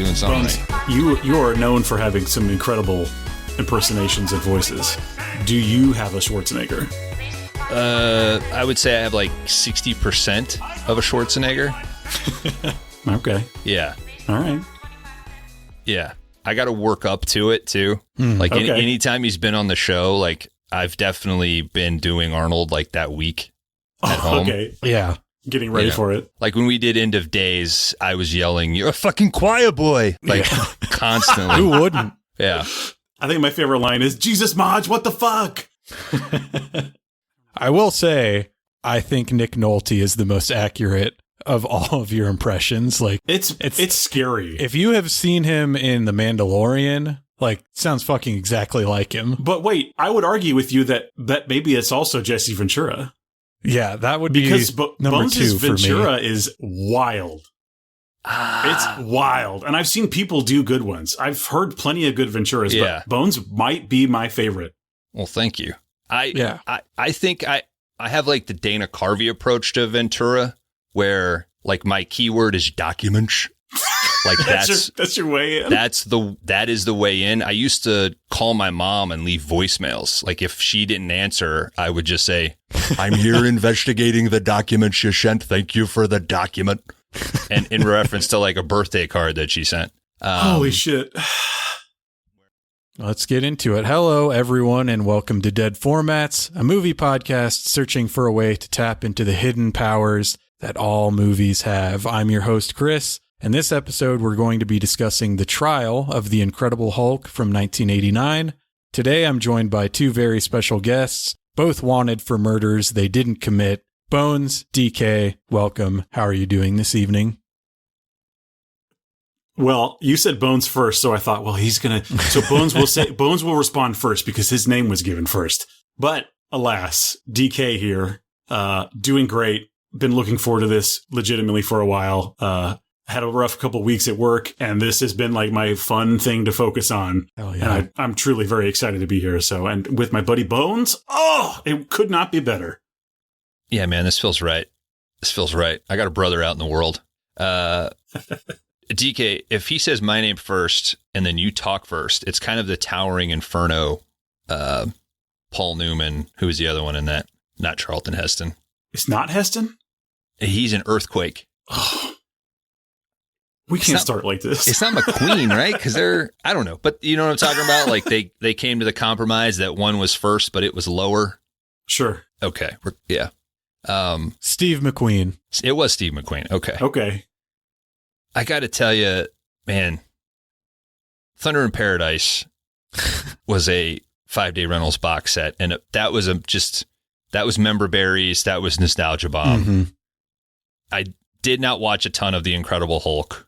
doing something Bones, right. you are known for having some incredible impersonations and voices. Do you have a Schwarzenegger? I would say I have like 60% of a Schwarzenegger. Okay. Yeah. All right. Yeah. I got to work up to it too. Like okay. anytime he's been on the show, like I've definitely been doing Arnold like that week at home. Okay. Yeah. Getting ready for it. Like when we did End of Days, I was yelling, "You're a fucking choir boy!" Like constantly. Who wouldn't? Yeah. I think my favorite line is, "Jesus, Marge, what the fuck?" I will say, I think Nick Nolte is the most accurate of all of your impressions. Like It's scary. if you have seen him in The Mandalorian, like sounds fucking exactly like him. But wait, I would argue with you that maybe it's also Jesse Ventura. Yeah, that would Because be number Bones' 2 for Ventura me. is wild. It's wild. And I've seen people do good ones. I've heard plenty of good Venturas, Yeah. but Bones might be my favorite. Well, thank you. Yeah. I think I have like the Dana Carvey approach to Ventura, where like my keyword is documents. Like That's your way in. that is the way in. I used to call my mom and leave voicemails. Like if she didn't answer, I would just say, "I'm here investigating the documents you sent. Thank you for the document." And in reference to like a birthday card that she sent. Holy shit. Let's get into it. Hello, everyone, and welcome to Dead Formats, a movie podcast searching for a way to tap into the hidden powers that all movies have. I'm your host, Chris. In this episode, we're going to be discussing the trial of the Incredible Hulk from 1989. Today, I'm joined by 2 very special guests, both wanted for murders they didn't commit. Bones, DK, welcome. How are you doing this evening? Well, you said Bones first, so I thought, well, he's going to... So Bones will respond first because his name was given first. But alas, DK here, doing great. Been looking forward to this legitimately for a while. Had a rough couple weeks at work, and this has been like my fun thing to focus on. Hell yeah. And I'm truly very excited to be here. So, and with my buddy Bones, it could not be better. Yeah, man, this feels right. This feels right. I got a brother out in the world. DK, if he says my name first and then you talk first, it's kind of the Towering Inferno. Paul Newman, who was the other one in that? Not Charlton Heston. It's not Heston? He's an earthquake. We can't start like this. It's not McQueen, right? Because I don't know. But you know what I'm talking about? Like they came to the compromise that one was first, but it was lower. Sure. Okay. Yeah. Steve McQueen. It was Steve McQueen. Okay. I got to tell you, man, Thunder in Paradise was a 5-day rentals box set. And that was that was member berries. That was nostalgia bomb. Mm-hmm. I did not watch a ton of The Incredible Hulk,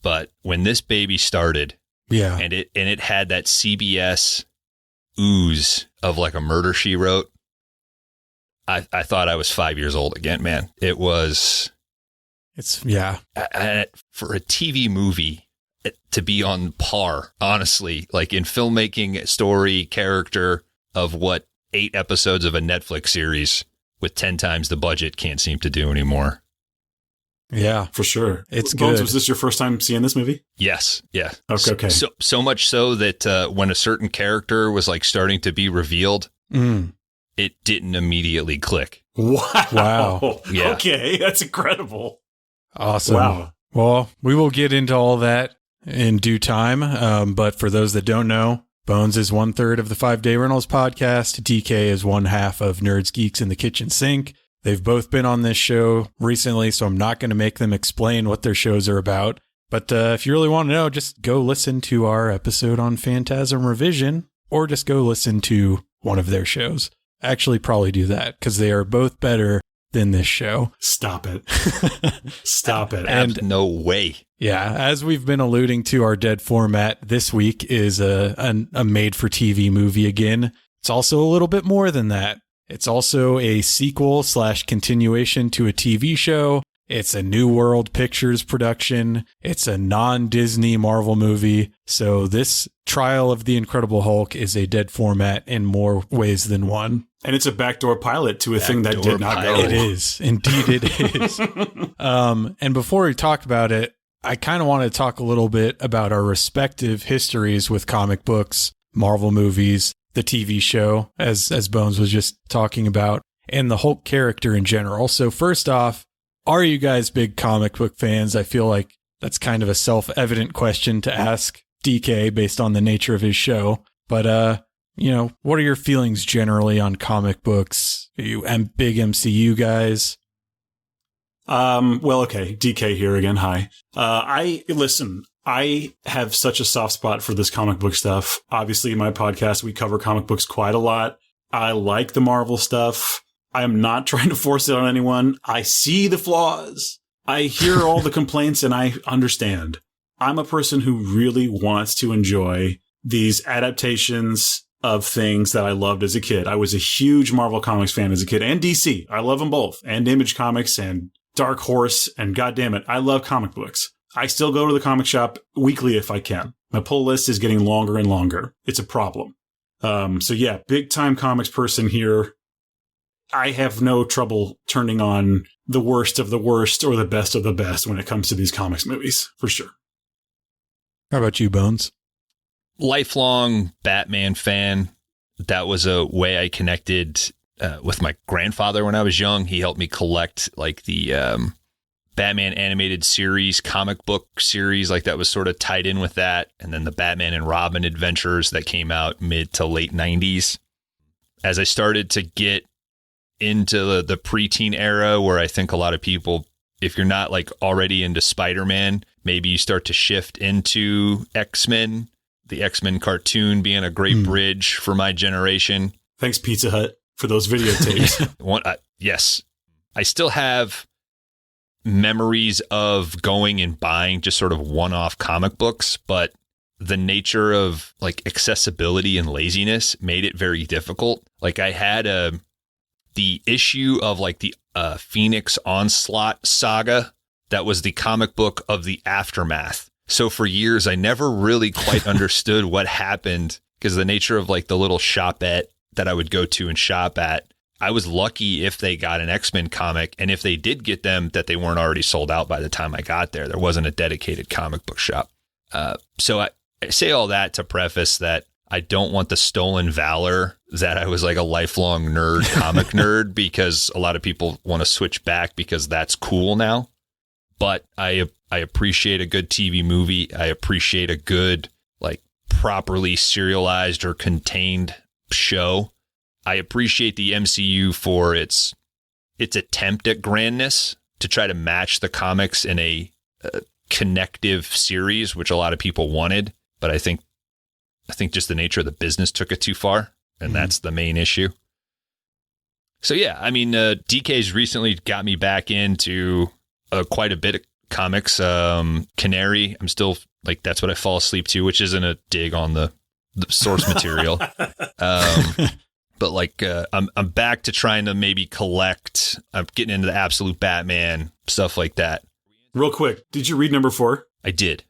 but when this baby started, Yeah. and it had that CBS ooze of like a Murder, She Wrote, I thought I was 5 years old again, man. It was... for a TV movie to be on par, honestly, like in filmmaking, story, character of what 8 episodes of a Netflix series with 10 times the budget can't seem to do anymore. Yeah. For sure. It's Bones, good. was this your first time seeing this movie? Yes. Yeah. Okay. So much so that when a certain character was like starting to be revealed, it didn't immediately click. Wow. Yeah. Okay. That's incredible. Awesome. Wow. Well, we will get into all that in due time. But for those that don't know, Bones is 1/3 of the 5-Day Rentals podcast. DK is 1/2 of Nerds, Geeks, in the Kitchen Sink. They've both been on this show recently, so I'm not going to make them explain what their shows are about. But if you really want to know, just go listen to our episode on Phantasm Revision, or just go listen to one of their shows. Actually, probably do that, because they are both better than this show. Stop it. Stop it. And no way. Yeah, as we've been alluding to, our Dead Format this week is a made-for-TV movie again. It's also a little bit more than that. It's also a sequel/continuation to a TV show. It's a New World Pictures production. It's a non-Disney Marvel movie. So this trial of the Incredible Hulk is a Dead Format in more ways than one. And it's a backdoor pilot to a thing that did not go. It is. Indeed, it is. And before we talk about it, I kind of want to talk a little bit about our respective histories with comic books, Marvel movies, the TV show, as Bones was just talking about, and the Hulk character in general. So first off, are you guys big comic book fans? I feel like that's kind of a self-evident question to ask DK based on the nature of his show. But, what are your feelings generally on comic books? Are you big MCU guys? Well, okay. DK here again. Hi. I have such a soft spot for this comic book stuff. Obviously, in my podcast, we cover comic books quite a lot. I like the Marvel stuff. I am not trying to force it on anyone. I see the flaws. I hear all the complaints and I understand. I'm a person who really wants to enjoy these adaptations of things that I loved as a kid. I was a huge Marvel Comics fan as a kid, and DC. I love them both, and Image Comics and Dark Horse, and goddammit, I love comic books. I still go to the comic shop weekly if I can. My pull list is getting longer and longer. It's a problem. So yeah, big time comics person here. I have no trouble turning on the worst of the worst or the best of the best when it comes to these comics movies, for sure. How about you, Bones? Lifelong Batman fan. That was a way I connected with my grandfather when I was young. He helped me collect like the Batman animated series, comic book series, like that was sort of tied in with that. And then the Batman and Robin adventures that came out mid to late 90s. As I started to get into the preteen era, where I think a lot of people, if you're not like already into Spider-Man, maybe you start to shift into X-Men, the X-Men cartoon being a great bridge for my generation. Thanks, Pizza Hut, for those videotapes. Yes. I still have memories of going and buying just sort of one-off comic books, but the nature of like accessibility and laziness made it very difficult. Like I had the issue of like the Phoenix Onslaught saga that was the comic book of the aftermath. So for years, I never really quite understood what happened because the nature of like the little shopette that I would go to and shop at, I was lucky if they got an X-Men comic. And if they did get them, that they weren't already sold out by the time I got there. There wasn't a dedicated comic book shop. So I say all that to preface that I don't want the stolen valor that I was like a lifelong nerd, comic nerd, because a lot of people want to switch back because that's cool now. But I appreciate a good TV movie. I appreciate a good, like, properly serialized or contained show. I appreciate the MCU for its attempt at grandness to try to match the comics in a connective series, which a lot of people wanted. But I think just the nature of the business took it too far, and that's the main issue. So yeah, I mean, DK's recently got me back into quite a bit of comics. Canary, I'm still like, that's what I fall asleep to, which isn't a dig on the source material. But like, I'm back to trying to maybe collect. I'm getting into the Absolute Batman, stuff like that. Real quick, did you read number 4? I did.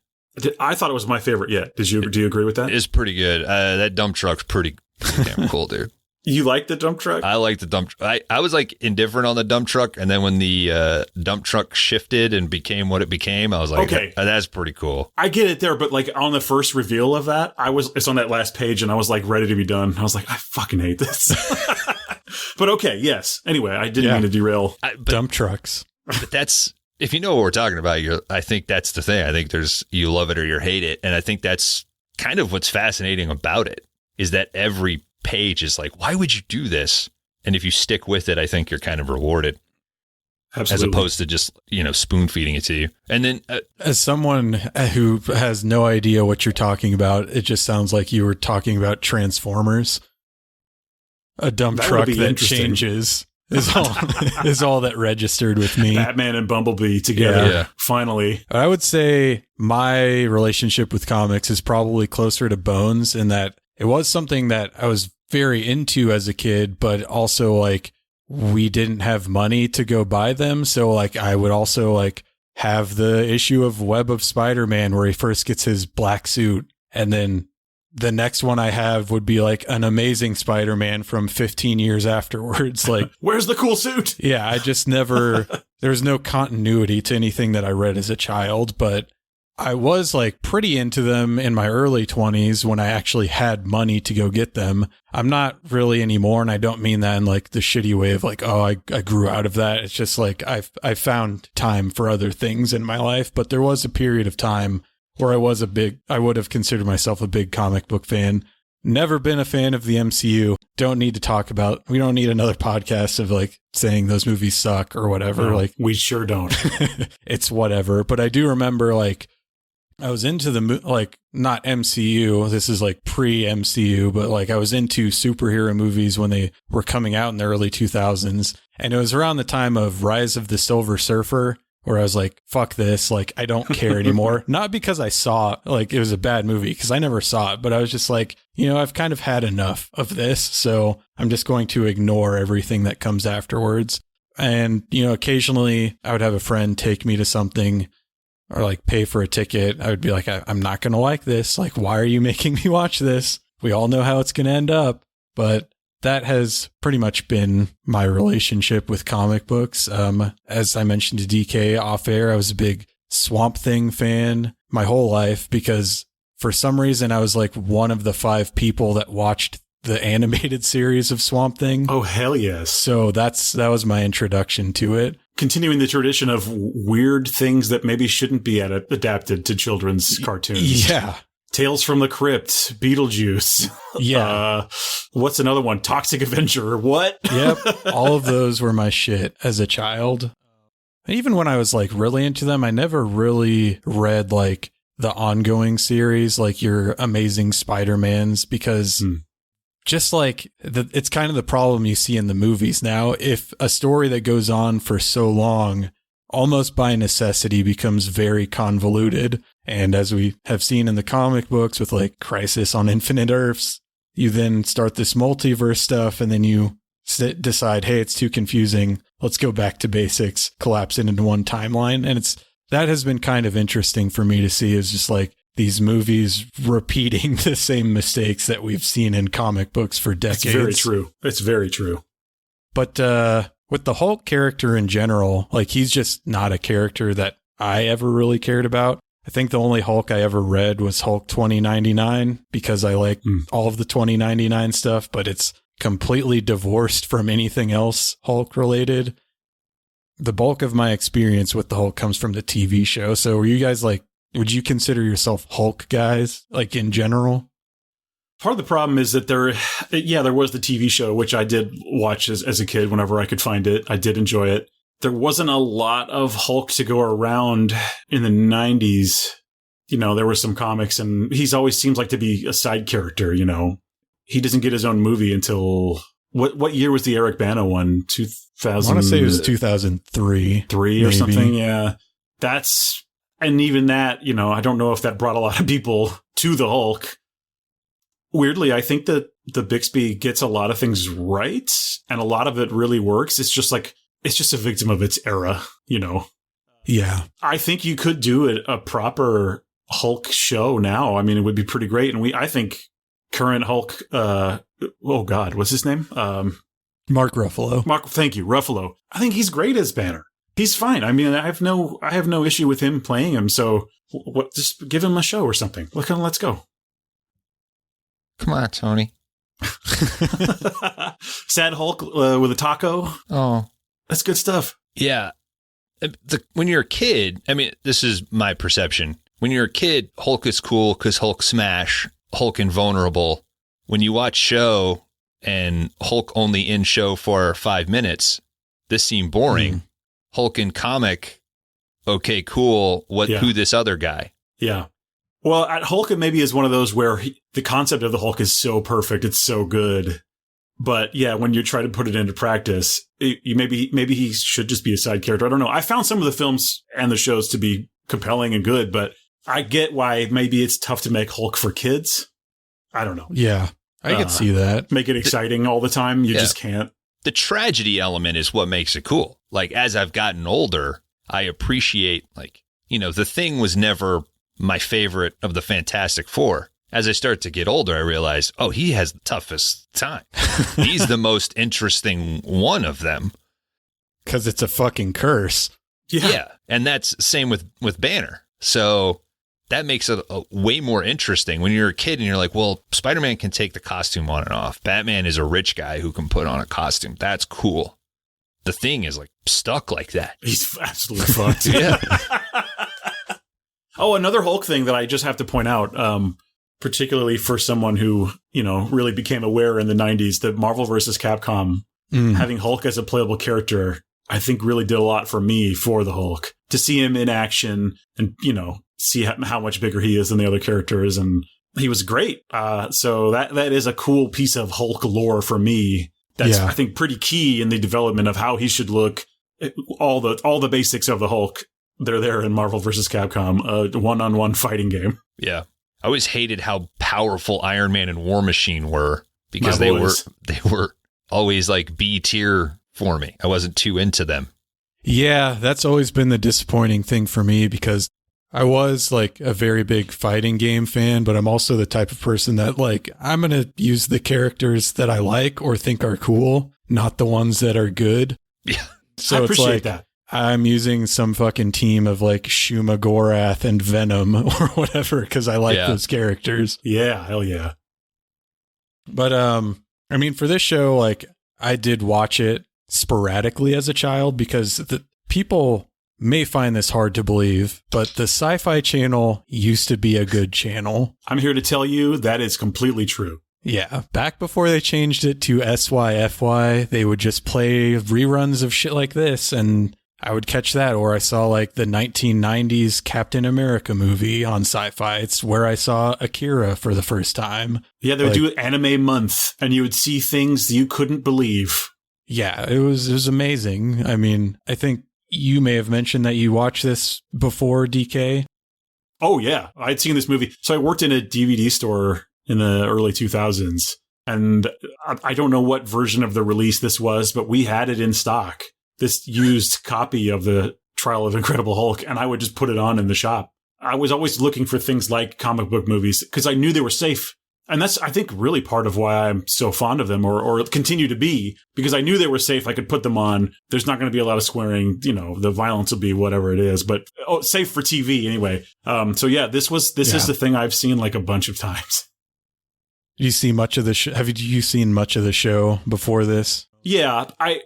I thought it was my favorite yet. Do you agree with that? It's pretty good. That dump truck's pretty damn cool, dude. You like the dump truck? I like the dump truck. I was like indifferent on the dump truck, and then when the dump truck shifted and became what it became, I was like, okay, that's pretty cool. I get it there, but like on the first reveal of that, it's on that last page, and I was like ready to be done. I was like, I fucking hate this. But okay, yes. Anyway, I didn't mean to derail. Dump trucks. But that's, if you know what we're talking about, I think that's the thing. I think you love it or you hate it, and I think that's kind of what's fascinating about it, is that every page is like, why would you do this? And if you stick with it, I think you're kind of rewarded. Absolutely. As opposed to just, spoon feeding it to you. And then as someone who has no idea what you're talking about, it just sounds like you were talking about Transformers. A dump truck that changes is all that registered with me. Batman and Bumblebee together, finally. I would say my relationship with comics is probably closer to Bones in that it was something that I was very into as a kid, but also like we didn't have money to go buy them. So like I would also like have the issue of Web of Spider-Man where he first gets his black suit. And then the next one I have would be like an Amazing Spider-Man from 15 years afterwards. Like, where's the cool suit? Yeah, I just never, there was no continuity to anything that I read as a child, but I was like pretty into them in my early 20s when I actually had money to go get them. I'm not really anymore, and I don't mean that in like the shitty way of like, oh, I grew out of that. It's just like I found time for other things in my life, but there was a period of time where I would have considered myself a big comic book fan. Never been a fan of the MCU. We don't need another podcast of like saying those movies suck or whatever. No, like we sure don't. It's whatever. But I do remember like I was into like not MCU. This is like pre-MCU, but like I was into superhero movies when they were coming out in the early 2000s. And it was around the time of Rise of the Silver Surfer, where I was like, fuck this. Like, I don't care anymore. Not because I saw like it was a bad movie, because I never saw it, but I was just like, I've kind of had enough of this. So I'm just going to ignore everything that comes afterwards. And, occasionally I would have a friend take me to something or like pay for a ticket. I would be like, I'm not going to like this. Like, why are you making me watch this? We all know how it's going to end up. But that has pretty much been my relationship with comic books. As I mentioned to DK off air, I was a big Swamp Thing fan my whole life because for some reason I was like one of the 5 people that watched the animated series of Swamp Thing. Oh, hell yes. So that was my introduction to it. Continuing the tradition of weird things that maybe shouldn't be adapted to children's cartoons. Yeah. Tales from the Crypt, Beetlejuice. Yeah. What's another one? Toxic Avenger. What? Yep. All of those were my shit as a child. And even when I was like really into them, I never really read like the ongoing series, like your Amazing Spider-Mans, because just like it's kind of the problem you see in the movies now. If a story that goes on for so long, almost by necessity becomes very convoluted. And as we have seen in the comic books with like Crisis on Infinite Earths, you then start this multiverse stuff and then you decide, hey, it's too confusing. Let's go back to basics, collapse it into one timeline. And that has been kind of interesting for me to see, is just like these movies repeating the same mistakes that we've seen in comic books for decades. It's very true. It's very true. But with the Hulk character in general, like he's just not a character that I ever really cared about. I think the only Hulk I ever read was Hulk 2099 because I like all of the 2099 stuff, but it's completely divorced from anything else Hulk related. The bulk of my experience with the Hulk comes from the TV show. So were you guys like, would you consider yourself Hulk guys, like in general? Part of the problem is that there was the TV show, which I did watch as a kid whenever I could find it. I did enjoy it. There wasn't a lot of Hulk to go around in the 90s. There were some comics, and he's always seems like to be a side character, He doesn't get his own movie until... What year was the Eric Bana one? 2000? I want to say it was 2003. 3 or something, yeah. And even that, I don't know if that brought a lot of people to the Hulk. Weirdly, I think that the Bixby gets a lot of things right, and a lot of it really works. It's just a victim of its era, Yeah. I think you could do a proper Hulk show now. I mean, it would be pretty great. And I think current Hulk, oh God, what's his name? Mark Ruffalo. Thank you, Ruffalo. I think he's great as Banner. He's fine. I mean, I have no issue with him playing him. So just give him a show or something. Let's go. Come on, Tony. Sad Hulk with a taco. Oh, that's good stuff. Yeah. When you're a kid, I mean, this is my perception. When you're a kid, Hulk is cool because Hulk smash, Hulk invulnerable. When you watch show and Hulk only in show for 5 minutes, this seemed boring. Hulk in comic, okay, cool. Who this other guy? Yeah. Well, at Hulk, it maybe is one of those where the concept of the Hulk is so perfect, it's so good. But yeah, when you try to put it into practice, maybe he should just be a side character. I don't know. I found some of the films and the shows to be compelling and good, but I get why maybe it's tough to make Hulk for kids. I don't know. Yeah, I could see that. Make it exciting all the time. You just can't. The tragedy element is what makes it cool. Like, as I've gotten older, I appreciate, the Thing was never my favorite of the Fantastic Four. As I start to get older, I realize, he has the toughest time. He's the most interesting one of them. Because it's a fucking curse. Yeah. And that's same with Banner. So that makes it way more interesting when you're a kid and you're like, well, Spider-Man can take the costume on and off. Batman is a rich guy who can put on a costume. That's cool. The Thing is like stuck like that. He's absolutely fucked. Yeah. Oh, another Hulk thing that I just have to point out, particularly for someone who, really became aware in the 90s, that Marvel vs. Capcom, having Hulk as a playable character, I think really did a lot for me for the Hulk. To see him in action and, see how much bigger he is than the other characters. And he was great. So that is a cool piece of Hulk lore for me. That's, I think, pretty key in the development of how he should look. All the basics of the Hulk, they're there in Marvel vs. Capcom, a one-on-one fighting game. Yeah. I always hated how powerful Iron Man and War Machine were because they were always like B tier for me. I wasn't too into them. Yeah, that's always been the disappointing thing for me because I was like a very big fighting game fan, but I'm also the type of person that like, I'm going to use the characters that I like or think are cool, not the ones that are good. Yeah. So I appreciate it's like, that. I'm using some fucking team of like Shuma Gorath and Venom or whatever because I like those characters. Yeah, hell yeah. But I mean, for this show, like I did watch it sporadically as a child because the people may find this hard to believe, but the Sci-Fi Channel used to be a good channel. I'm here to tell you that is completely true. Yeah, back before they changed it to SYFY, they would just play reruns of shit like this, and I would catch that, or I saw like the 1990s Captain America movie on Sci-Fi. It's where I saw Akira for the first time. Yeah, they would do Anime Month, and you would see things you couldn't believe. Yeah, it was amazing. I mean, I think you may have mentioned that you watched this before, DK. Oh, yeah. I'd seen this movie. So I worked in a DVD store in the early 2000s, and I don't know what version of the release this was, but we had it in stock. This used copy of the Trial of Incredible Hulk, and I would just put it on in the shop. I was always looking for things like comic book movies because I knew they were safe. And that's, I think, really part of why I'm so fond of them or continue to be, because I knew they were safe. I could put them on. There's not going to be a lot of swearing. The violence will be whatever it is, but safe for TV anyway. So yeah, this is the thing I've seen like a bunch of times. You see much of the show? Have you seen much of the show before this? Yeah, I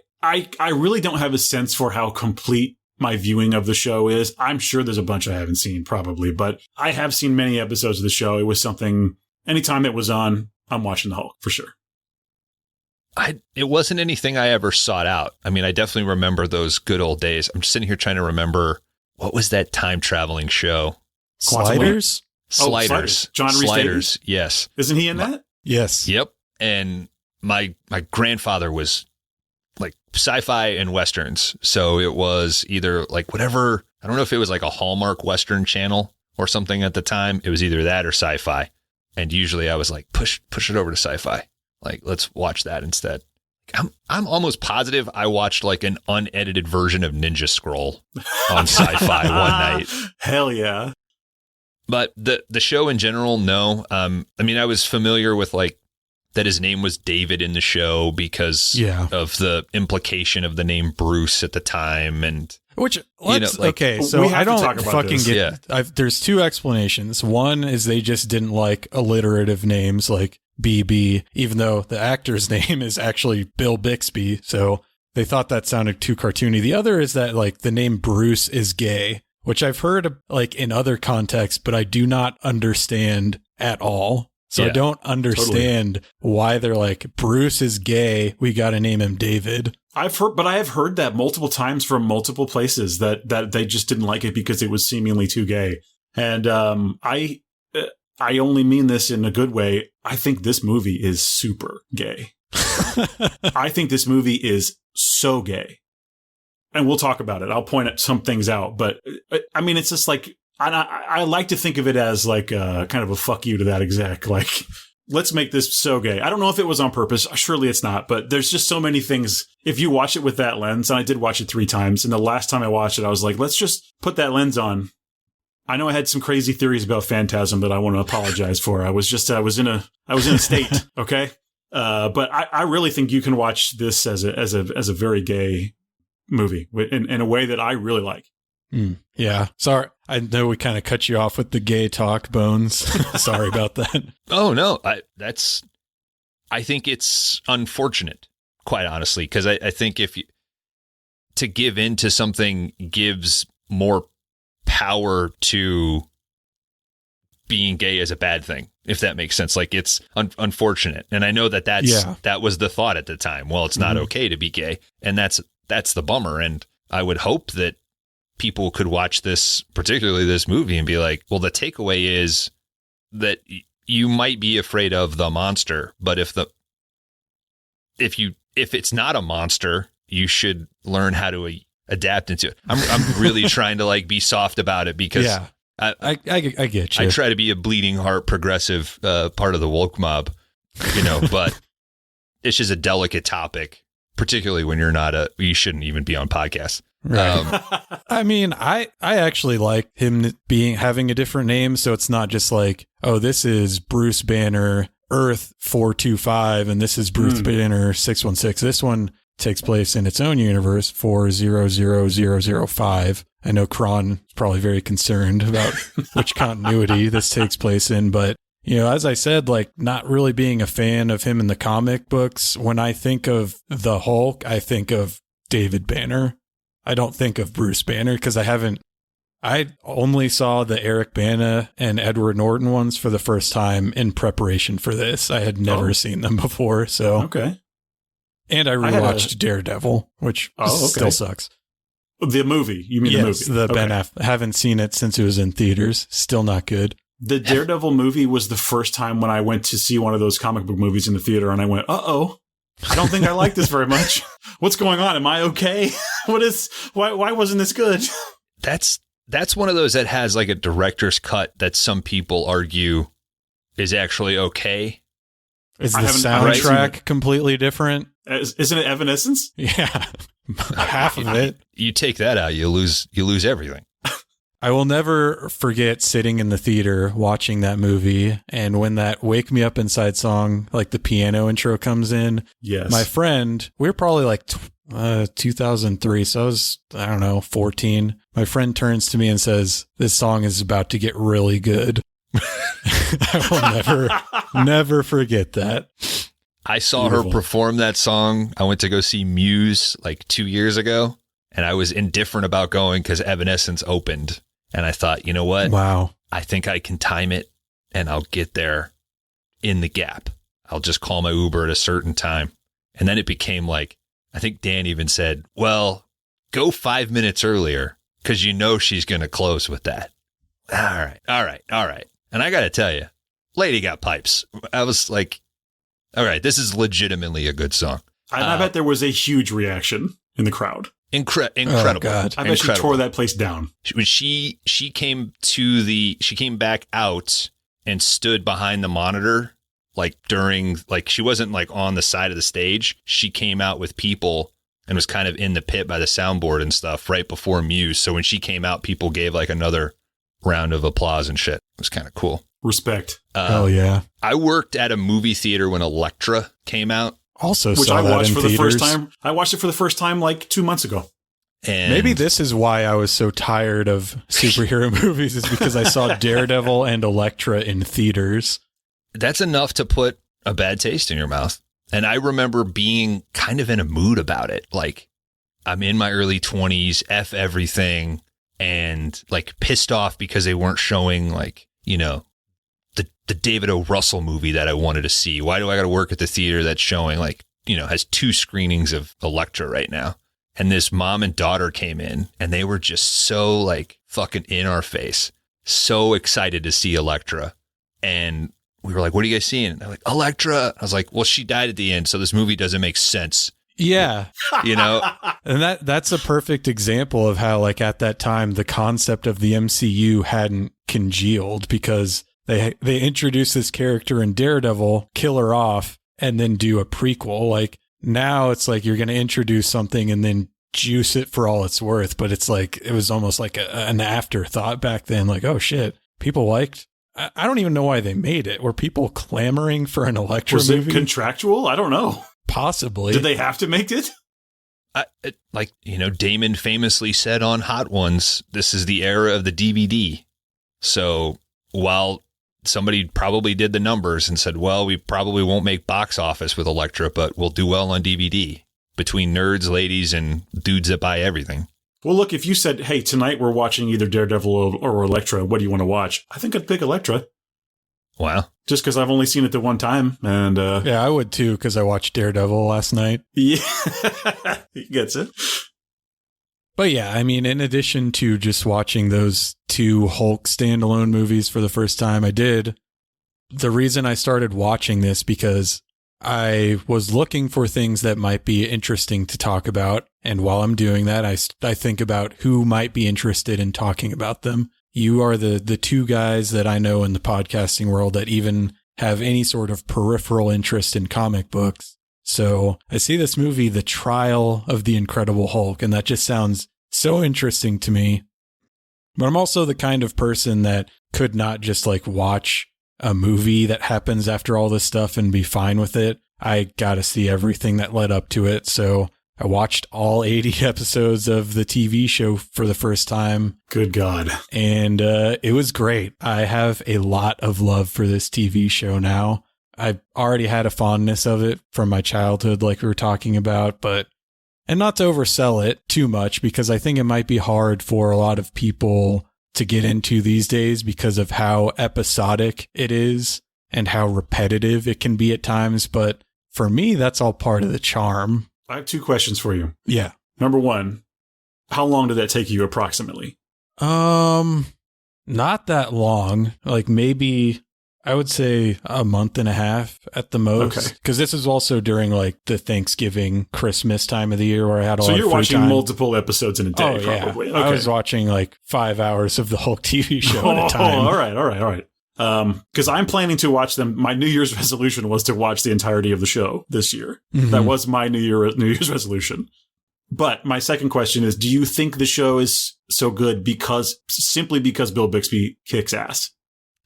really don't have a sense for how complete my viewing of the show is. I'm sure there's a bunch I haven't seen probably, but I have seen many episodes of the show. It was something. Anytime it was on, I'm watching the Hulk for sure. It wasn't anything I ever sought out. I mean, I definitely remember those good old days. I'm just sitting here trying to remember, what was that time traveling show? Sliders? Sliders. John Rhys Sliders, yes. Isn't he in that? Yes. Yep. And my grandfather was like sci-fi and westerns. So it was either like whatever, I don't know if it was like a Hallmark Western channel or something at the time. It was either that or sci-fi. And usually I was like, push it over to Sci-Fi. Like, let's watch that instead. I'm almost positive I watched like an unedited version of Ninja Scroll on Sci-Fi one night. Hell yeah. But the show in general, no. I mean, I was familiar with like that his name was David in the show because of the implication of the name Bruce at the time. And which, okay, so I don't fucking get, there's two explanations. One is they just didn't like alliterative names like BB, even though the actor's name is actually Bill Bixby. So they thought that sounded too cartoony. The other is that like the name Bruce is gay, which I've heard like in other contexts, but I do not understand at all. So I don't understand why they're like, Bruce is gay, we got to name him David. I have heard that multiple times from multiple places that they just didn't like it because it was seemingly too gay. And I only mean this in a good way. I think this movie is super gay. I think this movie is so gay. And we'll talk about it. I'll point at some things out. But I mean, it's just like, I like to think of it as like kind of a fuck you to that exec. Like, let's make this so gay. I don't know if it was on purpose. Surely it's not. But there's just so many things. If you watch it with that lens, and I did watch it 3 times. And the last time I watched it, I was like, let's just put that lens on. I know I had some crazy theories about Phantasm that I want to apologize for. I was in a state. Okay. But I really think you can watch this as a very gay movie in a way that I really like. Yeah. Sorry. I know we kind of cut you off with the gay talk, Bones. Sorry about that. Oh, no. I think it's unfortunate, quite honestly, because I think to give in to something gives more power to being gay as a bad thing, if that makes sense. Like, it's unfortunate. And I know that was the thought at the time. Well, it's not okay to be gay. And that's the bummer. And I would hope that people could watch this, particularly this movie, and be like, well, the takeaway is that you might be afraid of the monster, but if it's not a monster, you should learn how to adapt into it. I'm really trying to like be soft about it because I get you. I try to be a bleeding heart progressive part of the woke mob, but it's just a delicate topic, particularly when you shouldn't even be on podcasts. Right. I mean, I actually like him having a different name, so it's not just like, oh, this is Bruce Banner Earth 425 and this is Bruce Banner 616. This one takes place in its own universe, 400005. I know Kron is probably very concerned about which continuity this takes place in, but as I said, like, not really being a fan of him in the comic books, when I think of the Hulk, I think of David Banner. I don't think of Bruce Banner because I only saw the Eric Bana and Edward Norton ones for the first time in preparation for this. I had never seen them before. So, okay. And I rewatched Daredevil, which still sucks. The movie. You mean the movie? The Ben Affleck. I haven't seen it since it was in theaters. Still not good. The Daredevil movie was the first time when I went to see one of those comic book movies in the theater, and I went, uh-oh. I don't think I like this very much. What's going on? Am I okay? Why wasn't this good? That's one of those that has like a director's cut that some people argue is actually okay. Is the soundtrack completely different? Isn't it Evanescence? Yeah. Half of it. You take that out, you lose everything. I will never forget sitting in the theater watching that movie, and when that Wake Me Up Inside song, like the piano intro comes in, yes, my friend, we were probably like 2003, so I was, 14. My friend turns to me and says, "This song is about to get really good." I will never forget that. I saw her perform that song. I went to go see Muse like 2 years ago, and I was indifferent about going because Evanescence opened. And I thought, you know what? Wow. I think I can time it and I'll get there in the gap. I'll just call my Uber at a certain time. And then it became like, I think Dan even said, well, go 5 minutes earlier because she's going to close with that. All right. And I got to tell you, lady got pipes. I was like, all right, this is legitimately a good song. I bet there was a huge reaction in the crowd. Incredible. Oh, God. I bet she tore that place down. When she came back out and stood behind the monitor, like she wasn't like on the side of the stage. She came out with people and was kind of in the pit by the soundboard and stuff right before Muse. So when she came out, people gave like another round of applause and shit. It was kind of cool. Respect. Oh yeah. I worked at a movie theater when Elektra came out. Also, which saw I watched that in for theaters. the first time. I watched it for the first time like 2 months ago. And maybe this is why I was so tired of superhero movies, is because I saw Daredevil and Elektra in theaters. That's enough to put a bad taste in your mouth. And I remember being kind of in a mood about it. Like, I'm in my early 20s, F everything, and like pissed off because they weren't showing like, the David O. Russell movie that I wanted to see. Why do I got to work at the theater that's showing like, has 2 screenings of Elektra right now? And this mom and daughter came in and they were just so like fucking in our face, so excited to see Elektra. And we were like, what are you guys seeing? And they're like, Elektra. I was like, well, she died at the end, so this movie doesn't make sense. Yeah. And that's a perfect example of how, like, at that time, the concept of the MCU hadn't congealed, because they introduce this character in Daredevil, kill her off, and then do a prequel. Like, now it's like you're going to introduce something and then juice it for all it's worth. But it's like, it was almost like an afterthought back then. Like, oh shit, people liked. I don't even know why they made it. Were people clamoring for an Elektra movie? Was it contractual? I don't know. Possibly. Did they have to make it? Damon famously said on Hot Ones, this is the era of the DVD. So while somebody probably did the numbers and said, well, we probably won't make box office with Elektra, but we'll do well on DVD between nerds, ladies, and dudes that buy everything. Well, look, if you said, hey, tonight we're watching either Daredevil or Elektra, what do you want to watch? I think I'd pick Elektra. Wow. Just because I've only seen it the one time. And yeah, I would too, because I watched Daredevil last night. Yeah, he gets it. But yeah, I mean, in addition to just watching those 2 Hulk standalone movies for the first time, the reason I started watching this because I was looking for things that might be interesting to talk about. And while I'm doing that, I think about who might be interested in talking about them. You are the 2 guys that I know in the podcasting world that even have any sort of peripheral interest in comic books. So I see this movie, The Trial of the Incredible Hulk, and that just sounds so interesting to me. But I'm also the kind of person that could not just watch a movie that happens after all this stuff and be fine with it. I got to see everything that led up to it. So I watched all 80 episodes of the TV show for the first time. Good God. And it was great. I have a lot of love for this TV show now. I already had a fondness of it from my childhood, like we were talking about, and not to oversell it too much, because I think it might be hard for a lot of people to get into these days because of how episodic it is and how repetitive it can be at times. But for me, that's all part of the charm. I have 2 questions for you. Yeah. Number 1, how long did that take you approximately? Not that long. Maybe I would say a month and a half at the most. Okay. Because this is also during the Thanksgiving, Christmas time of the year where I had a lot of free time. So you're watching multiple episodes in a day, probably. Yeah. Okay. I was watching 5 hours of the Hulk TV show at a time. All right. Because I'm planning to watch them. My New Year's resolution was to watch the entirety of the show this year. Mm-hmm. That was my New Year's resolution. But my second question is, do you think the show is so good simply because Bill Bixby kicks ass?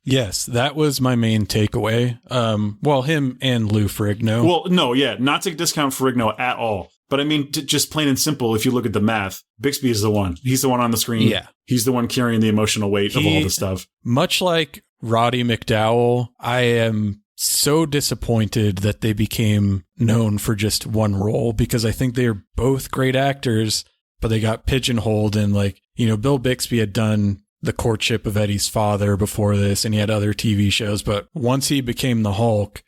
Yes, that was my main takeaway. Him and Lou Ferrigno. Well, no, yeah, not to discount Ferrigno at all. But I mean, just plain and simple, if you look at the math, Bixby is the one. He's the one on the screen. Yeah. He's the one carrying the emotional weight of all the stuff. Much like Roddy McDowall, I am so disappointed that they became known for just one role, because I think they're both great actors, but they got pigeonholed in Bill Bixby had done The Courtship of Eddie's Father before this, and he had other TV shows, but once he became the Hulk,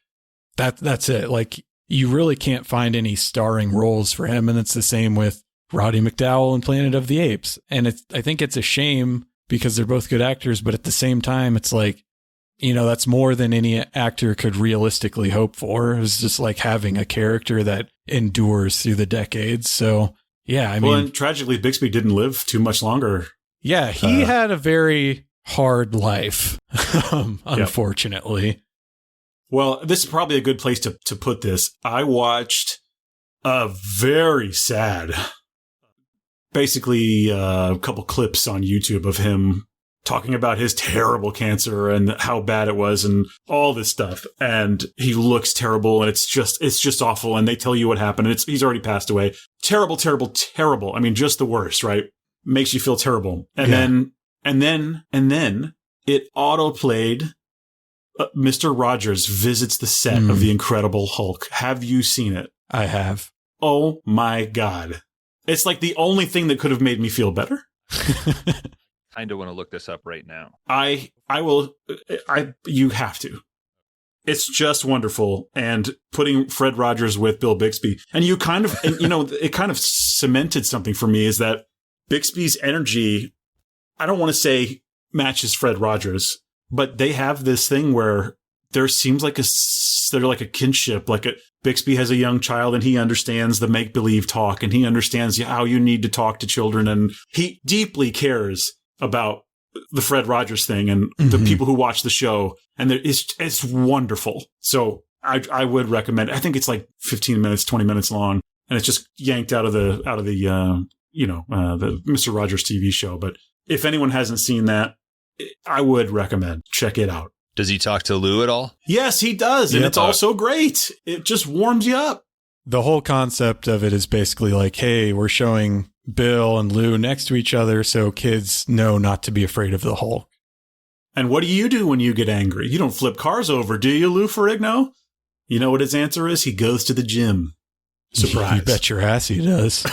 that's it. You really can't find any starring roles for him, and it's the same with Roddy McDowall in Planet of the Apes. And I think it's a shame because they're both good actors, but at the same time, it's that's more than any actor could realistically hope for. It's just having a character that endures through the decades. So, yeah, and tragically, Bixby didn't live too much longer. Yeah, he had a very hard life, unfortunately. Yep. Well, this is probably a good place to put this. I watched a very sad, basically a couple clips on YouTube of him talking about his terrible cancer and how bad it was and all this stuff. And he looks terrible, and it's just awful. And they tell you what happened. And he's already passed away. Terrible, terrible, terrible. I mean, just the worst, right? Makes you feel terrible. And then it auto-played Mr. Rogers visits the set of The Incredible Hulk. Have you seen it? I have. Oh my God. It's the only thing that could have made me feel better. Kind of want to look this up right now. I will. You have to. It's just wonderful. And putting Fred Rogers with Bill Bixby, and it kind of cemented something for me, is that Bixby's energy, I don't want to say matches Fred Rogers, but they have this thing where there seems they're like a kinship. Bixby has a young child, and he understands the make-believe talk, and he understands how you need to talk to children, and he deeply cares about the Fred Rogers thing and the people who watch the show, and it's wonderful. So I would recommend it. I think it's 15 minutes, 20 minutes long, and it's just yanked out of the Mr. Rogers TV show. But if anyone hasn't seen that, I would recommend check it out. Does he talk to Lou at all? Yes, he does, and it's also great. It just warms you up. the whole concept of it is basically like, hey, we're showing Bill and Lou next to each other so kids know not to be afraid of the Hulk. And what do you do when you get angry? You don't flip cars over, do you, Lou Ferrigno? You know what his answer is? He goes to the gym. Surprise. You bet your ass he does.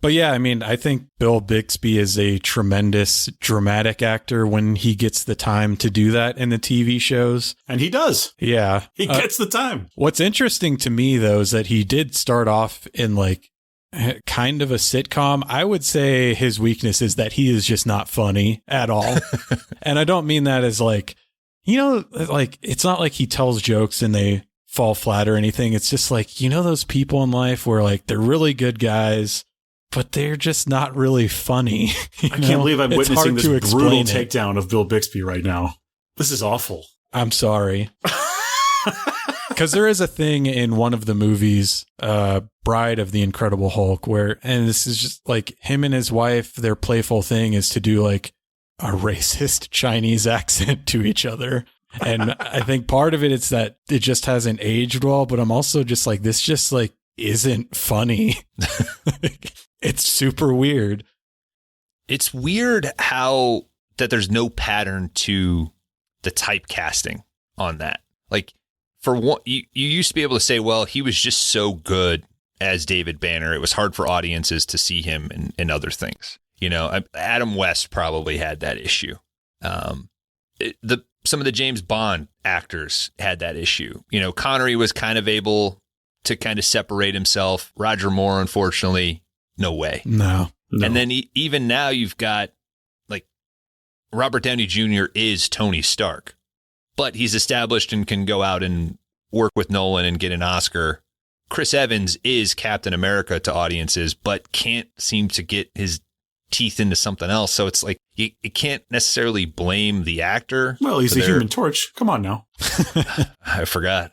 But yeah, I mean, I think Bill Bixby is a tremendous dramatic actor when he gets the time to do that in the TV shows. And he does. Yeah. He gets the time. What's interesting to me, though, is that he did start off in like kind of a sitcom. I would say his weakness is that he is just not funny at all. And I don't mean that as like, you know, like it's not like he tells jokes and they fall flat or anything. It's just like, you know, those people in life where like they're really good guys, but they're just not really funny. I can't believe I'm witnessing this brutal takedown of Bill Bixby right now. This is awful. I'm sorry. Because there is a thing in one of the movies, Bride of the Incredible Hulk, where, and this is just like him and his wife, their playful thing is to do like a racist Chinese accent to each other. And I think part of it is that it just hasn't aged well, but I'm also just like, this just like isn't funny. It's super weird. It's weird how that there's no pattern to the typecasting on that. Like, for one, you used to be able to say, well, he was just so good as David Banner. It was hard for audiences to see him in other things. You know, Adam West probably had that issue. Some of the James Bond actors had that issue. You know, Connery was kind of able to kind of separate himself. Roger Moore, unfortunately, no way. No. And then even now you've got like Robert Downey Jr. is Tony Stark, but he's established and can go out and work with Nolan and get an Oscar. Chris Evans is Captain America to audiences, but can't seem to get his teeth into something else. So it's like you can't necessarily blame the actor. Well, he's a Human Torch. Come on now. I forgot.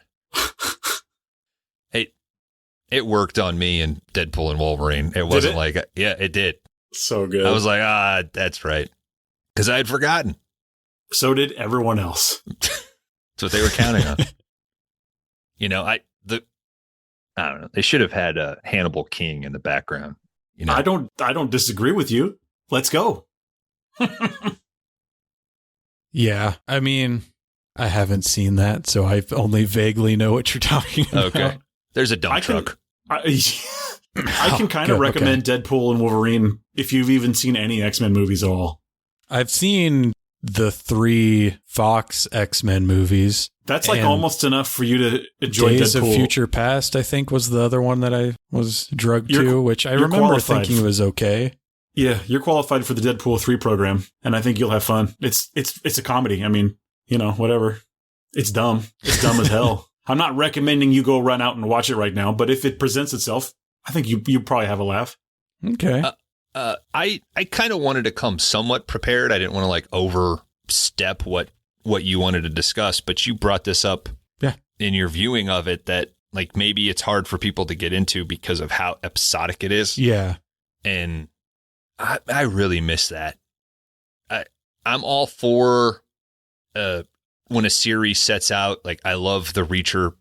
It worked on me in Deadpool and Wolverine. It wasn't yeah, it did. So good. I was like, that's right. Because I had forgotten. So did everyone else. That's what they were counting on. You know, I don't know. They should have had Hannibal King in the background. You know, I don't disagree with you. Let's go. Yeah, I mean, I haven't seen that, so I only vaguely know what you're talking about. Okay. There's a dump truck. I can kind of recommend Deadpool and Wolverine if you've even seen any X-Men movies at all. I've seen the 3 Fox X-Men movies. That's like almost enough for you to enjoy Days Deadpool. of Future Past, I think, was the other one that I was drugged to, which I remember thinking was okay. Yeah, you're qualified for the Deadpool 3 program, and I think you'll have fun. It's a comedy. I mean, you know, whatever. It's dumb. It's dumb as hell. I'm not recommending you go run out and watch it right now, but if it presents itself, I think you probably have a laugh. Okay. I kind of wanted to come somewhat prepared. I didn't want to like overstep what you wanted to discuss, but you brought this up in your viewing of it that like maybe it's hard for people to get into because of how episodic it is. Yeah. And I really miss that. I'm all for when a series sets out, like I love the Reacher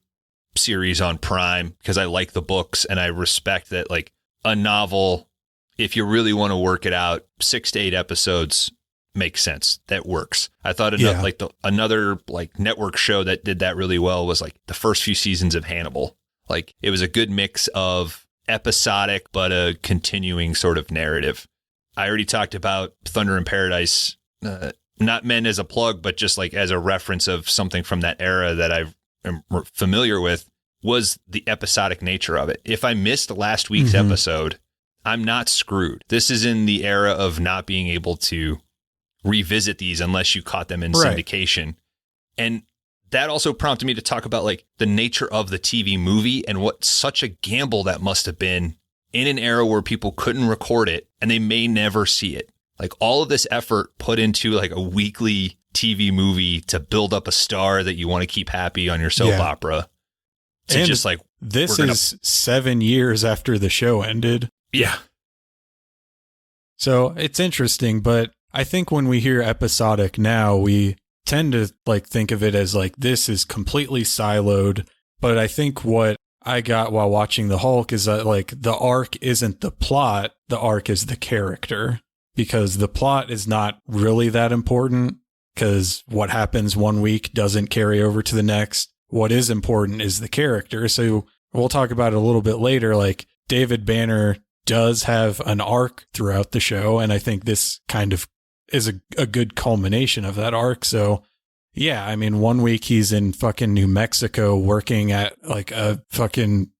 series on Prime because I like the books and I respect that like a novel, if you really want to work it out, 6 to 8 episodes makes sense. That works. I thought another like network show that did that really well was like the first few seasons of Hannibal. Like it was a good mix of episodic, but a continuing sort of narrative. I already talked about Thunder in Paradise, not meant as a plug, but just like as a reference of something from that era that I am familiar with, was the episodic nature of it. If I missed last week's episode, I'm not screwed. This is in the era of not being able to revisit these unless you caught them in syndication. And that also prompted me to talk about like the nature of the TV movie and what such a gamble that must have been in an era where people couldn't record it and they may never see it. Like all of this effort put into like a weekly TV movie to build up a star that you want to keep happy on your soap opera. To and just like, this is 7 years after the show ended. Yeah. So it's interesting, but I think when we hear episodic now, we tend to like think of it as like this is completely siloed. But I think what I got while watching the Hulk is that like the arc isn't the plot, the arc is the character, because the plot is not really that important because what happens one week doesn't carry over to the next. What is important is the character. So we'll talk about it a little bit later. Like David Banner does have an arc throughout the show, and I think this kind of is a good culmination of that arc. So yeah, I mean, one week he's in fucking New Mexico working at like a fucking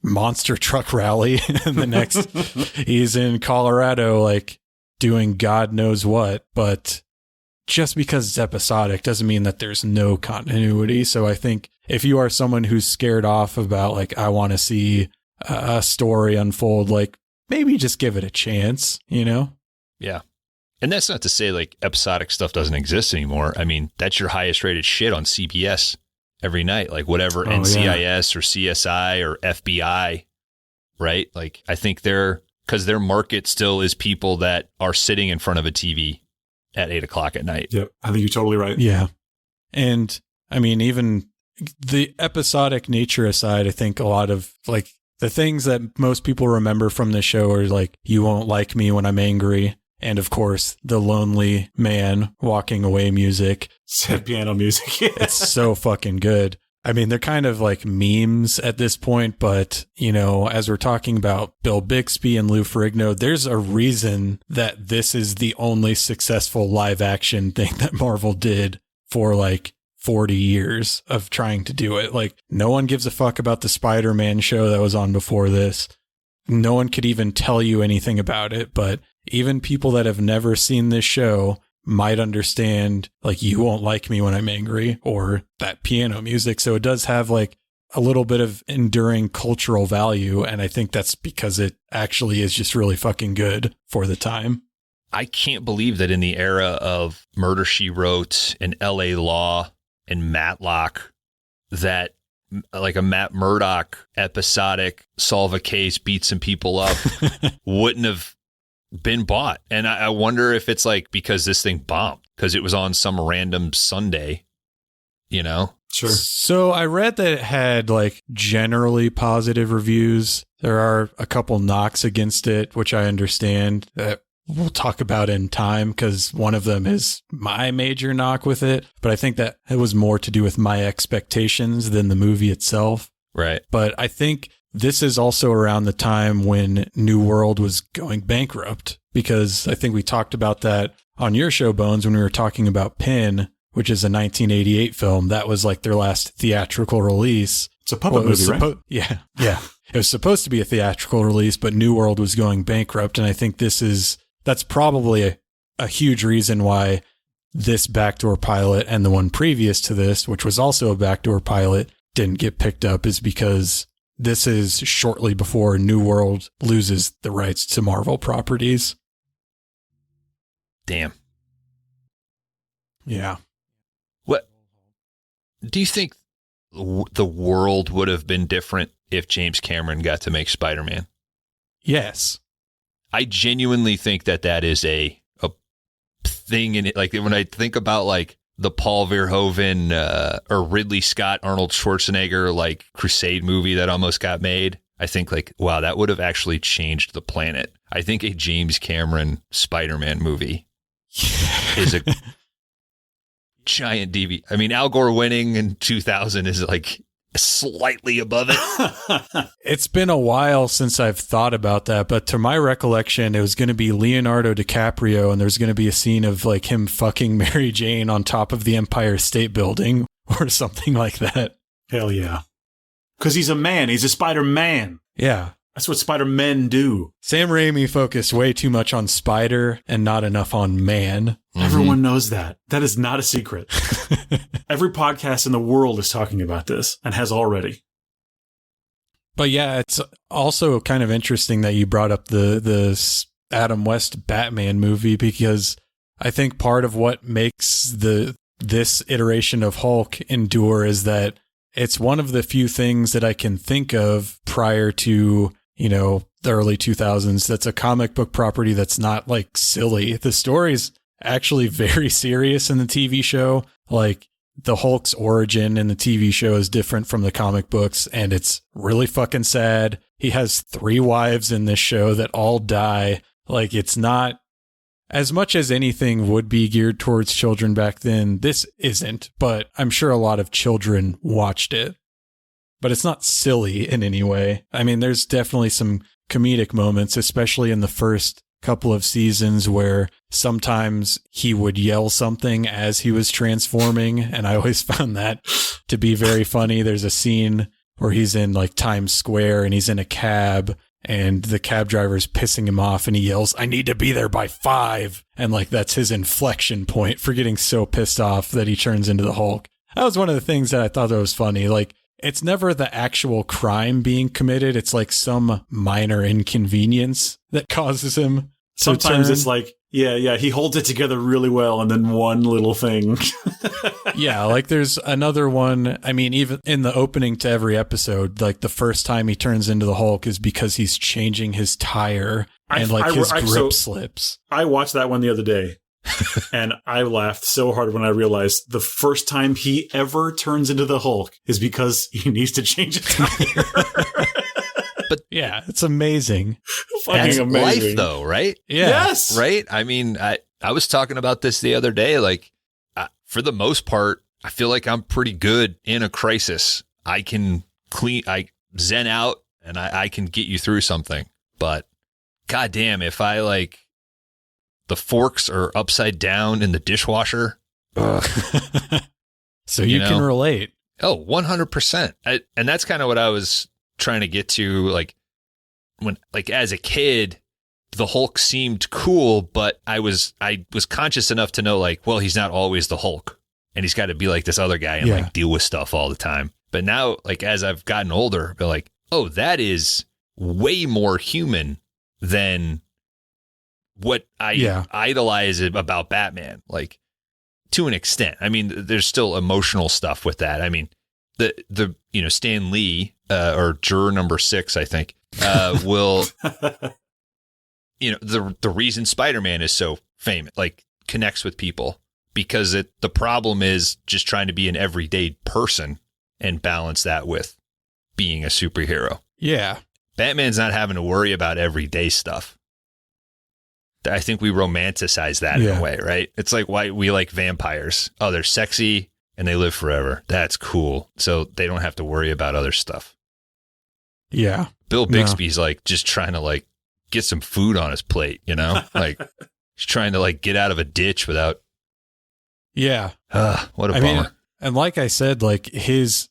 monster truck rally, and the next he's in Colorado like doing God knows what. But just because it's episodic doesn't mean that there's no continuity. So I think if you are someone who's scared off about like, I want to see a story unfold, like maybe just give it a chance, you know? Yeah. And that's not to say like episodic stuff doesn't exist anymore. I mean, that's your highest rated shit on CBS every night, like whatever NCIS or CSI or FBI, right? Like I think because their market still is people that are sitting in front of a TV at 8:00 at night. Yep. I think you're totally right. Yeah. And I mean, even the episodic nature aside, I think a lot of like the things that most people remember from the show are like, you won't like me when I'm angry. And of course, the lonely man walking away music. Sad piano music. It's so fucking good. I mean, they're kind of like memes at this point, but, you know, as we're talking about Bill Bixby and Lou Ferrigno, there's a reason that this is the only successful live action thing that Marvel did for like 40 years of trying to do it. Like, no one gives a fuck about the Spider-Man show that was on before this. No one could even tell you anything about it, but even people that have never seen this show might understand, like, you won't like me when I'm angry, or that piano music. So it does have like a little bit of enduring cultural value. And I think that's because it actually is just really fucking good for the time. I can't believe that in the era of Murder, She Wrote and LA Law and Matlock, that like a Matt Murdock episodic solve a case, beat some people up wouldn't have been bought. And I wonder if it's like because this thing bombed because it was on some random Sunday, you know? Sure. So I read that it had like generally positive reviews. There are a couple knocks against it, which I understand that we'll talk about in time because one of them is my major knock with it. But I think that it was more to do with my expectations than the movie itself. Right. But I think this is also around the time when New World was going bankrupt, because I think we talked about that on your show, Bones, when we were talking about Pin, which is a 1988 film. That was like their last theatrical release. It's a puppet movie, right? Yeah. Yeah. It was supposed to be a theatrical release, but New World was going bankrupt. And I think that's probably a huge reason why this backdoor pilot and the one previous to this, which was also a backdoor pilot, didn't get picked up, is because this is shortly before New World loses the rights to Marvel properties. Damn. Yeah. What do you think the world would have been different if James Cameron got to make Spider-Man? Yes. I genuinely think that is a thing in it. Like when I think about like the Paul Verhoeven or Ridley Scott, Arnold Schwarzenegger, like Crusade movie that almost got made, I think like, wow, that would have actually changed the planet. I think a James Cameron Spider-Man movie is a giant DV. I mean, Al Gore winning in 2000 is like slightly above it. It's been a while since I've thought about that, but to my recollection, it was going to be Leonardo DiCaprio, and there's going to be a scene of like him fucking Mary Jane on top of the Empire State Building or something like that. Hell yeah. Because he's a man. He's a Spider-Man. Yeah. That's what Spider-Men do. Sam Raimi focused way too much on Spider and not enough on man. Mm-hmm. Everyone knows that. That is not a secret. Every podcast in the world is talking about this and has already. But yeah, it's also kind of interesting that you brought up the Adam West Batman movie, because I think part of what makes this iteration of Hulk endure is that it's one of the few things that I can think of prior to, you know, the early 2000s that's a comic book property that's not like silly. The story's actually very serious in the TV show. Like, the Hulk's origin in the TV show is different from the comic books, and it's really fucking sad. He has 3 wives in this show that all die. Like, it's not as much as anything would be geared towards children back then. This isn't, but I'm sure a lot of children watched it. But it's not silly in any way. I mean, there's definitely some comedic moments, especially in the first couple of seasons where sometimes he would yell something as he was transforming. And I always found that to be very funny. There's a scene where he's in like Times Square and he's in a cab and the cab driver's pissing him off and he yells, "I need to be there by 5." And like, that's his inflection point for getting so pissed off that he turns into the Hulk. That was one of the things that I thought that was funny. Like, it's never the actual crime being committed. It's like some minor inconvenience that causes him. Sometimes it's like, yeah, he holds it together really well, and then one little thing. Yeah, like there's another one. I mean, even in the opening to every episode, like the first time he turns into the Hulk is because he's changing his tire and his grip slips. I watched that one the other day. And I laughed so hard when I realized the first time he ever turns into the Hulk is because he needs to change a tire. But yeah, it's amazing. That's amazing. Life, though, right? Yeah. Yes. Right? I mean, I was talking about this the other day. Like, for the most part, I feel like I'm pretty good in a crisis. I can I zen out and I can get you through something. But goddamn, if I like the forks are upside down in the dishwasher. So you can relate. Oh, 100%. And that's kind of what I was trying to get to. Like, when, like, as a kid, the Hulk seemed cool, but I was conscious enough to know, like, well, he's not always the Hulk and he's got to be like this other guy and like deal with stuff all the time. But now, like, as I've gotten older, I've been like, oh, that is way more human than what I idolize about Batman, like, to an extent. I mean, there's still emotional stuff with that. I mean, the Stan Lee, or juror number 6, I think, will, the reason Spider-Man is so famous, like, connects with people, because the problem is just trying to be an everyday person and balance that with being a superhero. Yeah. Batman's not having to worry about everyday stuff. I think we romanticize that in a way, right? It's like why we like vampires. Oh, they're sexy and they live forever. That's cool. So they don't have to worry about other stuff. Yeah. Bill Bixby's like just trying to like get some food on his plate, like he's trying to like get out of a ditch without. Yeah. What a bummer. Mean, and like I said, like his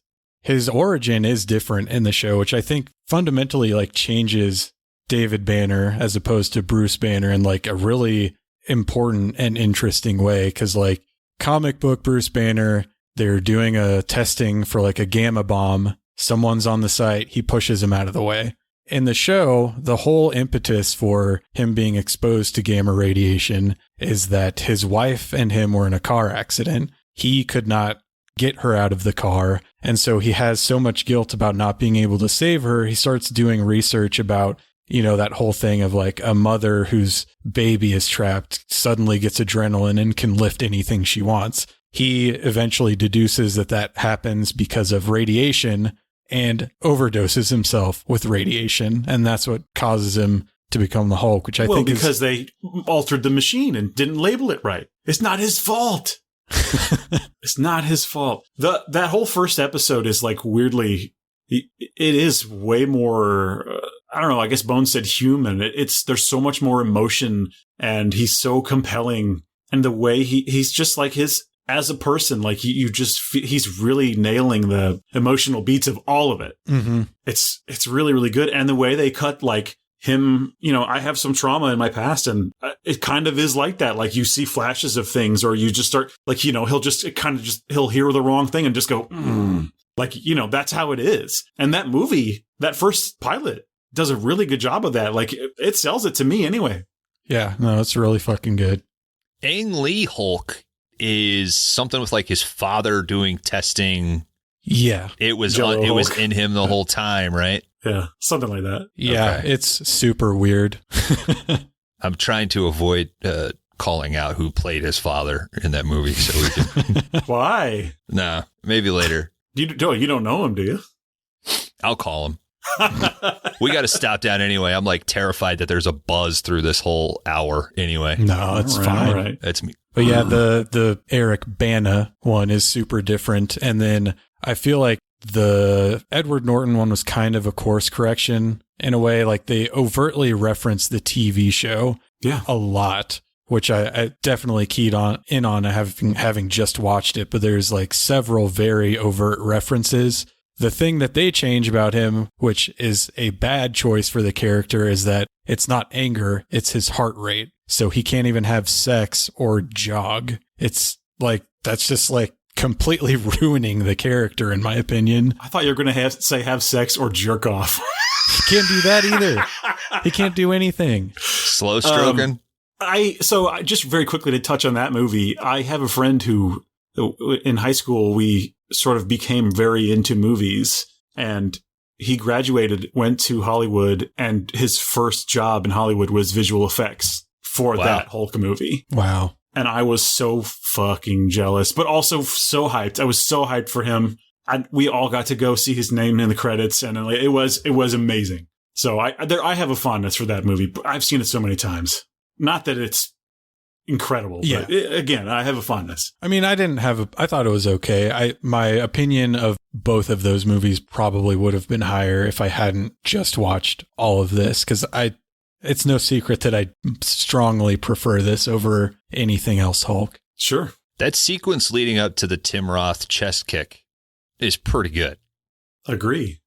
origin is different in the show, which I think fundamentally like changes David Banner as opposed to Bruce Banner in like a really important and interesting way. Because like comic book Bruce Banner, they're doing a testing for like a gamma bomb. Someone's on the site. He pushes him out of the way. In the show, the whole impetus for him being exposed to gamma radiation is that his wife and him were in a car accident. He could not get her out of the car. And so he has so much guilt about not being able to save her. He starts doing research about that whole thing of like a mother whose baby is trapped suddenly gets adrenaline and can lift anything she wants. He eventually deduces that happens because of radiation and overdoses himself with radiation. And that's what causes him to become the Hulk, which I think is because they altered the machine and didn't label it right. It's not his fault. It's not his fault. That whole first episode is like weirdly, it is way more, I don't know, I guess Bones said human. There's so much more emotion and he's so compelling. And the way he's just like as a person, like he's really nailing the emotional beats of all of it. Mm-hmm. It's really, really good. And the way they cut like him, I have some trauma in my past and it kind of is like that. Like you see flashes of things or you just start like, he'll hear the wrong thing and just go, like, that's how it is. And that movie, that first pilot does a really good job of that. Like it sells it to me anyway. Yeah, no, it's really fucking good. Ang Lee Hulk is something with like his father doing testing. Yeah. It was in him the whole time, right? Yeah, something like that. Yeah, okay. It's super weird. I'm trying to avoid calling out who played his father in that movie. So we can. Why? Nah, maybe later. You don't know him, do you? I'll call him. We got to stop down anyway. I'm like terrified that there's a buzz through this whole hour anyway. No, it's fine. Right. That's me. But yeah, the Eric Bana one is super different. And then I feel like the Edward Norton one was kind of a course correction in a way. Like they overtly reference the TV show a lot, which I definitely keyed in on having just watched it. But there's like several very overt references. The thing that they change about him, which is a bad choice for the character, is that it's not anger, it's his heart rate. So he can't even have sex or jog. It's like, that's just like completely ruining the character, in my opinion. I thought you were going to say have sex or jerk off. He can't do that either. He can't do anything. Slow stroking. So just very quickly to touch on that movie, I have a friend who in high school, we sort of became very into movies, and he graduated, went to Hollywood, and his first job in Hollywood was visual effects for that Hulk movie. Wow. And I was so fucking jealous, but also so hyped. I was so hyped for him. We all got to go see his name in the credits, and it was amazing. So I have a fondness for that movie. I've seen it so many times. Not that it's incredible. Yeah. But again, I have a fondness. I mean, I thought it was okay. My opinion of both of those movies probably would have been higher if I hadn't just watched all of this, because it's no secret that I strongly prefer this over anything else Hulk. Sure. That sequence leading up to the Tim Roth chest kick is pretty good. Agree.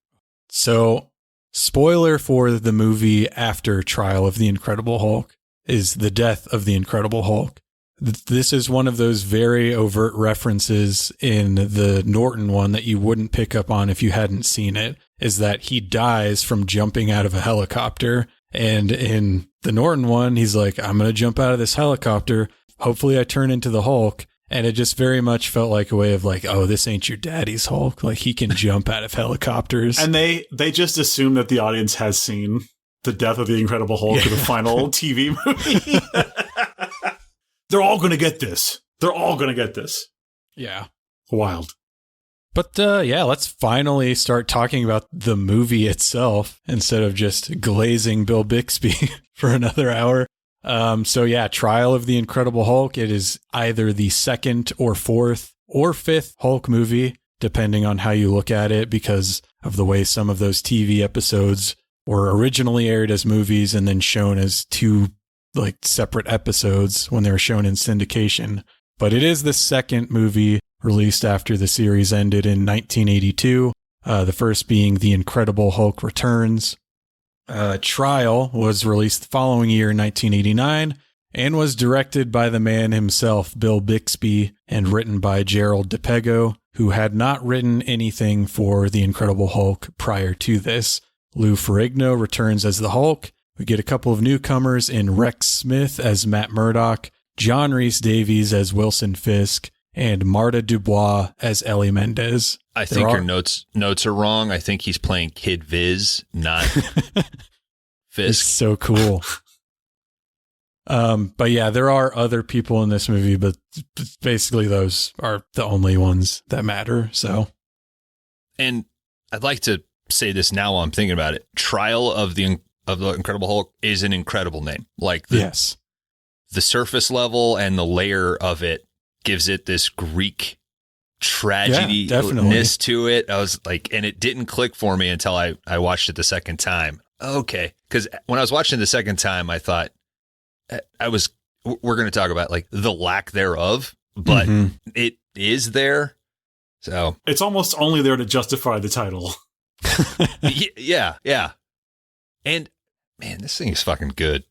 So, spoiler for the movie after Trial of the Incredible Hulk is the death of the Incredible Hulk. This is one of those very overt references in the Norton one that you wouldn't pick up on if you hadn't seen it, is that he dies from jumping out of a helicopter. And in the Norton one, he's like, I'm going to jump out of this helicopter. Hopefully I turn into the Hulk. And it just very much felt like a way of like, oh, this ain't your daddy's Hulk. Like he can jump out of helicopters. And they just assume that the audience has seen the death of the Incredible Hulk in the final TV movie. They're all going to get this. Yeah. Wild. But let's finally start talking about the movie itself instead of just glazing Bill Bixby for another hour. Trial of the Incredible Hulk. It is either the second or fourth or fifth Hulk movie, depending on how you look at it, because of the way some of those TV episodes were originally aired as movies and then shown as two like separate episodes when they were shown in syndication. But it is the second movie released after the series ended in 1982. The first being The Incredible Hulk Returns. Trial was released the following year in 1989 and was directed by the man himself, Bill Bixby, and written by Gerald DePego, who had not written anything for The Incredible Hulk prior to this. Lou Ferrigno returns as the Hulk. We get a couple of newcomers in Rex Smith as Matt Murdock, John Rhys-Davies as Wilson Fisk, and Marta Dubois as Ellie Mendez. I think your notes are wrong. I think he's playing Kid Viz, not Fisk. It's so cool. But yeah, there are other people in this movie, but basically those are the only ones that matter. So, and I'd like to say this now while I'm thinking about it. Trial of the Incredible Hulk is an incredible name. Like yes. The surface level and the layer of it gives it this Greek tragedy-ness to it. I was like, and it didn't click for me until I watched it the second time. Okay. Because when I was watching it the second time, I thought we're going to talk about like the lack thereof, but it is there. So it's almost only there to justify the title. Yeah. And man, this thing is fucking good.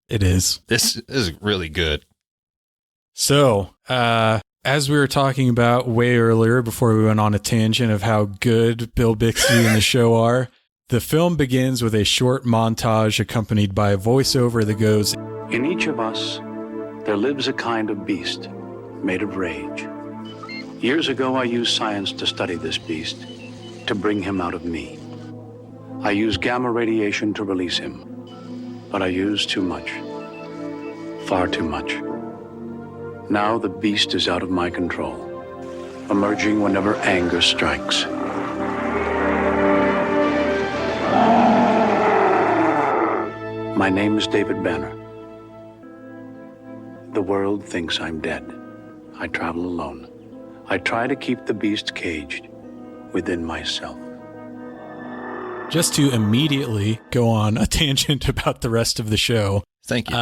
It is. This is really good. So, as we were talking about way earlier before we went on a tangent of how good Bill Bixby and the show are, the film begins with a short montage accompanied by a voiceover that goes, "In each of us, there lives a kind of beast made of rage. Years ago, I used science to study this beast, to bring him out of me. I used gamma radiation to release him, but I used too much, far too much. Now the beast is out of my control, emerging whenever anger strikes. My name is David Banner. The world thinks I'm dead. I travel alone. I try to keep the beast caged within myself. Just to immediately go on a tangent about the rest of the show. Thank you.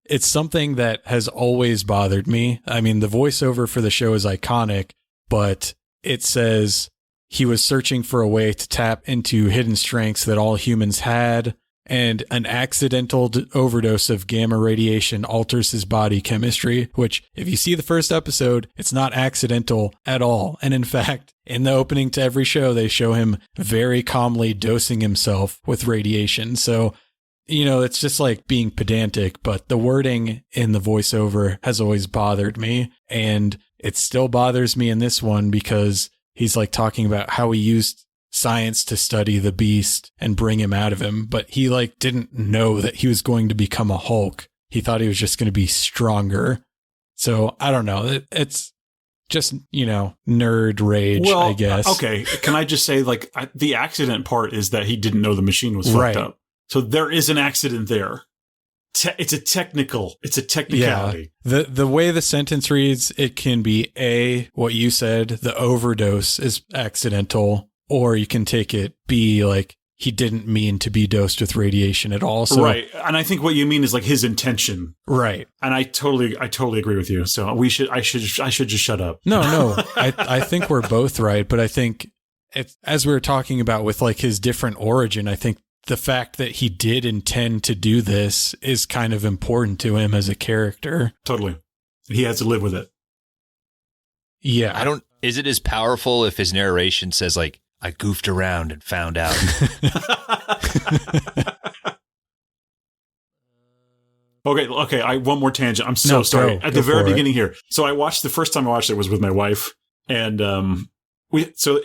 It's something that has always bothered me. I mean, the voiceover for the show is iconic, but it says he was searching for a way to tap into hidden strengths that all humans had, and an accidental overdose of gamma radiation alters his body chemistry, which, if you see the first episode, it's not accidental at all. And in fact, in the opening to every show, they show him very calmly dosing himself with radiation. So, you know, it's just like being pedantic, but the wording in the voiceover has always bothered me. And it still bothers me in this one because he's like talking about how he used science to study the beast and bring him out of him. But he like didn't know that he was going to become a Hulk. He thought he was just going to be stronger. So I don't know. It's just, you know, nerd rage, I guess. Okay. Can I just say, like, the accident part is that he didn't know the machine was fucked up. So there is an accident there. It's a technicality. Yeah. The way the sentence reads, it can be what you said, the overdose is accidental, or you can take it B, like he didn't mean to be dosed with radiation at all. So, right. And I think what you mean is like his intention. Right. And I totally agree with you. So I should just shut up. No. I think we're both right, but I think as we were talking about with like his different origin, I think the fact that he did intend to do this is kind of important to him as a character. Totally. He has to live with it. Yeah. Is it as powerful if his narration says like, I goofed around and found out? Okay. One more tangent. I'm so sorry. At the very beginning here. So the first time I watched it was with my wife, and so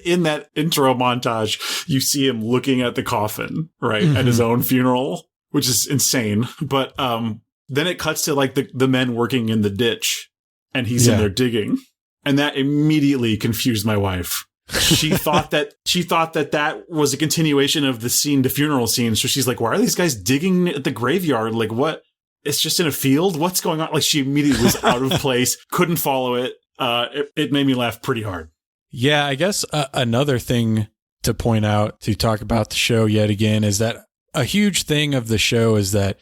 in that intro montage, you see him looking at the coffin, right, at his own funeral, which is insane. But then it cuts to like the men working in the ditch, and he's in there digging, and that immediately confused my wife. She thought that was a continuation of the funeral scene. So she's like, "Why are these guys digging at the graveyard? Like, what? It's just in a field. What's going on?" Like, she immediately was out of place, couldn't follow it. It made me laugh pretty hard. Yeah, I guess another thing to point out, to talk about the show yet again, is that a huge thing of the show is that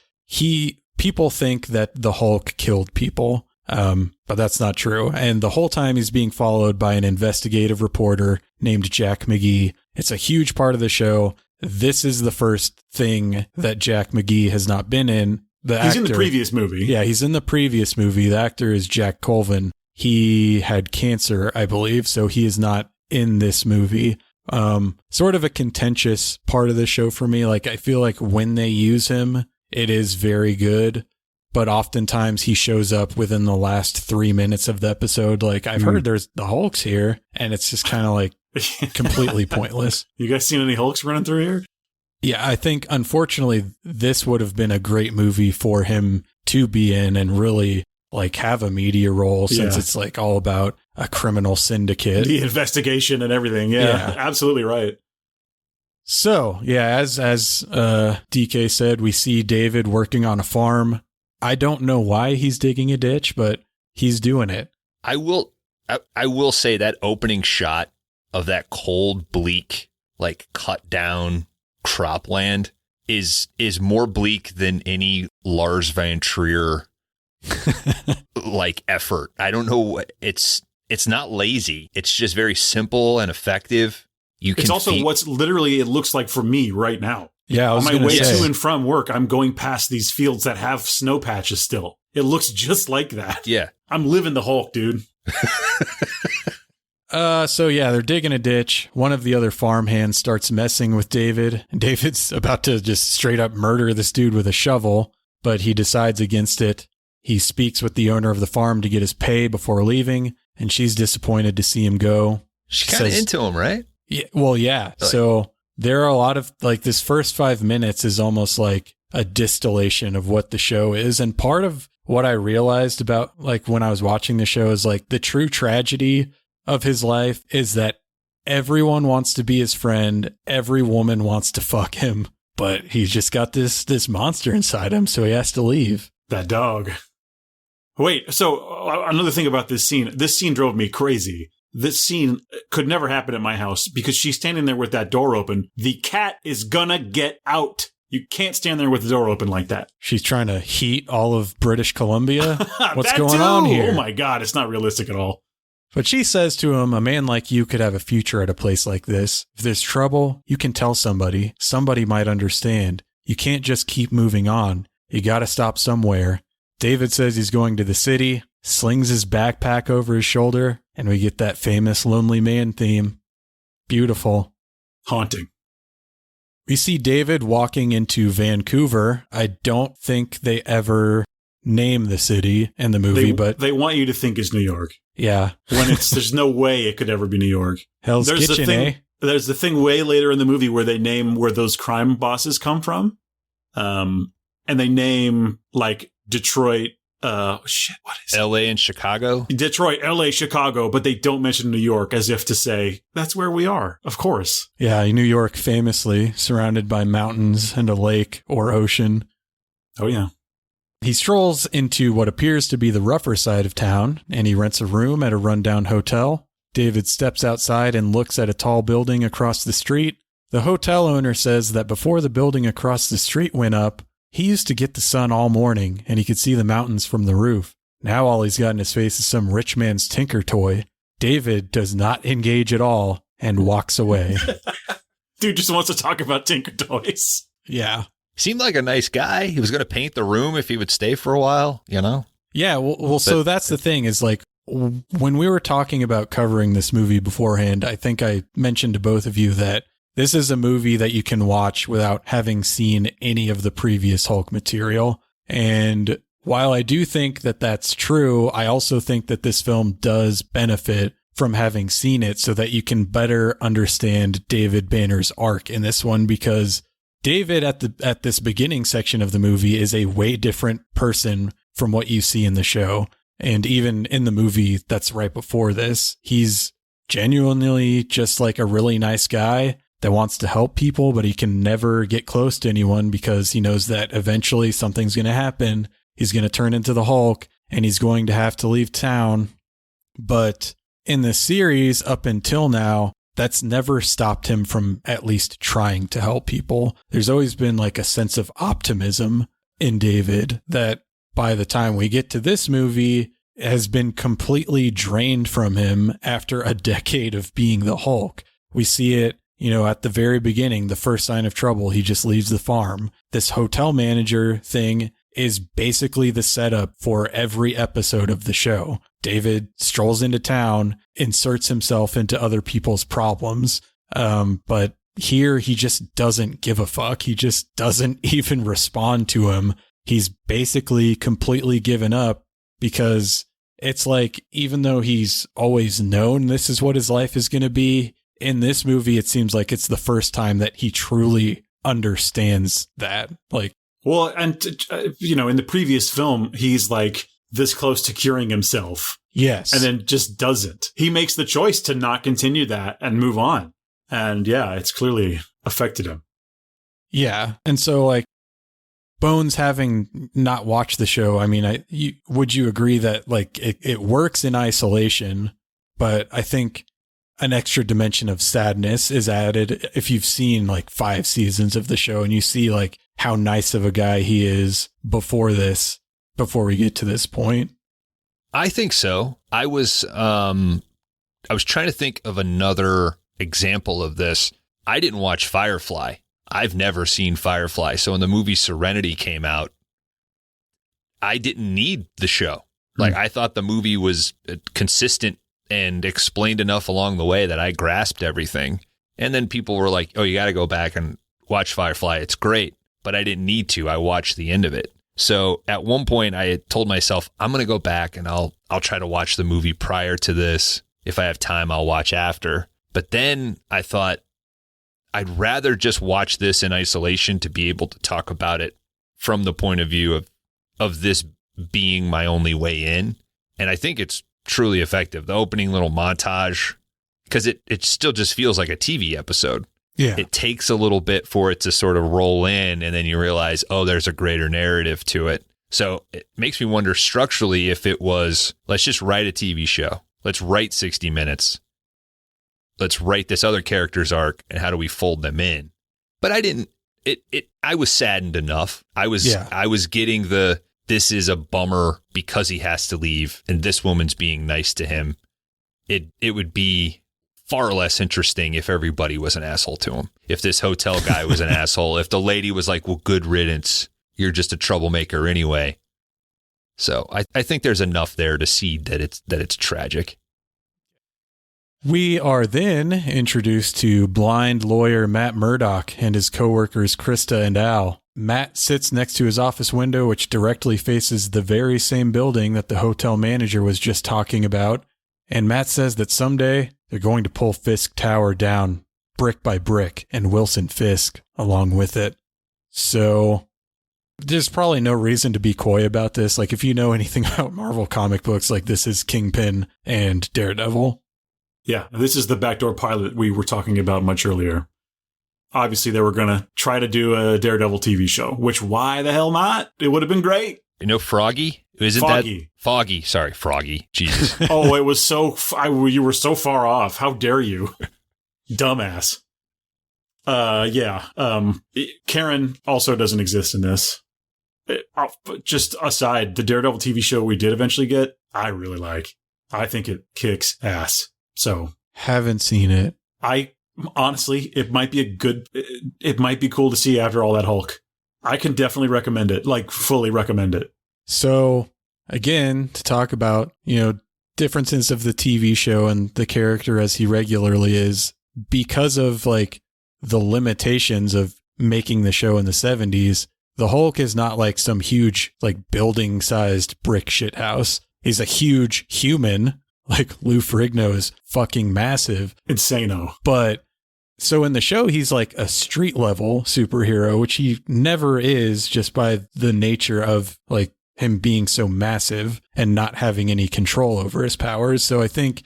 people think that the Hulk killed people. But that's not true. And the whole time he's being followed by an investigative reporter named Jack McGee. It's a huge part of the show. This is the first thing that Jack McGee has not been in. He's in the previous movie. Yeah, he's in the previous movie. The actor is Jack Colvin. He had cancer, I believe, so he is not in this movie. Sort of a contentious part of the show for me. Like, I feel like when they use him, it is very good. But oftentimes he shows up within the last 3 minutes of the episode. Like, I've heard there's the Hulk's here, and it's just kind of like completely pointless. You guys seen any Hulks running through here? Yeah, I think, unfortunately, this would have been a great movie for him to be in and really like have a media role, since it's like all about a criminal syndicate. The investigation and everything. Yeah. Absolutely right. So, yeah, as DK said, we see David working on a farm. I don't know why he's digging a ditch, but he's doing it. I will say that opening shot of that cold, bleak, like cut down cropland is more bleak than any Lars Van Trier like effort. I don't know. It's not lazy. It's just very simple and effective. It's also what's literally it looks like for me right now. Yeah, on my way to and from work, I'm going past these fields that have snow patches still. It looks just like that. Yeah. I'm living the Hulk, dude. So yeah, they're digging a ditch. One of the other farmhands starts messing with David. David's about to just straight up murder this dude with a shovel, but he decides against it. He speaks with the owner of the farm to get his pay before leaving, and she's disappointed to see him go. She's kind of into him, right? Yeah. Well, yeah. So there are a lot of, like, this first 5 minutes is almost like a distillation of what the show is. And part of what I realized about like when I was watching the show is like the true tragedy of his life is that everyone wants to be his friend. Every woman wants to fuck him, but he's just got this monster inside him. So he has to leave. That dog. Wait, so another thing about this scene drove me crazy. This scene could never happen at my house because she's standing there with that door open. The cat is gonna get out. You can't stand there with the door open like that. She's trying to heat all of British Columbia. What's going on here? Oh my God, it's not realistic at all. But she says to him, a man like you could have a future at a place like this. If there's trouble, you can tell somebody. Somebody might understand. You can't just keep moving on. You got to stop somewhere. David says he's going to the city, slings his backpack over his shoulder, and we get that famous Lonely Man theme. Beautiful. Haunting. We see David walking into Vancouver. I don't think they ever name the city in the movie, but they want you to think it's New York. Yeah. When there's no way it could ever be New York. Hell's Kitchen, eh? There's the thing way later in the movie where they name where those crime bosses come from. And they name like Detroit, what is it? LA and Chicago? Detroit, LA, Chicago, but they don't mention New York as if to say, that's where we are, of course. Yeah, New York famously surrounded by mountains and a lake or ocean. Oh, yeah. He strolls into what appears to be the rougher side of town, and he rents a room at a rundown hotel. David steps outside and looks at a tall building across the street. The hotel owner says that before the building across the street went up, he used to get the sun all morning, and he could see the mountains from the roof. Now all he's got in his face is some rich man's Tinker toy. David does not engage at all and walks away. Dude just wants to talk about Tinker toys. Yeah. Seemed like a nice guy. He was going to paint the room if he would stay for a while, you know? Yeah, well, so that's the thing is like when we were talking about covering this movie beforehand, I think I mentioned to both of you that this is a movie that you can watch without having seen any of the previous Hulk material. And while I do think that that's true, I also think that this film does benefit from having seen it so that you can better understand David Banner's arc in this one, because David at this beginning section of the movie is a way different person from what you see in the show. And even in the movie that's right before this, he's genuinely just like a really nice guy that wants to help people, but he can never get close to anyone because he knows that eventually something's going to happen. He's going to turn into the Hulk and he's going to have to leave town. But in the series up until now, that's never stopped him from at least trying to help people. There's always been like a sense of optimism in David that by the time we get to this movie has been completely drained from him after a decade of being the Hulk. We see it, you know, at the very beginning, the first sign of trouble, he just leaves the farm. This hotel manager thing is basically the setup for every episode of the show. David strolls into town, inserts himself into other people's problems. But here he just doesn't give a fuck. He just doesn't even respond to him. He's basically completely given up because it's like, even though he's always known this is what his life is going to be, in this movie, it seems like it's the first time that he truly understands that. Like, well, and you know, in the previous film, he's like this close to curing himself. Yes. And then just doesn't. He makes the choice to not continue that and move on. And yeah, it's clearly affected him. Yeah. And so like Bones having not watched the show, I mean, would you agree that like it works in isolation, but I think an extra dimension of sadness is added if you've seen like 5 seasons of the show and you see like how nice of a guy he is before we get to this point? I think so. I was trying to think of another example of this. I didn't watch Firefly. I've never seen Firefly. So when the movie Serenity came out, I didn't need the show. Like I thought the movie was consistent and explained enough along the way that I grasped everything. And then people were like, oh, you got to go back and watch Firefly. It's great. But I didn't need to. I watched the end of it. So at one point I had told myself, I'm going to go back and I'll try to watch the movie prior to this. If I have time, I'll watch after. But then I thought I'd rather just watch this in isolation to be able to talk about it from the point of view of this being my only way in. And I think it's truly effective. The opening little montage, because it still just feels like a TV episode. Yeah. It takes a little bit for it to sort of roll in, and then you realize, oh, there's a greater narrative to it. So it makes me wonder structurally if it was, let's just write a TV show. Let's write 60 minutes. Let's write this other character's arc, and how do we fold them in? But I didn't. I was saddened enough. I was getting this is a bummer because he has to leave, and this woman's being nice to him. It would be far less interesting if everybody was an asshole to him. If this hotel guy was an asshole, if the lady was like, well, good riddance, you're just a troublemaker anyway. So I think there's enough there to see that it's tragic. We are then introduced to blind lawyer Matt Murdock and his coworkers Krista and Al. Matt sits next to his office window, which directly faces the very same building that the hotel manager was just talking about. And Matt says that someday they're going to pull Fisk Tower down brick by brick, and Wilson Fisk along with it. So there's probably no reason to be coy about this. Like, if you know anything about Marvel comic books, like, this is Kingpin and Daredevil. Yeah, this is the backdoor pilot we were talking about much earlier. Obviously, they were going to try to do a Daredevil TV show, which why the hell not? It would have been great. You know, Froggy? Isn't Foggy. That Foggy? Sorry, Froggy. Jesus. Oh, it was you were so far off. How dare you? Dumbass. Karen also doesn't exist in this. Just aside, the Daredevil TV show we did eventually get, I really like. I think it kicks ass. So haven't seen it. Honestly, it might be cool to see after all that Hulk. I can definitely recommend it, like fully recommend it. So again, to talk about, differences of the TV show and the character as he regularly is, because of like the limitations of making the show in the 70s, the Hulk is not like some huge, like building sized brick shithouse. He's a huge human. Like Lou Ferrigno is fucking massive. Insano. But so in the show, he's like a street level superhero, which he never is, just by the nature of like him being so massive and not having any control over his powers. So I think,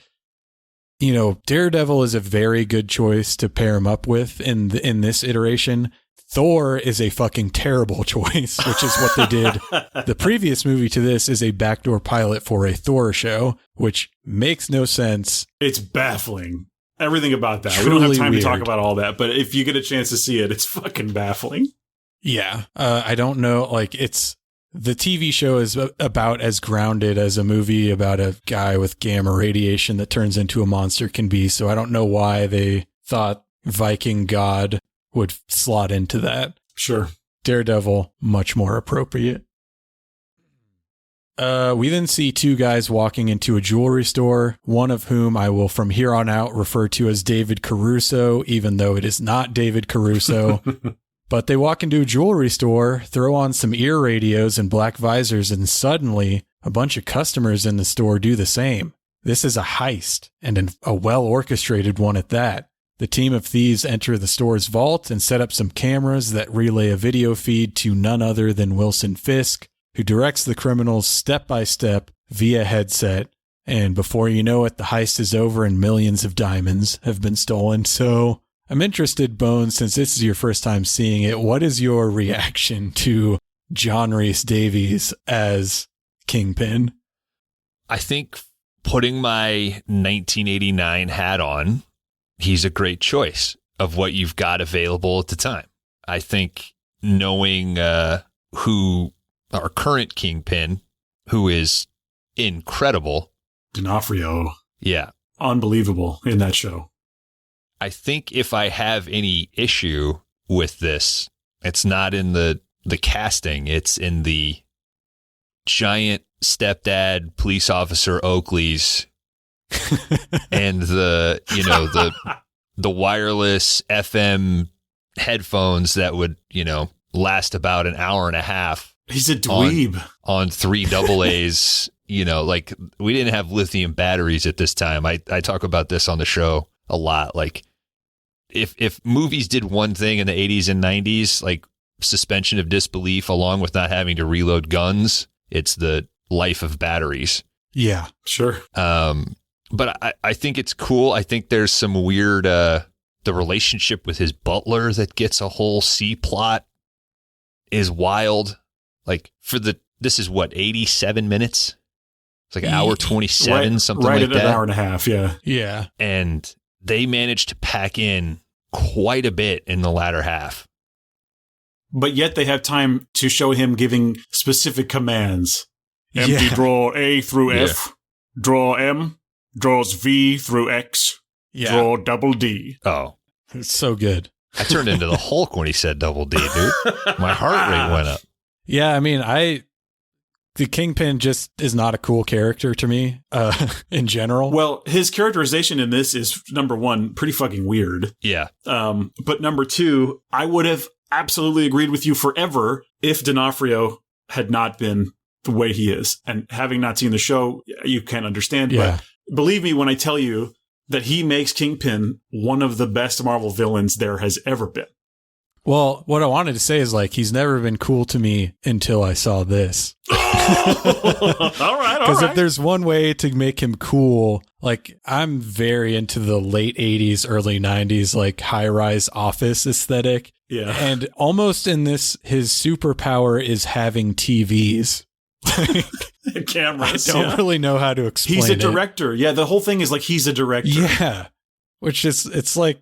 Daredevil is a very good choice to pair him up with in this iteration. Thor is a fucking terrible choice, which is what they did. The previous movie to this is a backdoor pilot for a Thor show, which makes no sense. It's baffling. Everything about that. Truly we don't have time to talk about all that, but if you get a chance to see it, it's fucking baffling. Yeah. I don't know. Like, the TV show is about as grounded as a movie about a guy with gamma radiation that turns into a monster can be. So I don't know why they thought Viking God would slot into that. Sure. Daredevil, much more appropriate. We then see two guys walking into a jewelry store, one of whom I will from here on out refer to as David Caruso, even though it is not David Caruso. But they walk into a jewelry store, throw on some ear radios and black visors, and suddenly a bunch of customers in the store do the same. This is a heist, and a well-orchestrated one at that. The team of thieves enter the store's vault and set up some cameras that relay a video feed to none other than Wilson Fisk, who directs the criminals step by step via headset. And before you know it, the heist is over and millions of diamonds have been stolen. So I'm interested, Bones, since this is your first time seeing it, what is your reaction to John Rhys Davies as Kingpin? I think putting my 1989 hat on, he's a great choice of what you've got available at the time. I think knowing who our current Kingpin, who is incredible. D'Onofrio. Yeah. Unbelievable in that show. I think if I have any issue with this, it's not in the casting. It's in the giant stepdad police officer Oakleys and the wireless FM headphones that would, last about an hour and a half. He's a dweeb. On 3 AA's, like we didn't have lithium batteries at this time. I talk about this on the show a lot. Like if movies did one thing in the 80s and 90s, like suspension of disbelief along with not having to reload guns, It's the life of batteries. Yeah, sure. But I think it's cool. I think there's some weird, the relationship with his butler that gets a whole C plot is wild. Like this is what, 87 minutes? It's like an hour 27, something like that. Right at an hour and a half, yeah. Yeah. And they managed to pack in quite a bit in the latter half. But yet they have time to show him giving specific commands. Empty drawer A through F, drawer M, draws V through X, draw double D. Oh. It's so good. I turned into the Hulk when he said double D, dude. My heart rate went up. Yeah, I mean, the Kingpin just is not a cool character to me, in general. Well, his characterization in this is, number one, pretty fucking weird. Yeah. But number two, I would have absolutely agreed with you forever if D'Onofrio had not been the way he is. And having not seen the show, you can't understand. Yeah. But believe me when I tell you that he makes Kingpin one of the best Marvel villains there has ever been. Well, what I wanted to say is, like, he's never been cool to me until I saw this. All right. Because if there's one way to make him cool, like, I'm very into the late 80s, early 90s, like, high-rise office aesthetic. Yeah. And almost in this, his superpower is having TVs. Cameras. I don't really know how to explain it. He's a director. Yeah, the whole thing is like he's a director. Yeah. Which is, it's like,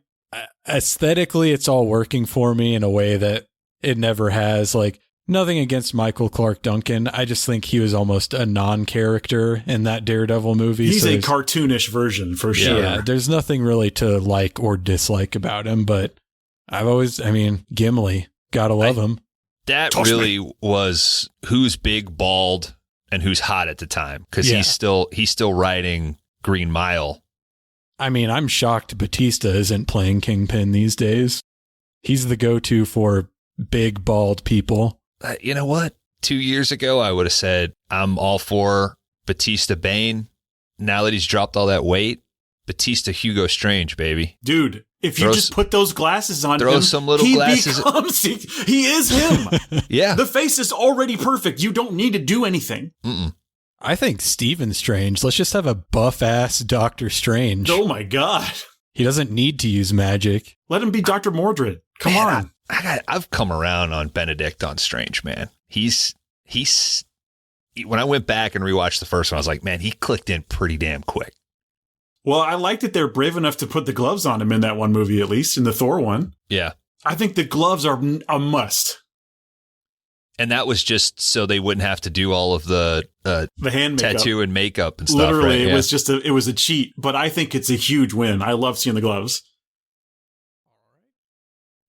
aesthetically, it's all working for me in a way that it never has. Like, nothing against Michael Clark Duncan. I just think he was almost a non-character in that Daredevil movie. He's a cartoonish version for sure. Yeah, there's nothing really to like or dislike about him, but Gimli, gotta love him. That really was who's big, bald, and who's hot at the time, because he's still writing Green Mile. I mean, I'm shocked Batista isn't playing Kingpin these days. He's the go-to for big, bald people. You know what? 2 years ago, I would have said, I'm all for Batista Bane. Now that he's dropped all that weight, Batista Hugo Strange, baby. Dude, if you just put those glasses on throw him, some little glasses. He is him. Yeah. The face is already perfect. You don't need to do anything. Mm-mm. I think Stephen Strange. Let's just have a buff-ass Doctor Strange. Oh, my God. He doesn't need to use magic. Let him be Dr. Mordred. Come on. I've come around on Benedict on Strange, man. He's when I went back and rewatched the first one, I was like, man, he clicked in pretty damn quick. Well, I like that they're brave enough to put the gloves on him in that one movie, at least in the Thor one. Yeah. I think the gloves are a must. And that was just so they wouldn't have to do all of the hand makeup. tattoo and makeup and stuff. Literally, right? It was just it was a cheat, but I think it's a huge win. I love seeing the gloves.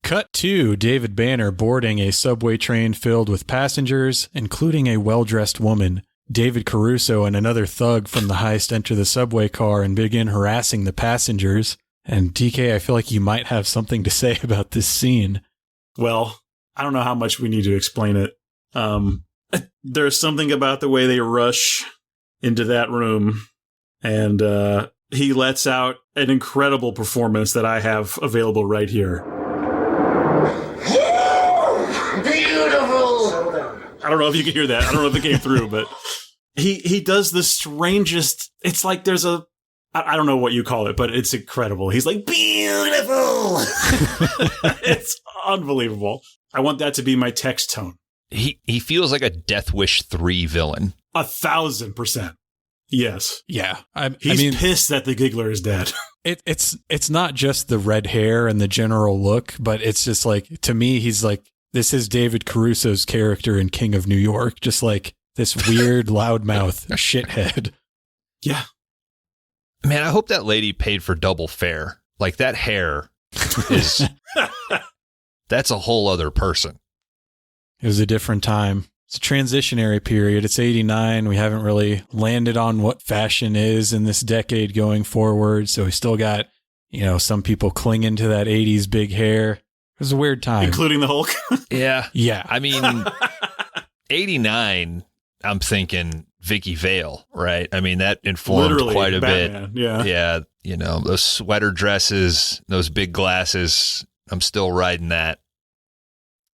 Cut to David Banner boarding a subway train filled with passengers, including a well-dressed woman. David Caruso and another thug from the heist enter the subway car and begin harassing the passengers. And DK, I feel like you might have something to say about this scene. Well, I don't know how much we need to explain it. There's something about the way they rush into that room, and he lets out an incredible performance that I have available right here. Beautiful! I don't know if you can hear that. I don't know if it came through, but he does the strangest. It's like there's I don't know what you call it, but it's incredible. He's like, beautiful! It's unbelievable. I want that to be my text tone. He feels like a Death Wish 3 villain. 1,000%. Yes. Yeah. He's pissed that the Giggler is dead. It's not just the red hair and the general look, but it's just like, to me, he's like, this is David Caruso's character in King of New York. Just like this weird loudmouth shithead. Yeah. Man, I hope that lady paid for double fare. Like, that hair is... that's a whole other person. It was a different time. It's a transitionary period. It's 89. We haven't really landed on what fashion is in this decade going forward. So we still got, some people clinging to that 80s big hair. It was a weird time. Including the Hulk? Yeah. Yeah. I mean, 89, I'm thinking Vicky Vale, right? I mean, that informed literally quite a Batman, bit. Yeah. Yeah. Those sweater dresses, those big glasses. I'm still riding that.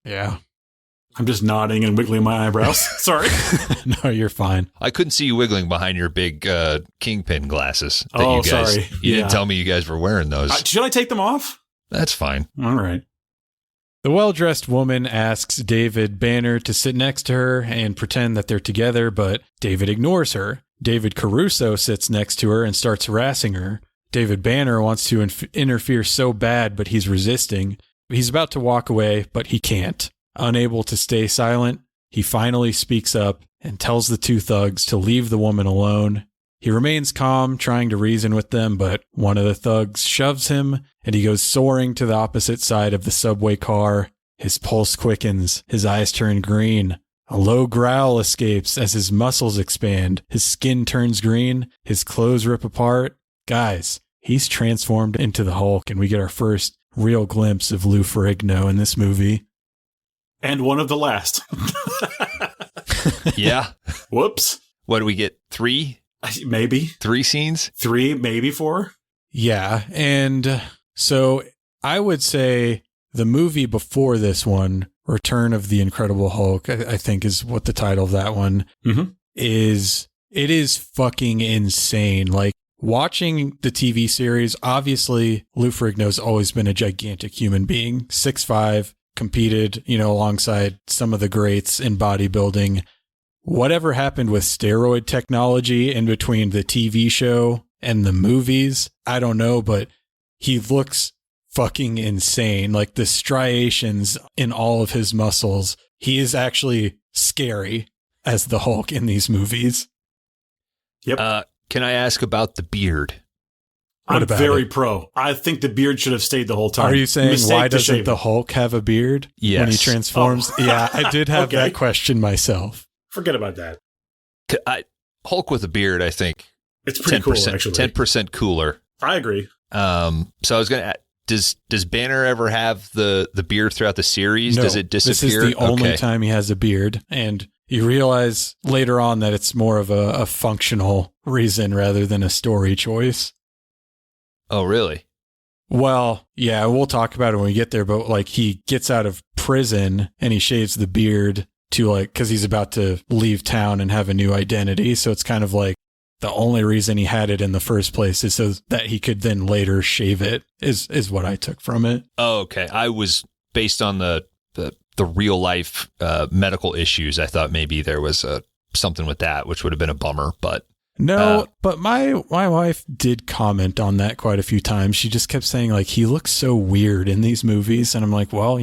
Yeah. I'm just nodding and wiggling my eyebrows. Sorry. No, you're fine. I couldn't see you wiggling behind your big Kingpin glasses. Sorry. You didn't tell me you guys were wearing those. Should I take them off? That's fine. All right. The well-dressed woman asks David Banner to sit next to her and pretend that they're together, but David ignores her. David Caruso sits next to her and starts harassing her. David Banner wants to interfere so bad, but he's resisting. He's about to walk away, but he can't. Unable to stay silent, he finally speaks up and tells the two thugs to leave the woman alone. He remains calm, trying to reason with them, but one of the thugs shoves him, and he goes soaring to the opposite side of the subway car. His pulse quickens, his eyes turn green. A low growl escapes as his muscles expand, his skin turns green, his clothes rip apart. Guys, he's transformed into the Hulk, and we get our first real glimpse of Lou Ferrigno in this movie. And one of the last. Yeah. Whoops. What do we get? 3? Maybe. 3 scenes? 3, maybe 4. Yeah. And so I would say the movie before this one, Return of the Incredible Hulk, I think is what the title of that one is. It is fucking insane. Like, watching the TV series, obviously Lou Ferrigno's always been a gigantic human being, 6'5", competed, alongside some of the greats in bodybuilding. Whatever happened with steroid technology in between the TV show and the movies, I don't know, but he looks fucking insane. Like, the striations in all of his muscles, he is actually scary as the Hulk in these movies. Yep. Can I ask about the beard? I'm very pro. I think the beard should have stayed the whole time. Are you saying why doesn't the Hulk have a beard when he transforms? Oh. Yeah, I did have that question myself. Forget about that. Hulk with a beard, I think. It's pretty cool, actually. 10% cooler. I agree. So I was going to does Banner ever have the beard throughout the series? No, does it disappear? This is the only time he has a beard, and you realize later on that it's more of a functional reason rather than a story choice. Oh, really? Well, yeah, we'll talk about it when we get there, but like, he gets out of prison and he shaves the beard to, like, because he's about to leave town and have a new identity. So it's kind of like the only reason he had it in the first place is so that he could then later shave it, is what I took from it. Oh, okay. I was based on the real life medical issues. I thought maybe there was something with that, which would have been a bummer, but no, but my wife did comment on that quite a few times. She just kept saying, like, he looks so weird in these movies. And I'm like, well,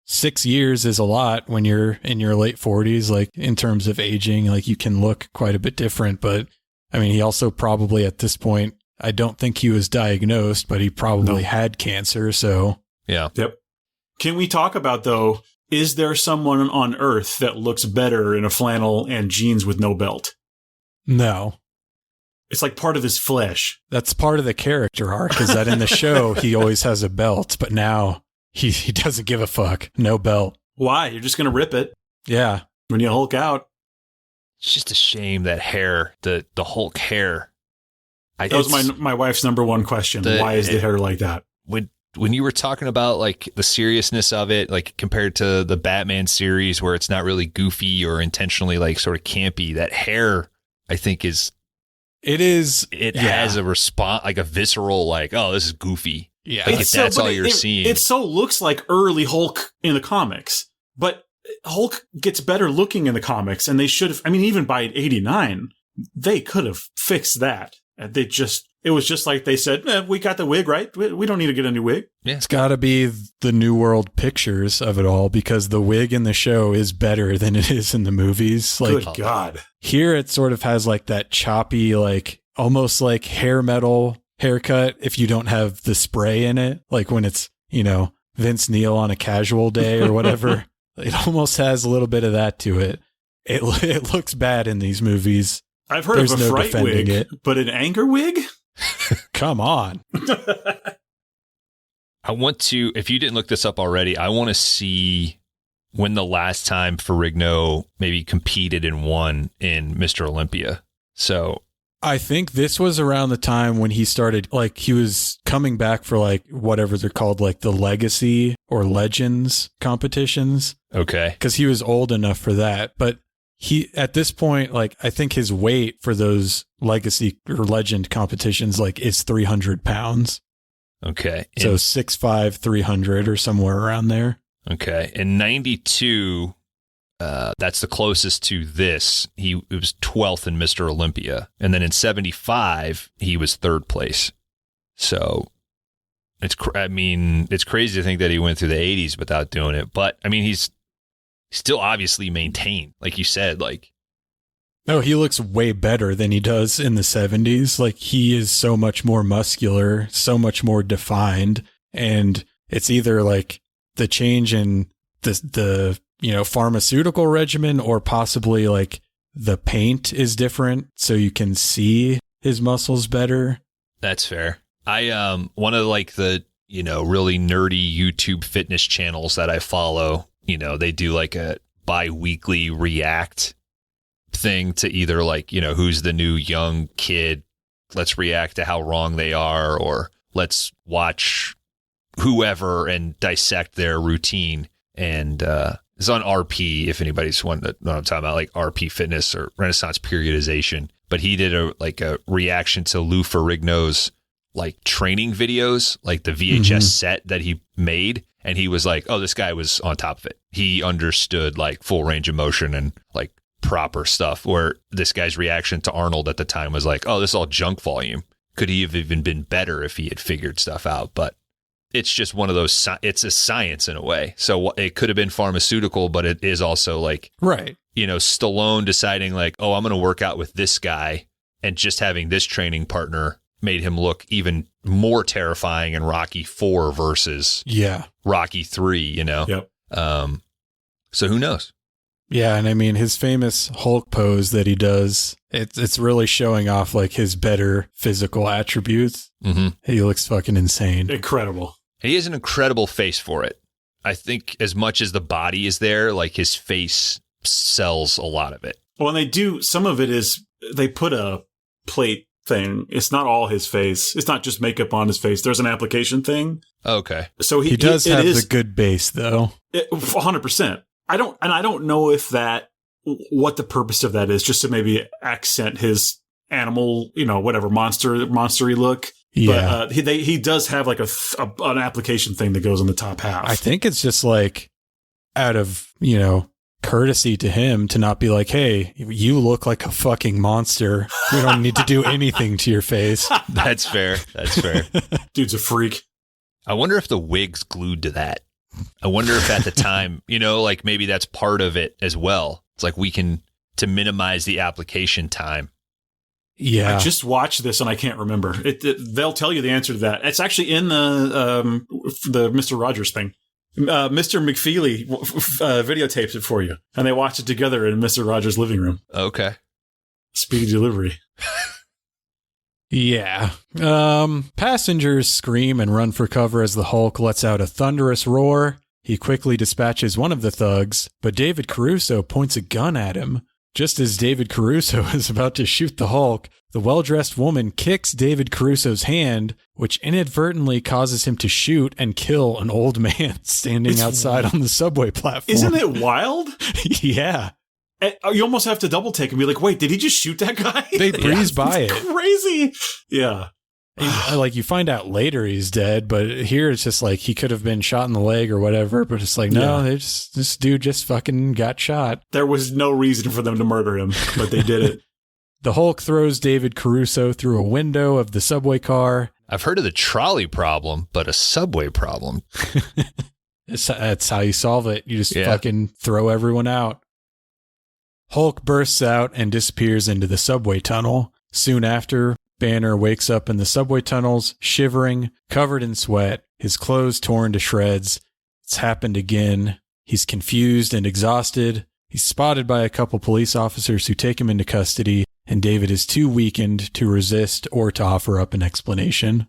6 years is a lot when you're in your late 40s, like, in terms of aging, like, you can look quite a bit different. But I mean, he also probably at this point, I don't think he was diagnosed, but he probably had cancer. So yeah. Yep. Can we talk about, though, is there someone on Earth that looks better in a flannel and jeans with no belt? No. It's like part of his flesh. That's part of the character arc, is that in the show, he always has a belt, but now he doesn't give a fuck. No belt. Why? You're just going to rip it. Yeah. When you Hulk out. It's just a shame that hair, the Hulk hair. That was my wife's number one question. Why is the hair like that? When you were talking about, like, the seriousness of it, like, compared to the Batman series where it's not really goofy or intentionally, like, sort of campy, that hair, I think has a response, like a visceral, like, oh, this is goofy. Yeah. Like, if that's all you're seeing. It so looks like early Hulk in the comics, but Hulk gets better looking in the comics, and they should have, I mean, even by 89, they could have fixed that. It was just like they said, we got the wig, right? We don't need to get a new wig. Yeah. It's got to be the New World Pictures of it all, because the wig in the show is better than it is in the movies. Like, good God. Here it sort of has like that choppy, like almost like hair metal haircut if you don't have the spray in it. Like when it's, Vince Neil on a casual day or whatever. It almost has a little bit of that to it. It looks bad in these movies. I've heard of a fright wig, but an anger wig? Come on. I want to, if you didn't look this up already, I want to see when the last time Ferrigno maybe competed and won in Mr. Olympia. So I think this was around the time when he started, like, he was coming back for, like, whatever they're called, like the legacy or Legends competitions. Okay. Because he was old enough for that. But he, at this point, like, I think his weight for those legacy or legend competitions, like, is 300 pounds. Okay. So 6'5", 300 or somewhere around there. Okay. In 92, that's the closest to this. He was 12th in Mr. Olympia. And then in 75, he was 3rd place. So it's crazy to think that he went through the 80s without doing it. But I mean, he's still obviously maintained, like you said, like. No, he looks way better than he does in the 70s. Like, he is so much more muscular, so much more defined. And it's either like the change in the pharmaceutical regimen, or possibly like the paint is different so you can see his muscles better. That's fair. I one of like the, really nerdy YouTube fitness channels that I follow, they do like a bi-weekly react thing to either like, who's the new young kid, let's react to how wrong they are, or let's watch whoever and dissect their routine. And it's on RP, if anybody's one that know what I'm talking about, like RP Fitness or Renaissance Periodization. But he did a reaction to Lou Ferrigno's like training videos, like the VHS set that he made. And he was like, oh, this guy was on top of it. He understood like full range of motion and like proper stuff, where this guy's reaction to Arnold at the time was like, oh, this is all junk volume. Could he have even been better if he had figured stuff out? But it's just one of those, it's a science in a way. So it could have been pharmaceutical, but it is also like, right. Stallone deciding like, oh, I'm going to work out with this guy, and just having this training partner made him look even more terrifying in Rocky 4 versus Rocky 3, Yep. So who knows? Yeah, and I mean, his famous Hulk pose that he does, it's really showing off like his better physical attributes. Mm-hmm. He looks fucking insane. Incredible. He has an incredible face for it. I think as much as the body is there, like his face sells a lot of it. Well, and they do, some of it is, they put a plate thing. It's not all his face. It's not just makeup on his face. There's an application thing. Okay. So he does have the good base, though. 100%. I don't know if what the purpose of that is, just to maybe accent his animal, whatever monstery look. Yeah. But he does have like an application thing that goes on the top half. I think it's just like out of, courtesy to him to not be like, hey, you look like a fucking monster. We don't need to do anything to your face. That's fair. Dude's a freak. I wonder if the wig's glued to that. I wonder if at the time, like maybe that's part of it as well. It's like to minimize the application time. Yeah. I just watched this and I can't remember. They'll tell you the answer to that. It's actually in the Mr. Rogers thing. Mr. McFeely videotapes it for you, and they watch it together in Mr. Rogers' living room. Okay. Speedy delivery. Yeah. Passengers scream and run for cover as the Hulk lets out a thunderous roar. He quickly dispatches one of the thugs, but David Caruso points a gun at him. Just as David Caruso is about to shoot the Hulk, the well-dressed woman kicks David Caruso's hand, which inadvertently causes him to shoot and kill an old man standing outside on the subway platform. Isn't it wild? Yeah. You almost have to double take and be like, wait, did he just shoot that guy? They breeze by it. Crazy. Yeah. Like, you find out later he's dead, but here it's just like he could have been shot in the leg or whatever, but it's like, no, this dude just fucking got shot. There was no reason for them to murder him, but they did it. The Hulk throws David Caruso through a window of the subway car. I've heard of the trolley problem, but a subway problem. That's how you solve it. You just fucking throw everyone out. Hulk bursts out and disappears into the subway tunnel. Soon after, Banner wakes up in the subway tunnels, shivering, covered in sweat, his clothes torn to shreds. It's happened again. He's confused and exhausted. He's spotted by a couple police officers who take him into custody, and David is too weakened to resist or to offer up an explanation.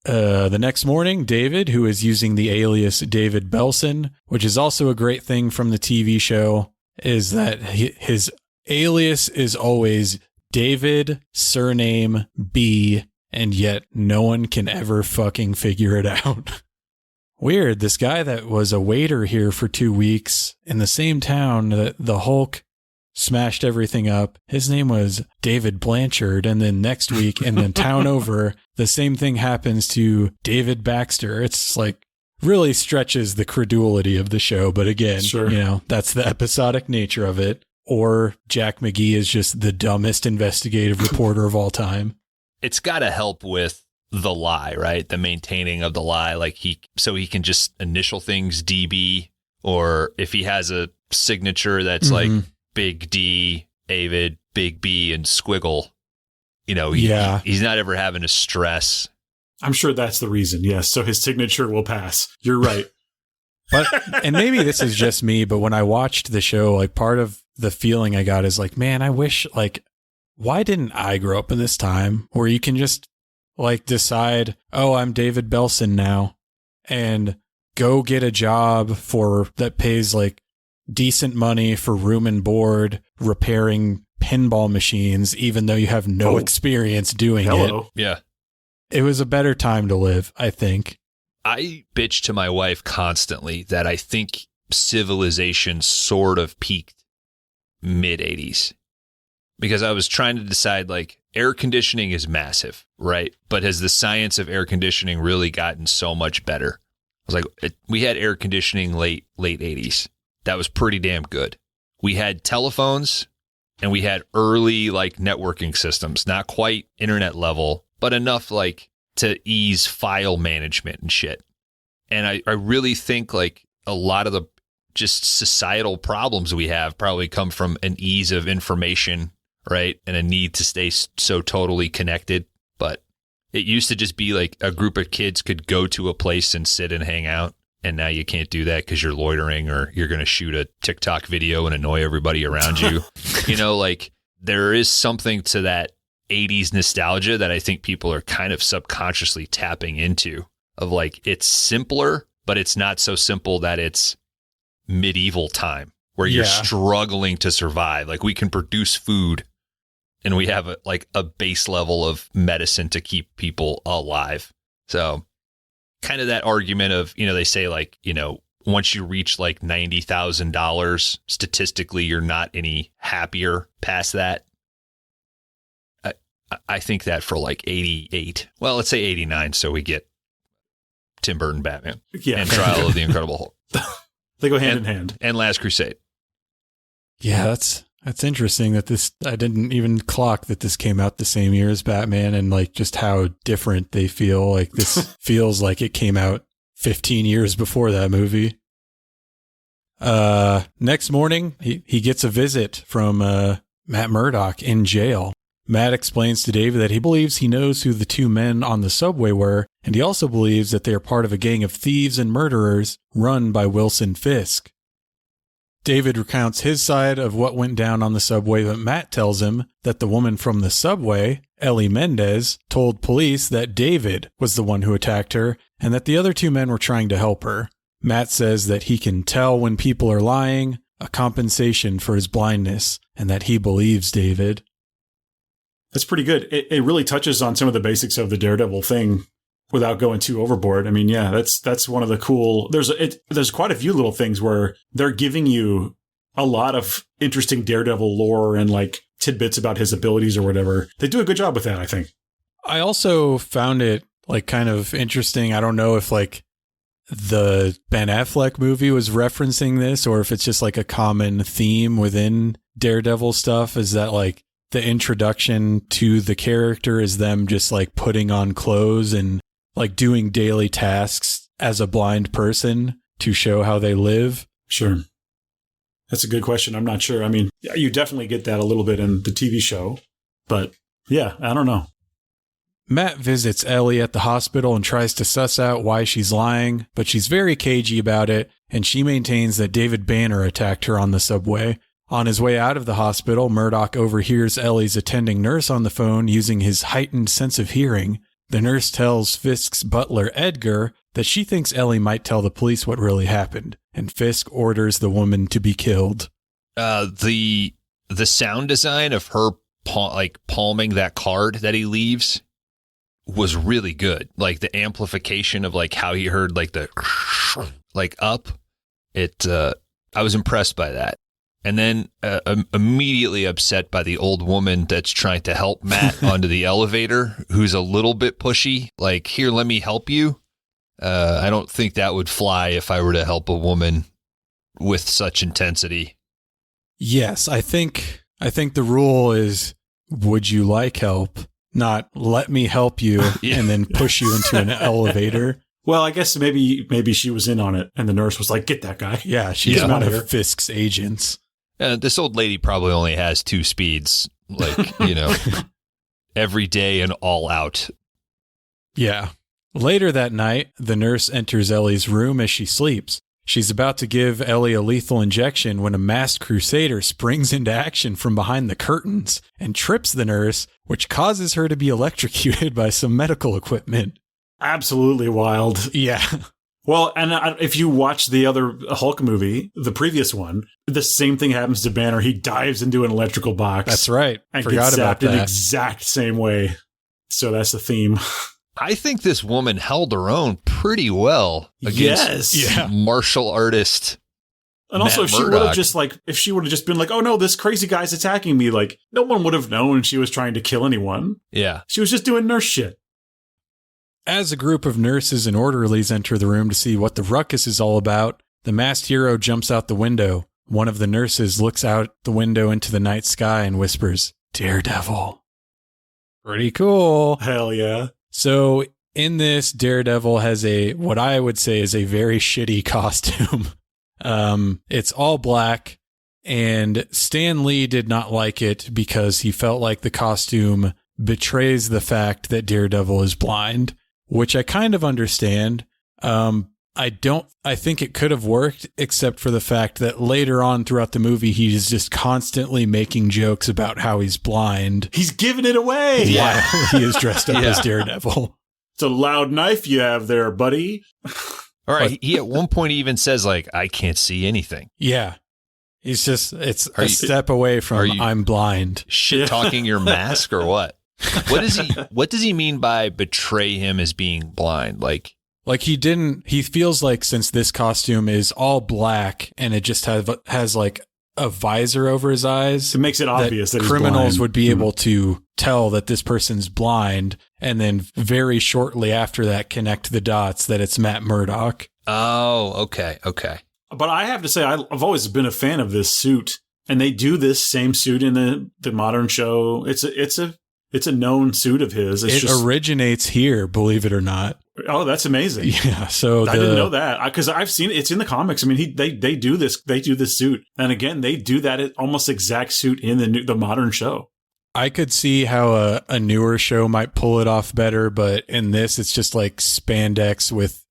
The next morning, David, who is using the alias David Belson, which is also a great thing from the TV show, is that his alias is always David, surname B, and yet no one can ever fucking figure it out. weird. This guy that was a waiter here for 2 weeks in the same town that the Hulk smashed everything up. His name was David Blanchard. And then next week in the town over, the same thing happens to David Baxter. It's like really stretches the credulity of the show. But again, that's the episodic nature of it. Or Jack McGee is just the dumbest investigative reporter of all time. It's got to help with the lie, right? The maintaining of the lie. Like he can just initial things DB, or if he has a signature that's like Big D, David, Big B, and Squiggle, he's not ever having to stress. I'm sure that's the reason. Yes. So his signature will pass. You're right. But, and maybe this is just me, but when I watched the show, like part of the feeling I got is like, man, I wish, like, why didn't I grow up in this time where you can just like decide, oh, I'm David Belson now, and go get a job that pays like decent money for room and board repairing pinball machines, even though you have no experience doing it. Yeah. It was a better time to live, I think. I bitch to my wife constantly that I think civilization sort of peaked mid-'80s, because I was trying to decide, like, air conditioning is massive, right? But has the science of air conditioning really gotten so much better? I was like, we had air conditioning late 80s. That was pretty damn good. We had telephones and we had early like networking systems, not quite internet level, but enough like to ease file management and shit. And I really think like a lot of the just societal problems we have probably come from an ease of information, right? And a need to stay so totally connected. But it used to just be like a group of kids could go to a place and sit and hang out. And now you can't do that because you're loitering or you're going to shoot a TikTok video and annoy everybody around you. Like there is something to that 80s nostalgia that I think people are kind of subconsciously tapping into, of like, it's simpler, but it's not so simple that it's medieval time where you're struggling to survive. Like we can produce food and we have a base level of medicine to keep people alive. So kind of that argument of, they say like, once you reach like $90,000, statistically, you're not any happier past that. I think that for like 88, well, let's say 89. So we get Tim Burton Batman and Trial of the Incredible Hulk. They go hand in hand. And Last Crusade. Yeah, that's interesting that I didn't even clock that this came out the same year as Batman, and like just how different they feel. Like this feels like it came out 15 years before that movie. Next morning, he gets a visit from Matt Murdock in jail. Matt explains to David that he believes he knows who the two men on the subway were, and he also believes that they are part of a gang of thieves and murderers run by Wilson Fisk. David recounts his side of what went down on the subway, but Matt tells him that the woman from the subway, Ellie Mendez, told police that David was the one who attacked her and that the other two men were trying to help her. Matt says that he can tell when people are lying, a compensation for his blindness, and that he believes David. That's pretty good. It really touches on some of the basics of the Daredevil thing without going too overboard. I mean, yeah, that's one of the cool. There's quite a few little things where they're giving you a lot of interesting Daredevil lore and like tidbits about his abilities or whatever. They do a good job with that, I think. I also found it like kind of interesting. I don't know if like the Ben Affleck movie was referencing this or if it's just like a common theme within Daredevil stuff, is that like the introduction to the character is them just like putting on clothes and like doing daily tasks as a blind person to show how they live. Sure. That's a good question. I'm not sure. I mean, you definitely get that a little bit in the TV show, but yeah, I don't know. Matt visits Ellie at the hospital and tries to suss out why she's lying, but she's very cagey about it, and she maintains that David Banner attacked her on the subway. On his way out of the hospital, Murdock overhears Ellie's attending nurse on the phone using his heightened sense of hearing. The nurse tells Fisk's butler, Edgar, that she thinks Ellie might tell the police what really happened, and Fisk orders the woman to be killed. The sound design of her palming that card that he leaves was really good. Like the amplification of like how he heard like the like up. I was impressed by that. And then immediately upset by the old woman that's trying to help Matt onto the elevator, who's a little bit pushy. Like, here, let me help you. I don't think that would fly if I were to help a woman with such intensity. Yes, I think the rule is, would you like help? Not let me help you and then push you into an elevator. Well, I guess maybe she was in on it, and the nurse was like, "Get that guy." Yeah, she's one of Fisk's agents. This old lady probably only has 2 speeds, like, every day and all out. Yeah. Later that night, the nurse enters Ellie's room as she sleeps. She's about to give Ellie a lethal injection when a masked crusader springs into action from behind the curtains and trips the nurse, which causes her to be electrocuted by some medical equipment. Absolutely wild. Yeah. Well, and if you watch the other Hulk movie, the previous one, the same thing happens to Banner. He dives into an electrical box. That's right. And Forgot gets about zapped in that. the exact same way. So that's the theme. I think this woman held her own pretty well against martial artist. And also, Matt if she would Murdock. have just been like, "Oh no, this crazy guy's attacking me," like no one would have known she was trying to kill anyone. Yeah. She was just doing nurse shit. As a group of nurses and orderlies enter the room to see what the ruckus is all about, the masked hero jumps out the window. One of the nurses looks out the window into the night sky and whispers, "Daredevil." Pretty cool. Hell yeah. So in this, Daredevil has what I would say is a very shitty costume. It's all black, and Stan Lee did not like it because he felt like the costume betrays the fact that Daredevil is blind, which I kind of understand. I think it could have worked, except for the fact that later on throughout the movie, he's just constantly making jokes about how he's blind. He's giving it away. Yeah. He is dressed up as Daredevil. It's a loud knife you have there, buddy. All right. He at one point even says, like, I can't see anything. Yeah. He's just, it's a step away from I'm blind. Shit talking your mask or what? What does he mean by betray him as being blind? Like he feels like since this costume is all black and it just has like a visor over his eyes, it makes it obvious that criminals he's blind. would be able to tell that this person's blind, and then very shortly after that connect the dots that it's Matt Murdock. Oh, okay. But I have to say, I've always been a fan of this suit, and they do this same suit in the modern show. It's a known suit of his. It originates here, believe it or not. Oh, that's amazing. Yeah, so I didn't know that because I've seen it. It's in the comics. I mean, they do this. They do this suit, and again, they do that almost exact suit in the modern show. I could see how a newer show might pull it off better, but in this, it's just like spandex with,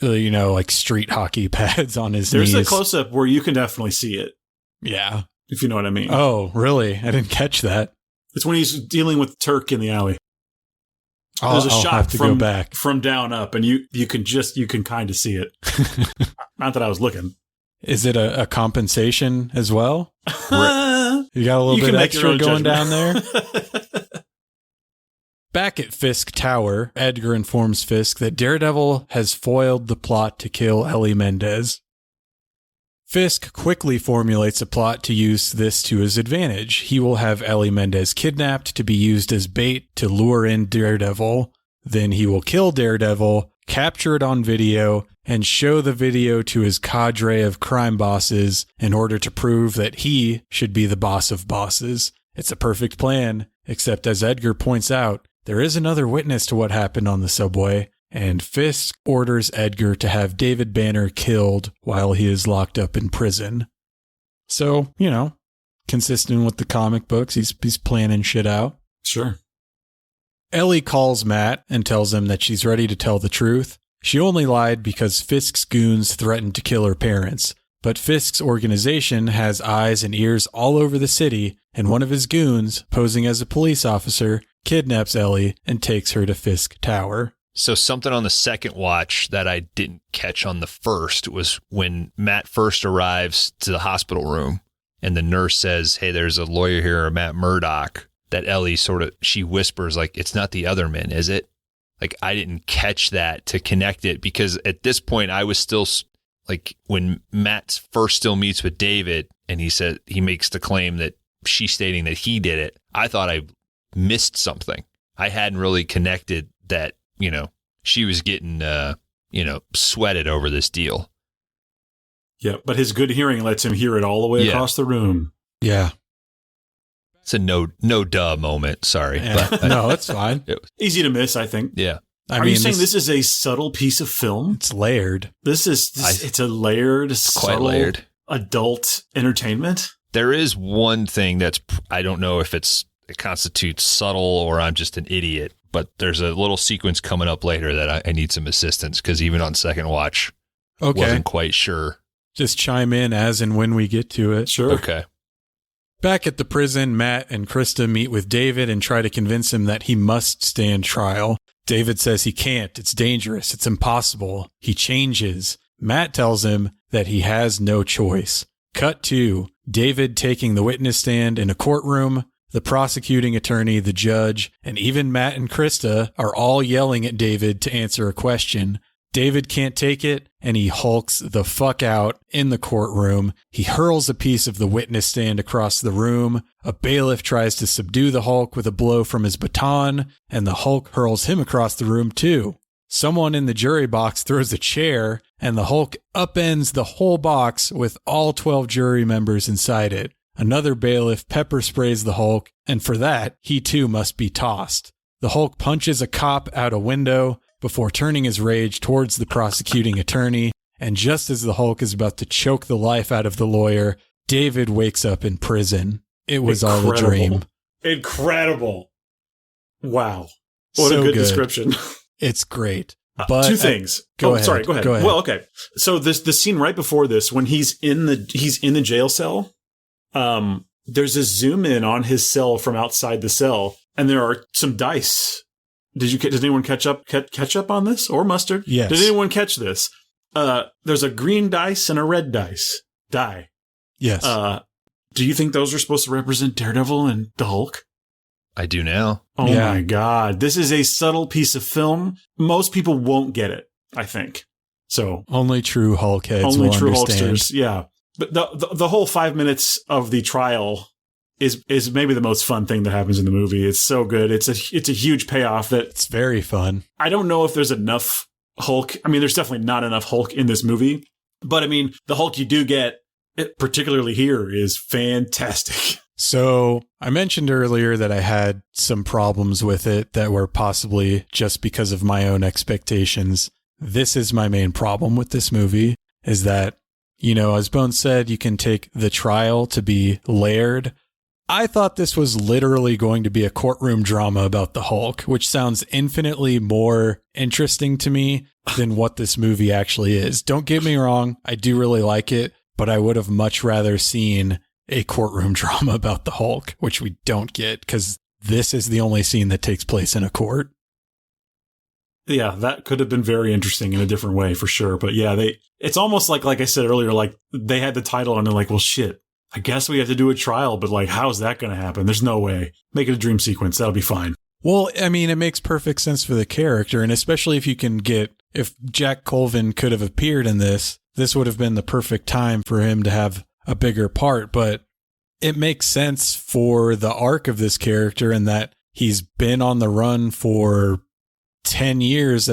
like street hockey pads on his knees. There's a close up where you can definitely see it. Yeah, if you know what I mean. Oh, really? I didn't catch that. It's when he's dealing with Turk in the alley. There's a shot go back from down up, and you can kind of see it. Not that I was looking. Is it a compensation as well? You got a little bit extra going down there. Back at Fisk Tower, Edgar informs Fisk that Daredevil has foiled the plot to kill Ellie Mendez. Fisk quickly formulates a plot to use this to his advantage. He will have Ellie Mendez kidnapped to be used as bait to lure in Daredevil. Then he will kill Daredevil, capture it on video, and show the video to his cadre of crime bosses in order to prove that he should be the boss of bosses. It's a perfect plan, except as Edgar points out, there is another witness to what happened on the subway, and Fisk orders Edgar to have David Banner killed while he is locked up in prison. So, consistent with the comic books, he's planning shit out. Sure. Ellie calls Matt and tells him that she's ready to tell the truth. She only lied because Fisk's goons threatened to kill her parents, but Fisk's organization has eyes and ears all over the city, and one of his goons, posing as a police officer, kidnaps Ellie and takes her to Fisk Tower. So something on the second watch that I didn't catch on the first was when Matt first arrives to the hospital room and the nurse says, "Hey, there's a lawyer here, Matt Murdock," that Ellie she whispers like, "It's not the other men, is it?" like I didn't catch that to connect it, because at this point I was still like, when Matt first still meets with David and he makes the claim that she's stating that he did it. I thought I missed something. I hadn't really connected that, she was getting, sweated over this deal. Yeah, but his good hearing lets him hear it all the way across the room. Yeah. It's a no duh moment. Sorry. Yeah. But, no, it's fine. Easy to miss, I think. Yeah. Are you saying this is a subtle piece of film? It's layered. It's a layered, quite subtle, layered adult entertainment? There is one thing that's, I don't know if it constitutes subtle or I'm just an idiot, but there's a little sequence coming up later that I need some assistance, because even on second watch, wasn't quite sure. Just chime in as and when we get to it. Sure. Okay. Back at the prison, Matt and Krista meet with David and try to convince him that he must stand trial. David says he can't. It's dangerous. It's impossible. He changes. Matt tells him that he has no choice. Cut to David taking the witness stand in a courtroom. The prosecuting attorney, the judge, and even Matt and Krista are all yelling at David to answer a question. David can't take it, and he hulks the fuck out in the courtroom. He hurls a piece of the witness stand across the room. A bailiff tries to subdue the Hulk with a blow from his baton, and the Hulk hurls him across the room too. Someone in the jury box throws a chair, and the Hulk upends the whole box with all 12 jury members inside it. Another bailiff pepper sprays the Hulk, and for that, he too must be tossed. The Hulk punches a cop out a window before turning his rage towards the prosecuting attorney, and just as the Hulk is about to choke the life out of the lawyer, David wakes up in prison. It was all a dream. Incredible. Wow. What a good description. It's great. But two things. Go ahead. Sorry, go ahead. Well, okay. So the scene right before this, when he's in the jail cell, there's a zoom in on his cell from outside the cell, and there are some dice. Did anyone catch up on this, or Mustard? Yes. Did anyone catch this? There's a green dice and a red die. Yes. Do you think those are supposed to represent Daredevil and the Hulk? I do now. Oh my God. This is a subtle piece of film. Most people won't get it, I think. So only true Hulk heads only will true understand. Hulksters, yeah. But the whole 5 minutes of the trial is maybe the most fun thing that happens in the movie. It's so good. It's a huge payoff that it's very fun. I don't know if there's enough Hulk. I mean, there's definitely not enough Hulk in this movie, but I mean, the Hulk you do get, particularly here, is fantastic. So I mentioned earlier that I had some problems with it that were possibly just because of my own expectations. This is my main problem with this movie, is that, as Bones said, you can take the trial to be layered. I thought this was literally going to be a courtroom drama about the Hulk, which sounds infinitely more interesting to me than what this movie actually is. Don't get me wrong, I do really like it, but I would have much rather seen a courtroom drama about the Hulk, which we don't get because this is the only scene that takes place in a court. Yeah, that could have been very interesting in a different way for sure. But yeah, it's almost like I said earlier, like they had the title and they're like, well, shit, I guess we have to do a trial, but like, how's that going to happen? There's no way. Make it a dream sequence. That'll be fine. Well, I mean, it makes perfect sense for the character. And especially if Jack Colvin could have appeared in this would have been the perfect time for him to have a bigger part. But it makes sense for the arc of this character in that he's been on the run for 11 years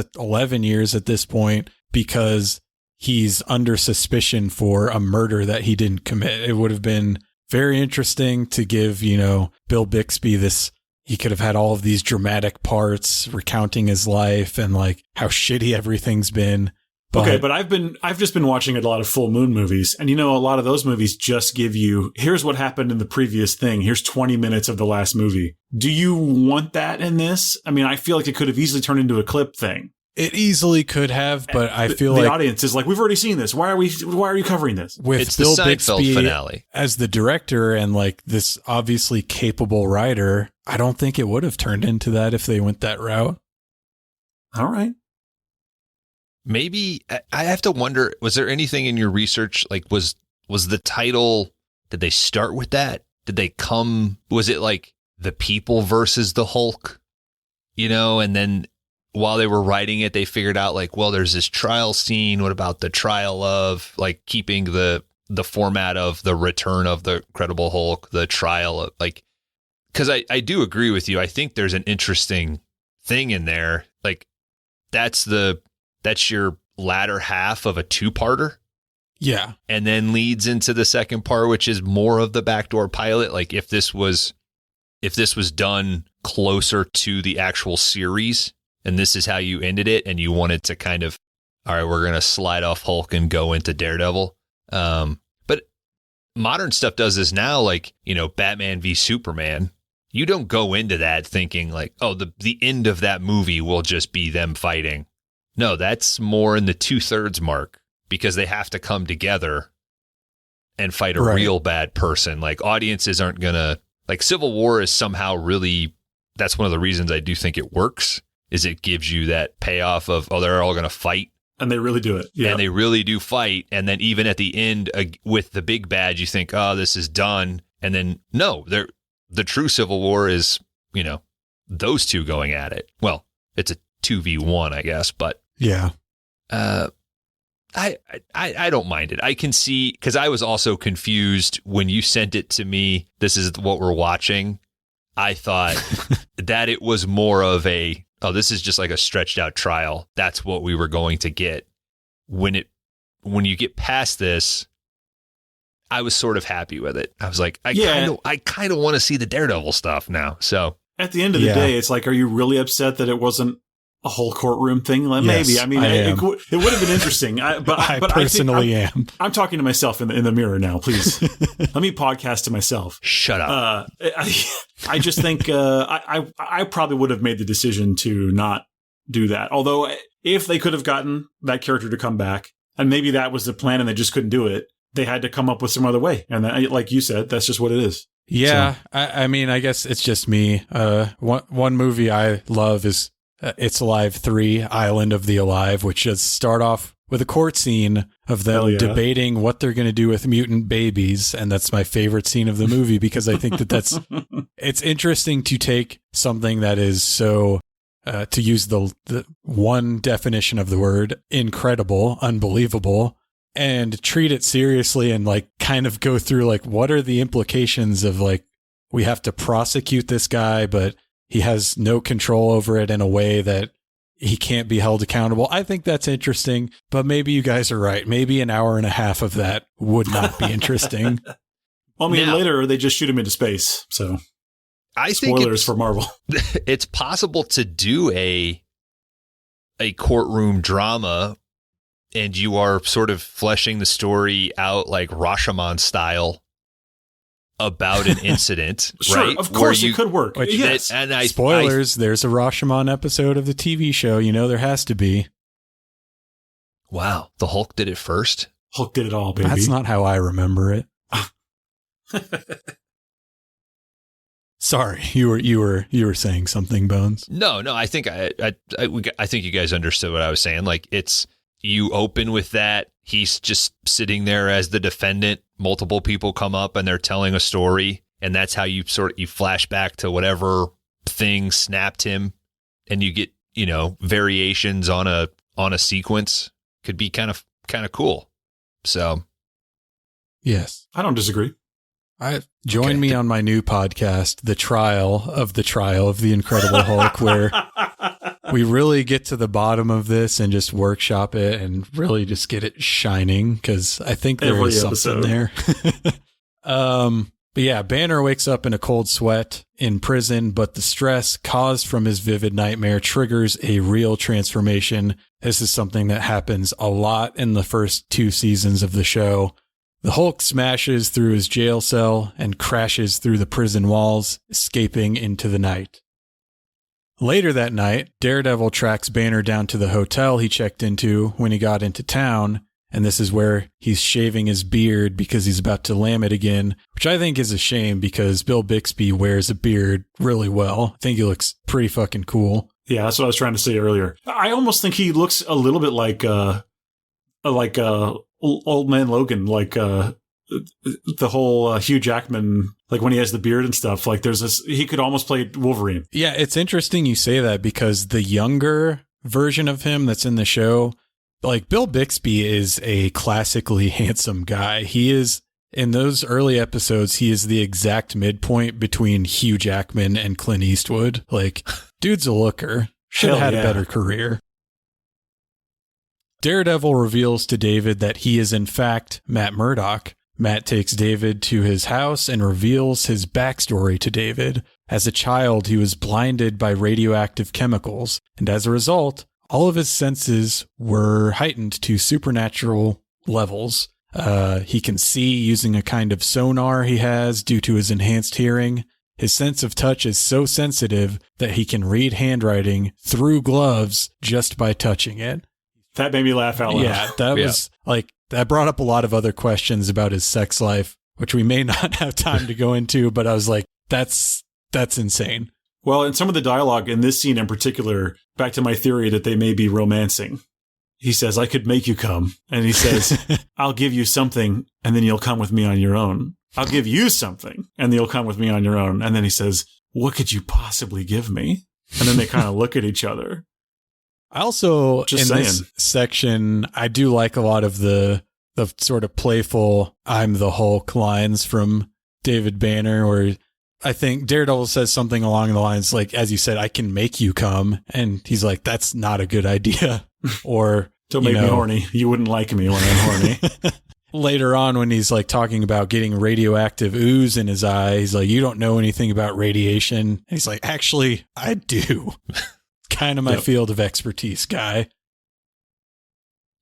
at this point because he's under suspicion for a murder that he didn't commit. It would have been very interesting to give, Bill Bixby this. He could have had all of these dramatic parts recounting his life and like how shitty everything's been. But I've just been watching a lot of Full Moon movies, and a lot of those movies just give you, here's what happened in the previous thing. Here's 20 minutes of the last movie. Do you want that in this? I mean, I feel like it could have easily turned into a clip thing. It easily could have, but I feel the like audience is like, we've already seen this. Why are you covering this? With Bill Bixby finale as the director and like this obviously capable writer, I don't think it would have turned into that if they went that route. All right. Maybe I have to wonder, was there anything in your research? Like, was the title, did they start with that? Was it like the people versus the Hulk, and then while they were writing it, they figured out like, well, there's this trial scene. What about the trial of, like, keeping the format of the return of the Incredible Hulk, the trial of, like, because I do agree with you. I think there's an interesting thing in there. Like, that's your latter half of a two-parter. Yeah. And then leads into the second part, which is more of the backdoor pilot. Like, if this was done closer to the actual series, and this is how you ended it, and you wanted to kind of, all right, we're going to slide off Hulk and go into Daredevil. But modern stuff does this now, like, you know, Batman v Superman. You don't go into that thinking like, oh, the end of that movie will just be them fighting. No, that's more in the 2/3 mark, because they have to come together and fight a real bad person. Like, audiences aren't going to, like, Civil War is somehow really, that's one of the reasons I do think it works, is it gives you that payoff of, oh, they're all going to fight. And they really do it. Yeah. And they really do fight. And then even at the end with the big bad, you think, oh, this is done. And then, no, the true Civil War is, you know, those two going at it. Well, it's a 2v1, I guess, but yeah. I don't mind it. I can see, because I was also confused when you sent it to me. This is what we're watching. I thought that it was more of a, oh, this is just like a stretched out trial. That's what we were going to get. When you get past this, I was sort of happy with it. I was like, I kind of want to see the Daredevil stuff now. So at the end of the day, it's like, are you really upset that it wasn't a whole courtroom thing? Like, yes, maybe. I mean, it would have been interesting. But I personally am. I'm talking to myself in the mirror now. Please let me podcast to myself. Shut up. I just think I probably would have made the decision to not do that. Although if they could have gotten that character to come back, and maybe that was the plan and they just couldn't do it, they had to come up with some other way. And that, like you said, that's just what it is. Yeah. So. I mean, I guess it's just me. One movie I love is It's Alive 3, Island of the Alive, which does start off with a court scene of them debating what they're going to do with mutant babies. And that's my favorite scene of the movie, because I think that's it's interesting to take something that is so, to use the one definition of the word, incredible, unbelievable, and treat it seriously and like kind of go through like, what are the implications of, like, we have to prosecute this guy, but he has no control over it in a way that he can't be held accountable. I think that's interesting, but maybe you guys are right. Maybe an hour and a half of that would not be interesting. Well, I mean, later they just shoot him into space. So I think spoilers for Marvel. It's possible to do a courtroom drama, and you are sort of fleshing the story out like Rashomon style about an incident, sure, right? Of course, it could work. Yes. Spoilers, there's a Rashomon episode of the TV show. You know, there has to be. Wow. The Hulk did it first? Hulk did it all, baby. That's not how I remember it. Sorry, you were saying something, Bones. No, I think I think you guys understood what I was saying. Like, it's, you open with that. He's just sitting there as the defendant. Multiple people come up and they're telling a story, and that's how you flash back to whatever thing snapped him, and you get, you know, variations on a sequence. Could be kind of cool. So, yes, I don't disagree. Join me on my new podcast, The Trial of the Incredible Hulk, where we really get to the bottom of this and just workshop it and really just get it shining, because I think there is something there. But yeah, Banner wakes up in a cold sweat in prison, but the stress caused from his vivid nightmare triggers a real transformation. This is something that happens a lot in the first 2 seasons of the show. The Hulk smashes through his jail cell and crashes through the prison walls, escaping into the night. Later that night, Daredevil tracks Banner down to the hotel he checked into when he got into town, and this is where he's shaving his beard because he's about to lamb it again, which I think is a shame because Bill Bixby wears a beard really well. I think he looks pretty fucking cool. Yeah, that's what I was trying to say earlier. I almost think he looks a little bit like Old Man Logan, like the whole Hugh Jackman, like when he has the beard and stuff, like there's this, he could almost play Wolverine. Yeah, it's interesting you say that because the younger version of him that's in the show, like Bill Bixby is a classically handsome guy. He is, in those early episodes, he is the exact midpoint between Hugh Jackman and Clint Eastwood. Like, dude's a looker. Should have had a better career. Daredevil reveals to David that he is in fact Matt Murdock. Matt takes David to his house and reveals his backstory to David. As a child, he was blinded by radioactive chemicals, and as a result, all of his senses were heightened to supernatural levels. He can see using a kind of sonar he has due to his enhanced hearing. His sense of touch is so sensitive that he can read handwriting through gloves just by touching it. That made me laugh out loud. Yeah, that was like, that brought up a lot of other questions about his sex life, which we may not have time to go into, but I was like, that's insane. Well, and some of the dialogue in this scene in particular, back to my theory that they may be romancing. He says, I could make you come. And he says, I'll give you something, and then you'll come with me on your own. I'll give you something, and then you'll come with me on your own. And then he says, what could you possibly give me? And then they kind of look at each other. I also, this section, I do like a lot of the sort of playful, I'm the Hulk lines from David Banner, where I think Daredevil says something along the lines like, as you said, I can make you come. And he's like, that's not a good idea. Or don't make me horny. You wouldn't like me when I'm horny. Later on, when he's like talking about getting radioactive ooze in his eye, he's like, you don't know anything about radiation. And he's like, actually, I do. Kind of my field of expertise, guy.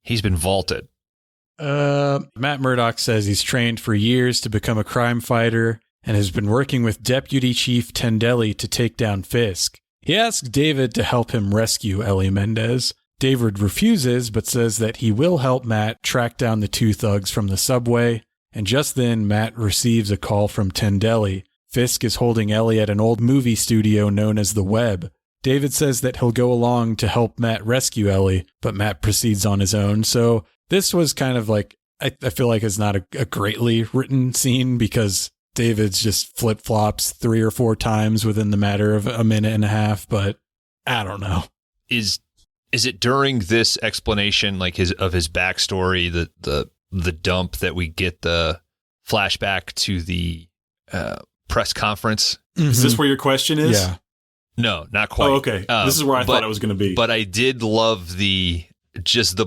He's been vaulted. Matt Murdock says he's trained for years to become a crime fighter and has been working with Deputy Chief Tendelli to take down Fisk. He asks David to help him rescue Ellie Mendez. David refuses, but says that he will help Matt track down the two thugs from the subway. And just then, Matt receives a call from Tendelli. Fisk is holding Ellie at an old movie studio known as The Web. David says that he'll go along to help Matt rescue Ellie, but Matt proceeds on his own. So this was kind of like, I feel like it's not a greatly written scene because David's just flip-flops 3 or 4 times within the matter of a minute and a half, but I don't know. Is it during this explanation, like his backstory, the dump, that we get the flashback to the press conference? Mm-hmm. Is this where your question is? Yeah. No, not quite. Oh, okay. This is where I thought it was going to be. But I did love the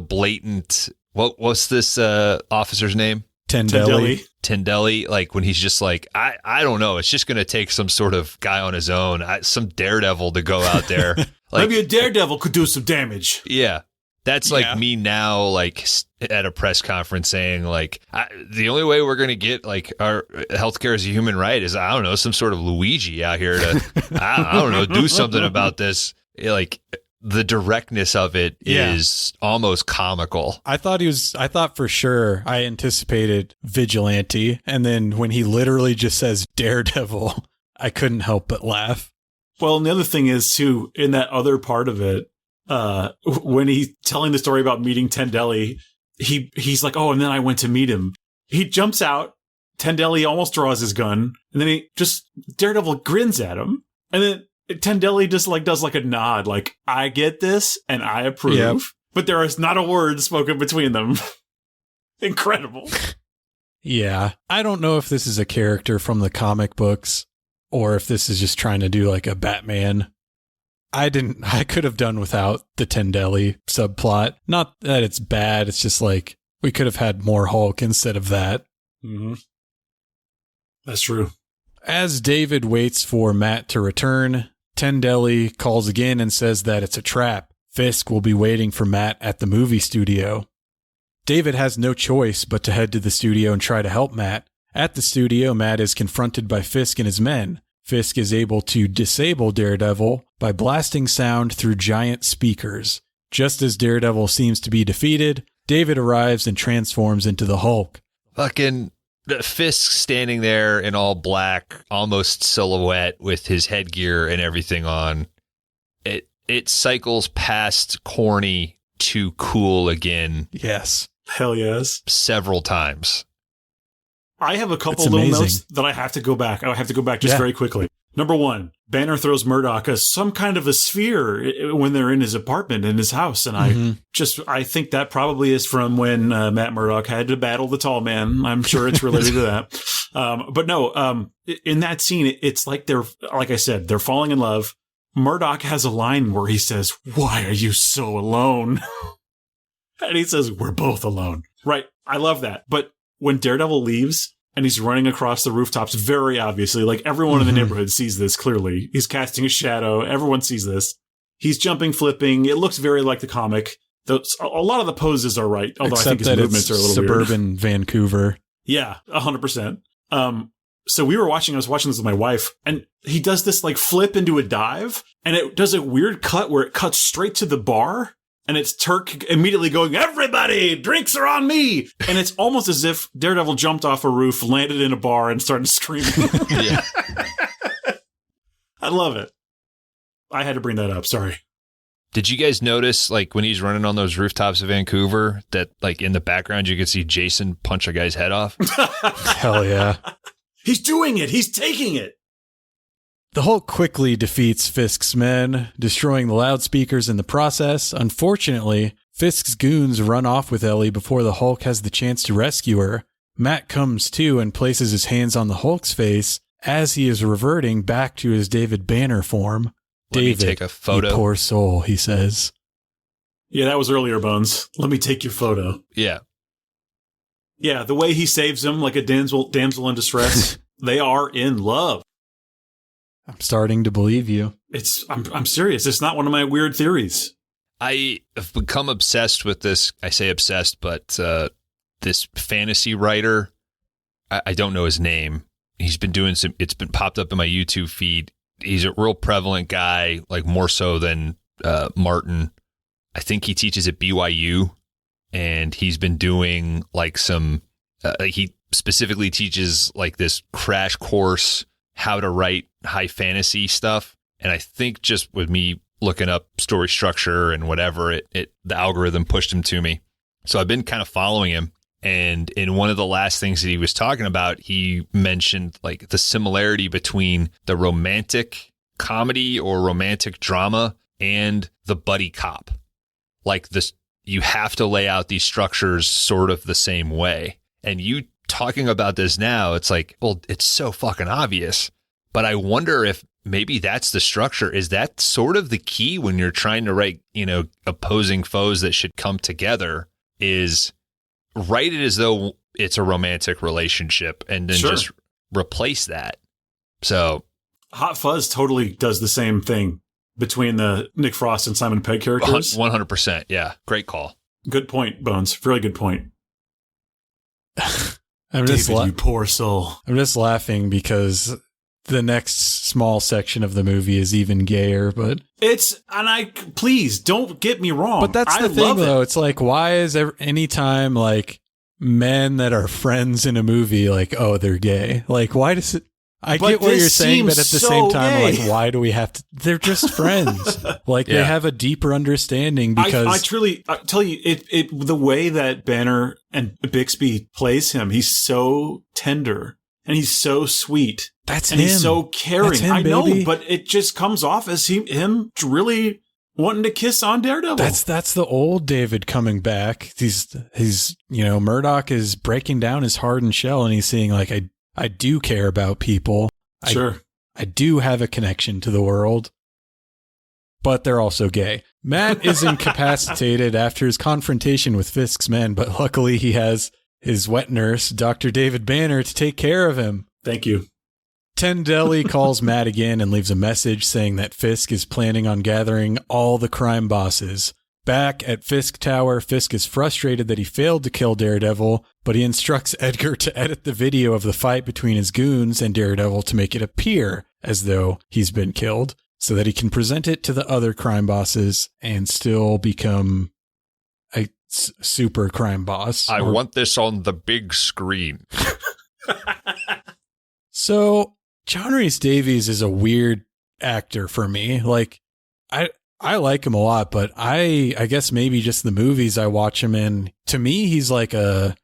blatant. What's this officer's name? Tendelli. Like when he's just like, I don't know. It's just going to take some sort of guy on his own, some daredevil to go out there. Like, maybe a daredevil could do some damage. Yeah. That's like me now, like at a press conference saying like, the only way we're going to get like our healthcare as a human right is, I don't know, some sort of Luigi out here to, I don't know, do something about this. Like the directness of it is almost comical. I thought for sure I anticipated vigilante. And then when he literally just says daredevil, I couldn't help but laugh. Well, and the other thing is too, in that other part of it, when he's telling the story about meeting Tendelli, he's like, oh, and then I went to meet him. He jumps out. Tendelli almost draws his gun, and then Daredevil grins at him, and then Tendelli just like does like a nod, like, I get this and I approve. Yep. But there is not a word spoken between them. Incredible. Yeah. I don't know if this is a character from the comic books or if this is just trying to do like a Batman. I could have done without the Tendelli subplot. Not that it's bad. It's just like we could have had more Hulk instead of that. Mm-hmm. That's true. As David waits for Matt to return, Tendelli calls again and says that it's a trap. Fisk will be waiting for Matt at the movie studio. David has no choice but to head to the studio and try to help Matt. At the studio, Matt is confronted by Fisk and his men. Fisk is able to disable Daredevil by blasting sound through giant speakers. Just as Daredevil seems to be defeated, David arrives and transforms into the Hulk. Fucking Fisk standing there in all black, almost silhouette with his headgear and everything on. It cycles past corny to cool again. Yes. Hell yes. Several times. I have a couple little notes that I have to go back. I have to go back just very quickly. Number one, Banner throws Murdoch some kind of a sphere when they're in his apartment in his house. And I think that probably is from when Matt Murdock had to battle the tall man. I'm sure it's related to that. But no, in that scene, it's like like I said, they're falling in love. Murdoch has a line where he says, "Why are you so alone?" And he says, "We're both alone." Right. I love that. But when Daredevil leaves, and he's running across the rooftops, very obviously. Like, everyone in the neighborhood sees this clearly. He's casting a shadow. Everyone sees this. He's jumping, flipping. It looks very like the comic. A lot of the poses are right, although I think his movements are a little suburban weird. Vancouver. Yeah, 100%. So I was watching this with my wife, and he does this, like, flip into a dive, and it does a weird cut where it cuts straight to the bar. And it's Turk immediately going, "Everybody, drinks are on me!" And it's almost as if Daredevil jumped off a roof, landed in a bar, and started screaming. Yeah. I love it. I had to bring that up. Sorry. Did you guys notice, like, when he's running on those rooftops of Vancouver, that, like, in the background you could see Jason punch a guy's head off? Hell yeah. He's doing it. He's taking it. The Hulk quickly defeats Fisk's men, destroying the loudspeakers in the process. Unfortunately, Fisk's goons run off with Ellie before the Hulk has the chance to rescue her. Matt comes to and places his hands on the Hulk's face as he is reverting back to his David Banner form. Let me take a photo. You poor soul, he says. Yeah, that was earlier, Bones. Let me take your photo. Yeah. Yeah, the way he saves him like a damsel in distress. They are in love. I'm starting to believe you. I'm serious. It's not one of my weird theories. I have become obsessed with this. I say obsessed, but this fantasy writer, I don't know his name. He's been doing it's been popped up in my YouTube feed. He's a real prevalent guy, like more so than Martin. I think he teaches at BYU, and he's been doing like some, he specifically teaches like this crash course, how to write high fantasy stuff. And I think just with me looking up story structure and whatever, the algorithm pushed him to me. So I've been kind of following him. And in one of the last things that he was talking about, he mentioned like the similarity between the romantic comedy or romantic drama and the buddy cop. Like this, you have to lay out these structures sort of the same way. And you talking about this now, it's like, well, it's so fucking obvious. But I wonder if maybe that's the structure. Is that sort of the key when you're trying to write, opposing foes that should come together, is write it as though it's a romantic relationship and then just replace that. So Hot Fuzz totally does the same thing between the Nick Frost and Simon Pegg characters. 100%. Yeah. Great call. Good point, Bones. Really good point. David, you poor soul. I'm just laughing because the next small section of the movie is even gayer, but please don't get me wrong. But that's the thing, though. It's like, why is anytime like men that are friends in a movie like, oh, they're gay? Like, why does it? I get what you're saying, but at the same time, like, why do we have to? They're just friends. Like, they have a deeper understanding because I tell you, the way that Banner and Bixby plays him, he's so tender and he's so sweet. That's him. He's so caring. That's him, I know, baby. But it just comes off as him really wanting to kiss on Daredevil. That's the old David coming back. He's Murdoch is breaking down his hardened shell, and he's saying like, I do care about people. Sure. I do have a connection to the world, but they're also gay. Matt is incapacitated after his confrontation with Fisk's men, but luckily he has his wet nurse, Dr. David Banner, to take care of him. Thank you. Tendelli calls Matt again and leaves a message saying that Fisk is planning on gathering all the crime bosses. Back at Fisk Tower, Fisk is frustrated that he failed to kill Daredevil, but he instructs Edgar to edit the video of the fight between his goons and Daredevil to make it appear as though he's been killed, so that he can present it to the other crime bosses and still become a super crime boss. I want this on the big screen. So, John Rhys-Davies is a weird actor for me. Like, I like him a lot, but I guess maybe just the movies I watch him in. To me, he's like a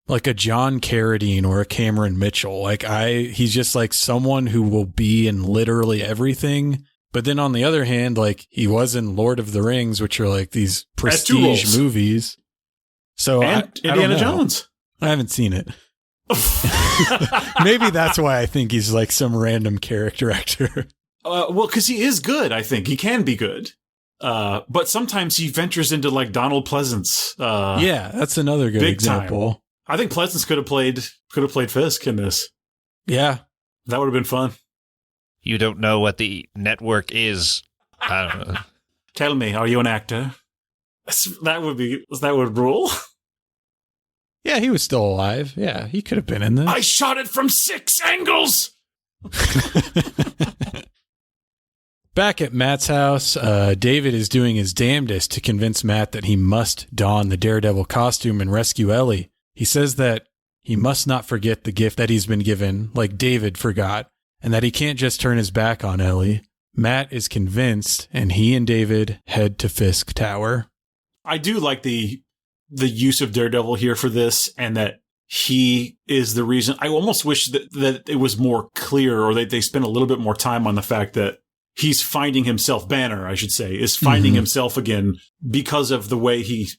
like a John Carradine or a Cameron Mitchell. Like he's just like someone who will be in literally everything. But then on the other hand, like he was in Lord of the Rings, which are like these prestige movies. So and Indiana Jones. I haven't seen it. Maybe that's why I think he's like some random character actor. Well, because he is good. I think he can be good. But sometimes he ventures into like Donald Pleasance. Yeah, that's another good example. Time. I think Pleasance could have played Fisk in this. Yeah, that would have been fun. You don't know what the network is. I don't know. Tell me, are you an actor? That would rule. Yeah, he was still alive. Yeah, he could have been in this. I shot it from 6 angles. Back at Matt's house, David is doing his damnedest to convince Matt that he must don the Daredevil costume and rescue Ellie. He says that he must not forget the gift that he's been given, like David forgot, and that he can't just turn his back on Ellie. Matt is convinced, and he and David head to Fisk Tower. I do like the use of Daredevil here for this, and that he is the reason. I almost wish that it was more clear, or they spent a little bit more time on the fact that he's finding himself. Banner, I should say, is finding himself again because of the way he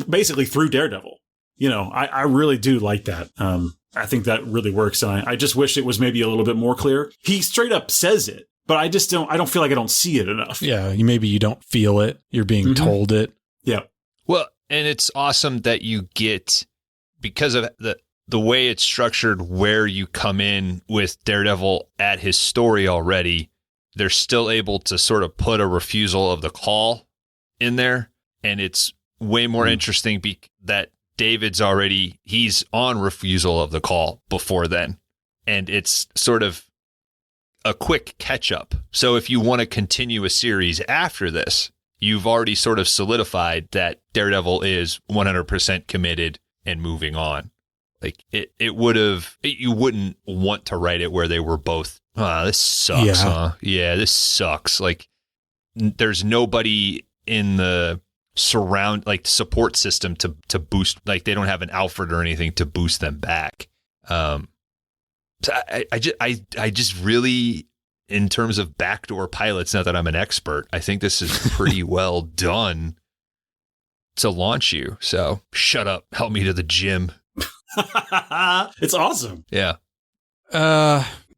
basically through Daredevil. You know, I really do like that. I think that really works. And I just wish it was maybe a little bit more clear. He straight up says it, but I don't feel like I don't see it enough. Yeah. Maybe you don't feel it. You're being told it. Yeah. Well, and it's awesome that you get, because of the way it's structured, where you come in with Daredevil at his story already, they're still able to sort of put a refusal of the call in there. And it's way more interesting that he's on refusal of the call before then. And it's sort of a quick catch up. So if you want to continue a series after this, you've already sort of solidified that Daredevil is 100% committed and moving on. Like you wouldn't want to write it where they were both, this sucks, huh? Yeah, this sucks. Like there's nobody in the support system to boost, like they don't have an Alfred or anything to boost them back. So I just really, in terms of backdoor pilots, not that I'm an expert, I think this is pretty well done to launch you. So shut up, help me to the gym. It's awesome. Yeah.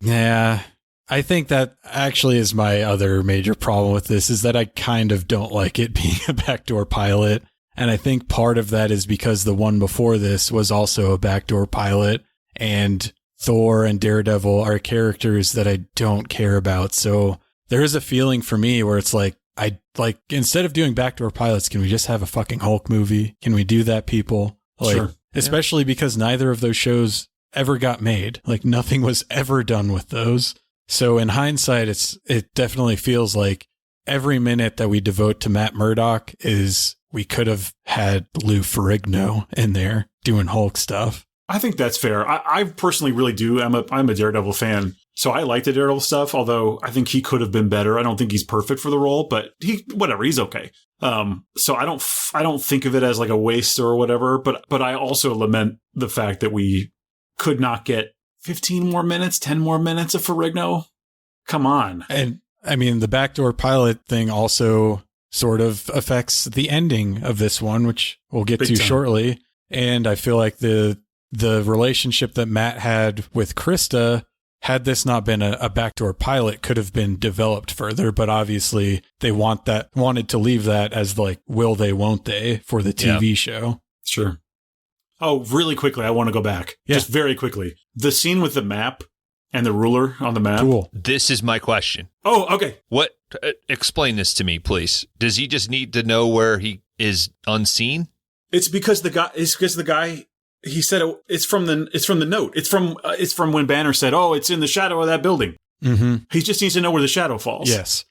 Yeah. I think that actually is my other major problem with this, is that I kind of don't like it being a backdoor pilot. And I think part of that is because the one before this was also a backdoor pilot, and Thor and Daredevil are characters that I don't care about. So there is a feeling for me where it's like, instead of doing backdoor pilots, can we just have a fucking Hulk movie? Can we do that, people? Sure. Especially because neither of those shows ever got made. Like nothing was ever done with those. So in hindsight, it definitely feels like every minute that we devote to Matt Murdock we could have had Lou Ferrigno in there doing Hulk stuff. I think that's fair. I personally really do. I'm a Daredevil fan, so I like the Daredevil stuff, although I think he could have been better. I don't think he's perfect for the role, but he's okay. So I don't think of it as like a waste or whatever, but I also lament the fact that we could not get 15 more minutes, 10 more minutes of Ferrigno. Come on. And I mean, the backdoor pilot thing also sort of affects the ending of this one, which we'll get to shortly. And I feel like the relationship that Matt had with Krista, had this not been a backdoor pilot, could have been developed further. But obviously they wanted to leave that as like, will they, won't they, for the TV show. Sure. Oh, really quickly, I want to go back. Yeah. Just very quickly. The scene with the map and the ruler on the map. Cool. This is my question. Oh, okay. What? Explain this to me, please. Does he just need to know where he is unseen? It's because the guy. He said it's from the note. It's from when Banner said, "Oh, it's in the shadow of that building." Mm-hmm. He just needs to know where the shadow falls. Yes.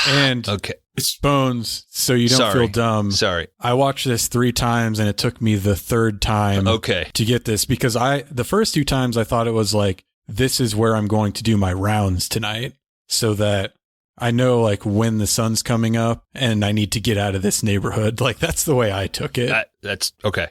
And okay. It's Bones, so you don't feel dumb. Sorry. I watched this 3 times, and it took me the 3rd time to get this, because the first 2 times I thought it was like, this is where I'm going to do my rounds tonight, so that I know like when the sun's coming up and I need to get out of this neighborhood. Like that's the way I took it. That's okay.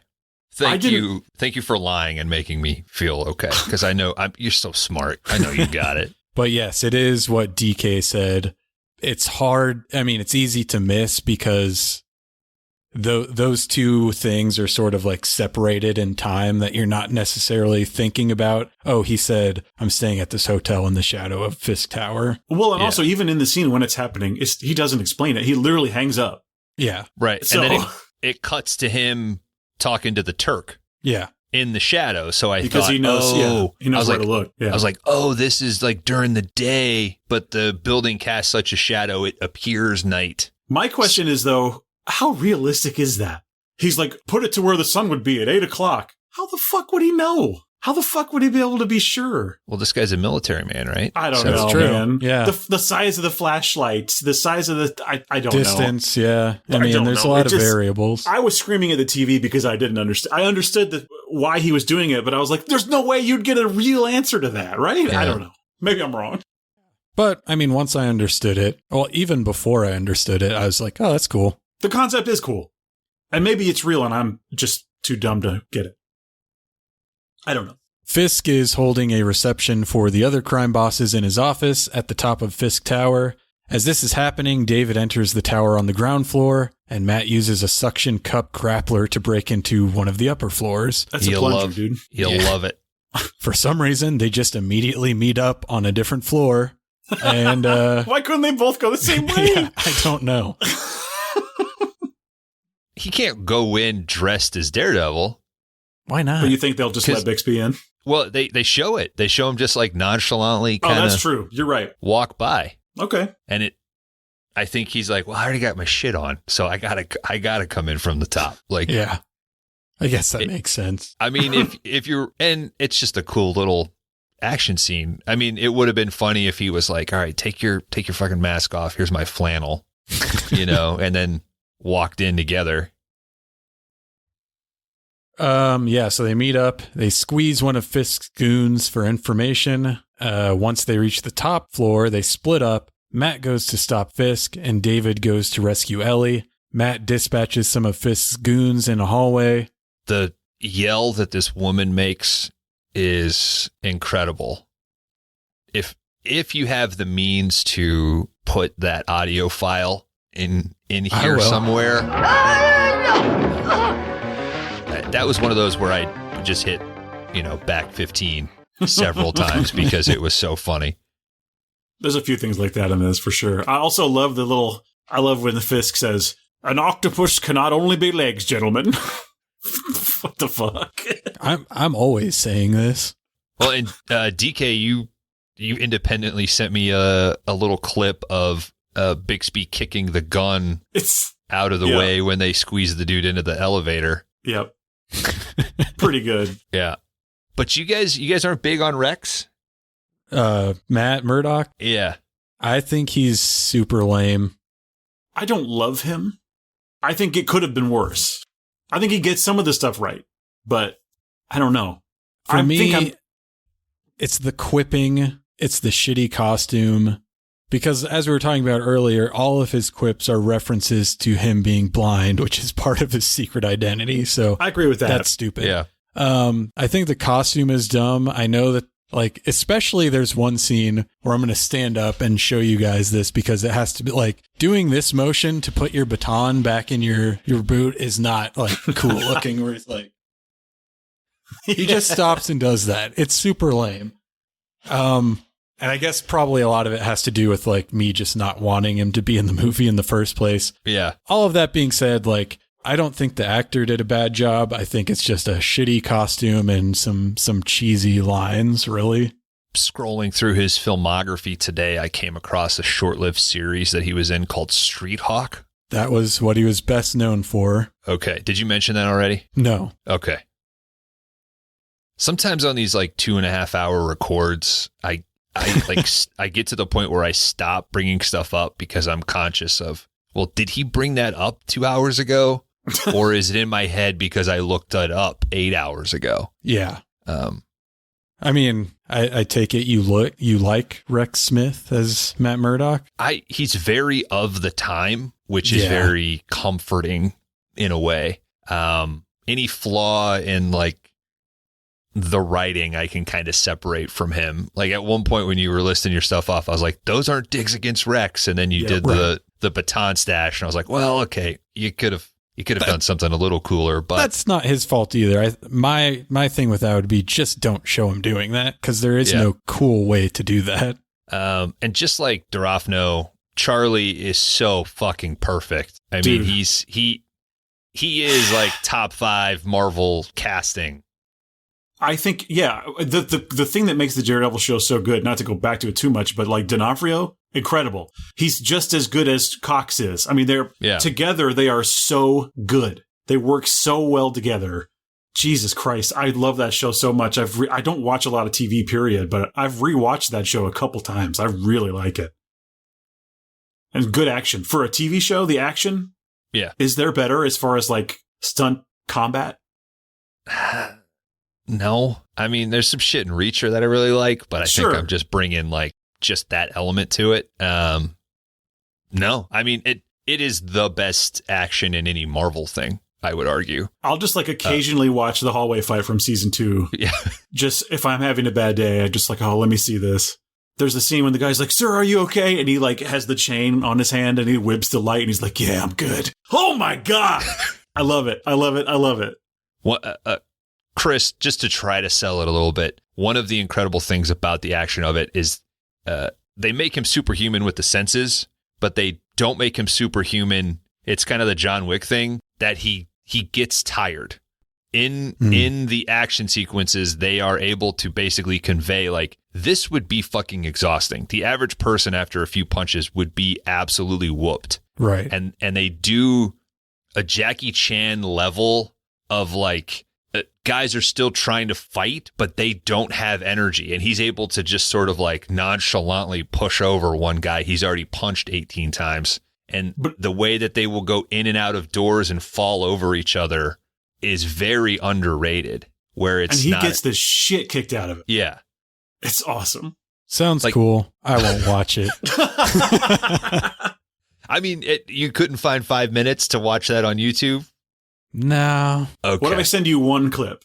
Thank you for lying and making me feel okay, because I know you're so smart. I know you got it. But yes, it is what DK said. It's hard. I mean, it's easy to miss because those two things are sort of like separated in time, that you're not necessarily thinking about. Oh, he said, I'm staying at this hotel in the shadow of Fisk Tower. Well, and also even in the scene when it's happening, he doesn't explain it. He literally hangs up. Yeah. Right. So, and then it cuts to him talking to the Turk. Yeah. In the shadow. So I because thought, he knows where to look. Yeah. I was like, oh, this is like during the day, but the building casts such a shadow, it appears night. My question is, though, how realistic is that? He's like, put it to where the sun would be at 8 o'clock. How the fuck would he know? How the fuck would he be able to be sure? Well, this guy's a military man, right? I don't know, man. Yeah. The size of the flashlights, the size of the... I don't distance, yeah. I mean, there's a lot of variables. I was screaming at the TV because I didn't understand. I understood why he was doing it, but I was like, there's no way you'd get a real answer to that, right? Yeah. I don't know. Maybe I'm wrong. But, I mean, once I understood it, well, even before I understood it, I was like, oh, that's cool. The concept is cool. And maybe it's real and I'm just too dumb to get it. I don't know. Fisk is holding a reception for the other crime bosses in his office at the top of Fisk Tower. As this is happening, David enters the tower on the ground floor, and Matt uses a suction cup grappler to break into one of the upper floors. That's a plunger, dude. You'll love it. For some reason, they just immediately meet up on a different floor. And why couldn't they both go the same way? Yeah, I don't know. He can't go in dressed as Daredevil. Why not? But you think they'll just let Bixby in? Well, they show it. They show him just like nonchalantly kind of. Oh, that's true. You're right. Walk by. Okay. And I think he's like, well, I already got my shit on, so I gotta come in from the top. Like, yeah, I guess that makes sense. I mean, if you're, and it's just a cool little action scene. I mean, it would have been funny if he was like, all right, take your fucking mask off. Here's my flannel, and then walked in together. Yeah, so they meet up. They squeeze one of Fisk's goons for information. Once they reach the top floor, they split up. Matt goes to stop Fisk, and David goes to rescue Ellie. Matt dispatches some of Fisk's goons in a hallway. The yell that this woman makes is incredible. If you have the means to put that audio file in here somewhere. That was one of those where I just hit, back 15 several times because it was so funny. There's a few things like that in this for sure. I also love I love when the Fisk says, an octopus cannot only be legs, gentlemen. What the fuck? I'm always saying this. Well, and DK, you independently sent me a little clip of Bixby kicking the gun out of the way when they squeeze the dude into the elevator. Yep. Pretty good. Yeah. But you guys aren't big on Rex? Matt Murdock? Yeah. I think he's super lame. I don't love him. I think it could have been worse. I think he gets some of the stuff right, but I don't know. For me, it's the quipping. It's the shitty costume. Because as we were talking about earlier, all of his quips are references to him being blind, which is part of his secret identity. So I agree with that. That's stupid. Yeah. I think the costume is dumb. I know that, especially there's one scene where I'm going to stand up and show you guys this because it has to be doing this motion to put your baton back in your boot is not cool looking, where it's he just stops and does that. It's super lame. And I guess probably a lot of it has to do with me just not wanting him to be in the movie in the first place. Yeah. All of that being said, I don't think the actor did a bad job. I think it's just a shitty costume and some cheesy lines, really. Scrolling through his filmography today, I came across a short-lived series that he was in called Street Hawk. That was what he was best known for. Okay. Did you mention that already? No. Okay. Sometimes on these 2.5 hour records, I get to the point where I stop bringing stuff up because I'm conscious of, well, did he bring that up 2 hours ago? Or is it in my head because I looked it up 8 hours ago? Yeah. I mean, I take it you like Rex Smith as Matt Murdock? He's very of the time, which is very comforting in a way. any flaw in like the writing I can kind of separate from him. Like at one point when you were listing your stuff off, I was like, those aren't digs against Rex. And then you did the baton stash, and I was like, well, okay, you could have done something a little cooler, but that's not his fault either. My thing with that would be just don't show him doing that, because there is no cool way to do that. And just like Darafno, Charlie is so fucking perfect. I mean, he is like top 5 Marvel casting. I think, the thing that makes the Daredevil show so good, not to go back to it too much, but like D'Onofrio, incredible. He's just as good as Cox is. I mean, together, they are so good. They work so well together. Jesus Christ. I love that show so much. I don't watch a lot of TV, period, but I've rewatched that show a couple times. I really like it. And good action. For a TV show, the action, is there better as far as like stunt combat? No. I mean, there's some shit in Reacher that I really like, but I think I'm just bringing like just that element to it. No. I mean, it is the best action in any Marvel thing, I would argue. I'll just like occasionally watch the hallway fight from season 2. Yeah. Just if I'm having a bad day, I just like, let me see this. There's a scene when the guy's like, sir, are you okay? And he like has the chain on his hand and he whips the light and he's like, yeah, I'm good. Oh my God. I love it. I love it. I love it. What, Chris, just to try to sell it a little bit, one of the incredible things about the action of it is they make him superhuman with the senses, but they don't make him superhuman. It's kind of the John Wick thing that he gets tired. In the action sequences, they are able to basically convey like, this would be fucking exhausting. The average person after a few punches would be absolutely whooped. Right. And they do a Jackie Chan level of like, guys are still trying to fight, but they don't have energy. And he's able to just sort of like nonchalantly push over one guy he's already punched 18 times. And the way that they will go in and out of doors and fall over each other is very underrated. Where it's and he gets the shit kicked out of it. Yeah. It's awesome. Sounds like, cool. I won't watch it. I mean, you couldn't find 5 minutes to watch that on YouTube? No. Okay. What if I send you one clip?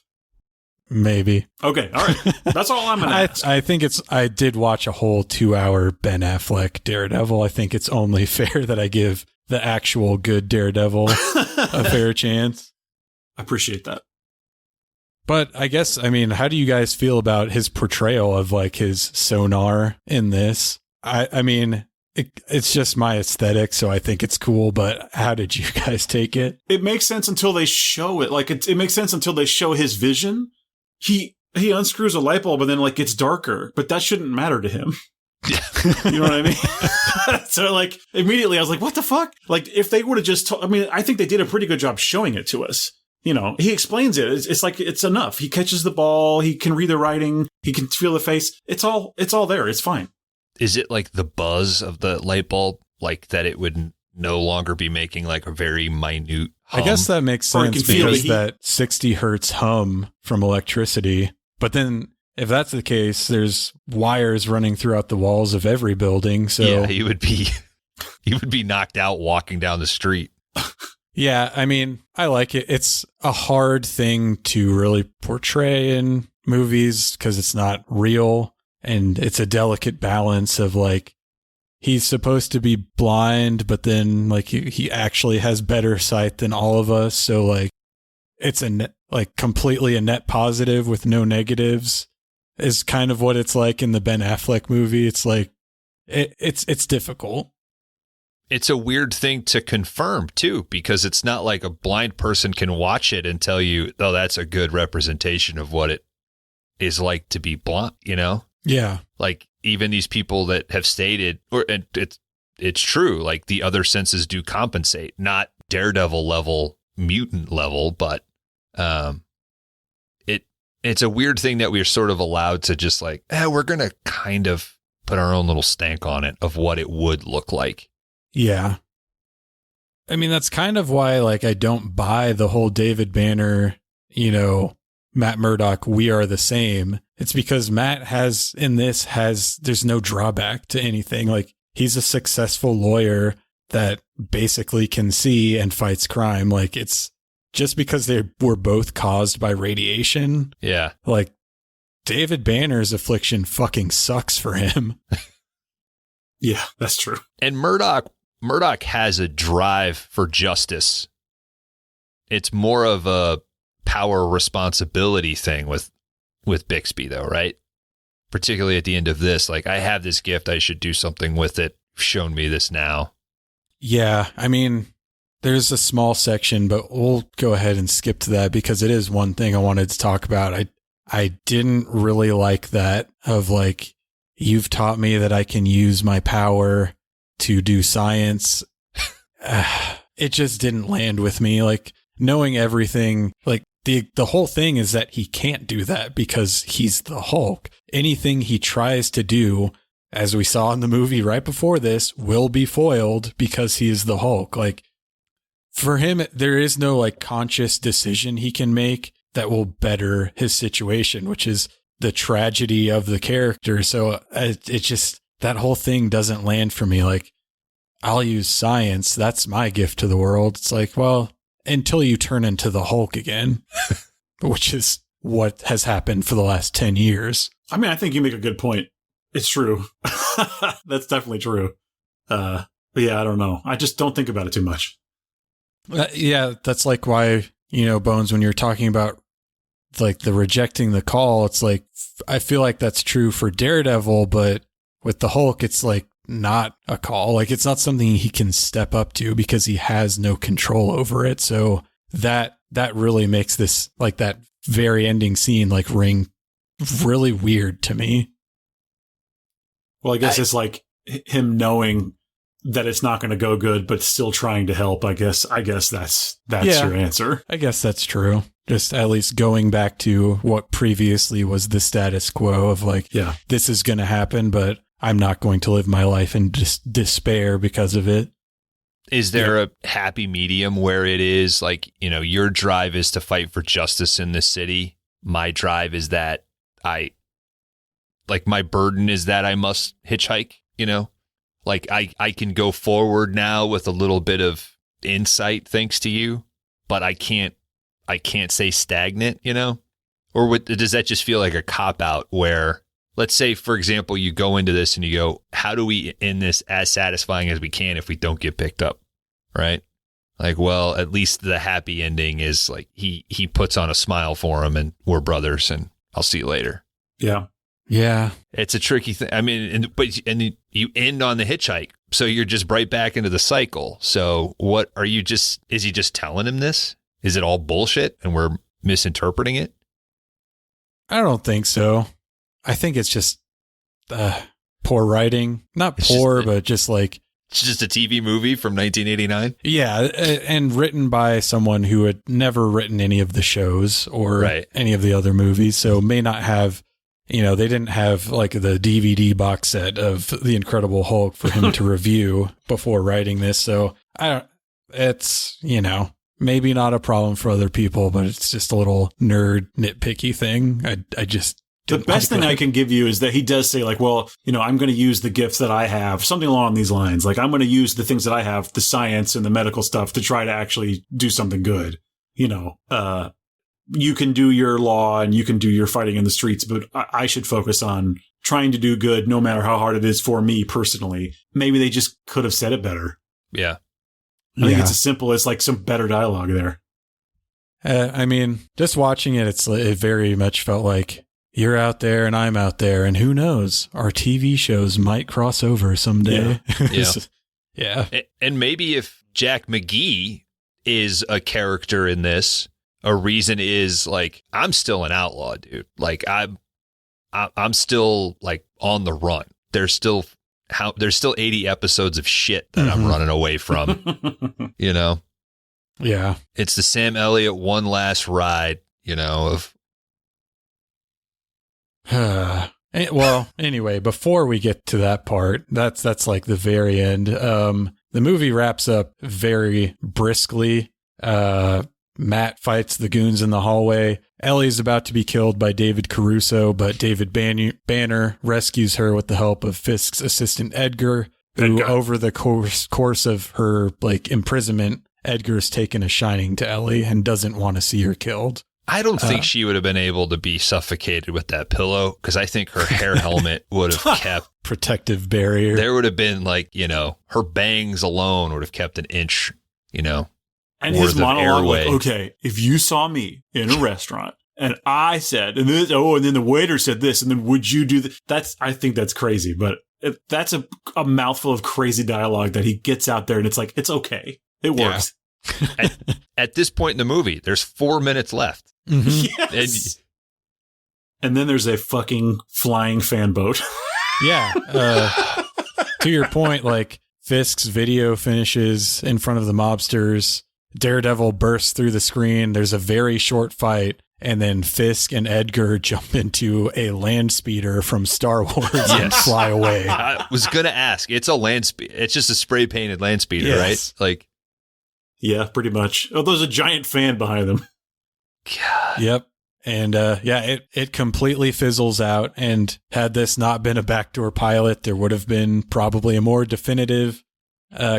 Maybe. Okay. All right. That's all I'm going to ask. I think I did watch a whole 2-hour Ben Affleck Daredevil. I think it's only fair that I give the actual good Daredevil a fair chance. I appreciate that. But I guess, I mean, how do you guys feel about his portrayal of like his sonar in this? I mean, it's just my aesthetic, so I think it's cool, but how did you guys take it? It makes sense until they show it. Like, it makes sense until they show his vision. He unscrews a light bulb and then, like, gets darker, but that shouldn't matter to him. You know what I mean? So, like, immediately I was like, what the fuck? Like, if they would have just I mean, I think they did a pretty good job showing it to us. You know, he explains it. It's like, it's enough. He catches the ball. He can read the writing. He can feel the face. It's all there. It's fine. Is it like the buzz of the light bulb, like that it would no longer be making like a very minute hum? I guess that makes sense because that 60 hertz hum from electricity. But then if that's the case, there's wires running throughout the walls of every building. So yeah, he would be knocked out walking down the street. Yeah, I mean, I like it. It's a hard thing to really portray in movies because it's not real. And it's a delicate balance of like, he's supposed to be blind, but then like he actually has better sight than all of us. So like, it's completely a net positive with no negatives is kind of what it's like in the Ben Affleck movie. It's like, it's difficult. It's a weird thing to confirm too, because it's not like a blind person can watch it and tell you, oh, that's a good representation of what it is like to be blind, you know? Yeah. Like even these people that have stated, it's true, like the other senses do compensate, not Daredevil level, mutant level, but it's a weird thing that we're sort of allowed to just like, we're going to kind of put our own little stank on it of what it would look like. Yeah. I mean, that's kind of why, like, I don't buy the whole David Banner, you know, Matt Murdock, we are the same. It's because Matt there's no drawback to anything. Like, he's a successful lawyer that basically can see and fights crime. Like, it's just because they were both caused by radiation. Yeah. Like, David Banner's affliction fucking sucks for him. Yeah, that's true. And Murdoch has a drive for justice. It's more of a power responsibility thing with Bixby, though, right? Particularly at the end of this, like, I have this gift, I should do something with it. You've shown me this now. Yeah, I mean, there's a small section, but we'll go ahead and skip to that because it is one thing I wanted to talk about. I didn't really like that of like, you've taught me that I can use my power to do science. It just didn't land with me. Like, knowing everything, like the whole thing is that he can't do that because he's the Hulk. Anything he tries to do, as we saw in the movie right before this, will be foiled because he is the Hulk. Like, for him, there is no like conscious decision he can make that will better his situation, which is the tragedy of the character. So it just, that whole thing doesn't land for me. Like, I'll use science. That's my gift to the world. It's like, well, until you turn into the Hulk again, which is what has happened for the last 10 years. I mean, I think you make a good point. It's true. That's definitely true. But yeah, I don't know. I just don't think about it too much. Yeah, that's like why, Bones, when you're talking about like the rejecting the call, it's like, I feel like that's true for Daredevil, but with the Hulk, it's like not a call. Like, it's not something he can step up to because he has no control over it. So that really makes this, like, that very ending scene, like, ring really weird to me. Well, I guess it's like him knowing that it's not going to go good, but still trying to help. I guess that's your answer. I guess that's true. Just at least going back to what previously was the status quo of like, this is going to happen, but I'm not going to live my life in despair because of it. Is there a happy medium where it is like, your drive is to fight for justice in this city. My drive is that my burden is that I must hitchhike, Like, I can go forward now with a little bit of insight thanks to you, but I can't stay stagnant, Or does that just feel like a cop-out where, let's say, for example, you go into this and you go, how do we end this as satisfying as we can if we don't get picked up, right? Like, well, at least the happy ending is like he puts on a smile for him and we're brothers and I'll see you later. Yeah. Yeah. It's a tricky thing. I mean, but you end on the hitchhike. So you're just right back into the cycle. So is he just telling him this? Is it all bullshit and we're misinterpreting it? I don't think so. I think it's just poor writing. Not poor, but just like... It's just a TV movie from 1989? Yeah, and written by someone who had never written any of the shows or any of the other movies, so may not have... they didn't have like the DVD box set of The Incredible Hulk for him to review before writing this. So it's, maybe not a problem for other people, but it's just a little nerd nitpicky thing. I just... The best thing I can give you is that he does say like, well, I'm going to use the gifts that I have, something along these lines. Like, I'm going to use the things that I have, the science and the medical stuff to try to actually do something good. You can do your law and you can do your fighting in the streets, but I should focus on trying to do good no matter how hard it is for me personally. Maybe they just could have said it better. Yeah. I think it's as simple as like some better dialogue there. I mean, just watching it, it very much felt like you're out there and I'm out there, and who knows, our TV shows might cross over someday. Yeah. And maybe if Jack McGee is a character in this, a reason is like, I'm still an outlaw, dude. Like I'm still like on the run. There's still 80 episodes of shit that I'm running away from, Yeah. It's the Sam Elliott one last ride, of. Well, anyway, before we get to that part, that's like the very end. The movie wraps up very briskly. Matt fights the goons in the hallway. Ellie's about to be killed by David Caruso, but David Banner rescues her with the help of Fisk's assistant Edgar, who over the course of her like imprisonment, Edgar's taken a shining to Ellie and doesn't want to see her killed. I don't think she would have been able to be suffocated with that pillow, because I think her hair helmet would have kept protective barrier. There would have been like, her bangs alone would have kept an inch, And his monologue, like, okay, if you saw me in a restaurant and I said, and then the waiter said this, and then would you do that? I think that's crazy, but that's a mouthful of crazy dialogue that he gets out there, and it's like, it's okay. It works. Yeah. At this point in the movie, there's 4 minutes left. Mm-hmm. Yes. And then there's a fucking flying fan boat. Yeah. To your point, like, Fisk's video finishes in front of the mobsters. Daredevil bursts through the screen. There's a very short fight. And then Fisk and Edgar jump into a land speeder from Star Wars and fly away. I was going to ask. It's a land speeder. It's just a spray painted land speeder, right? Like, yeah, pretty much. Oh, there's a giant fan behind them. God. Yep. And it completely fizzles out. And had this not been a backdoor pilot, there would have been probably a more definitive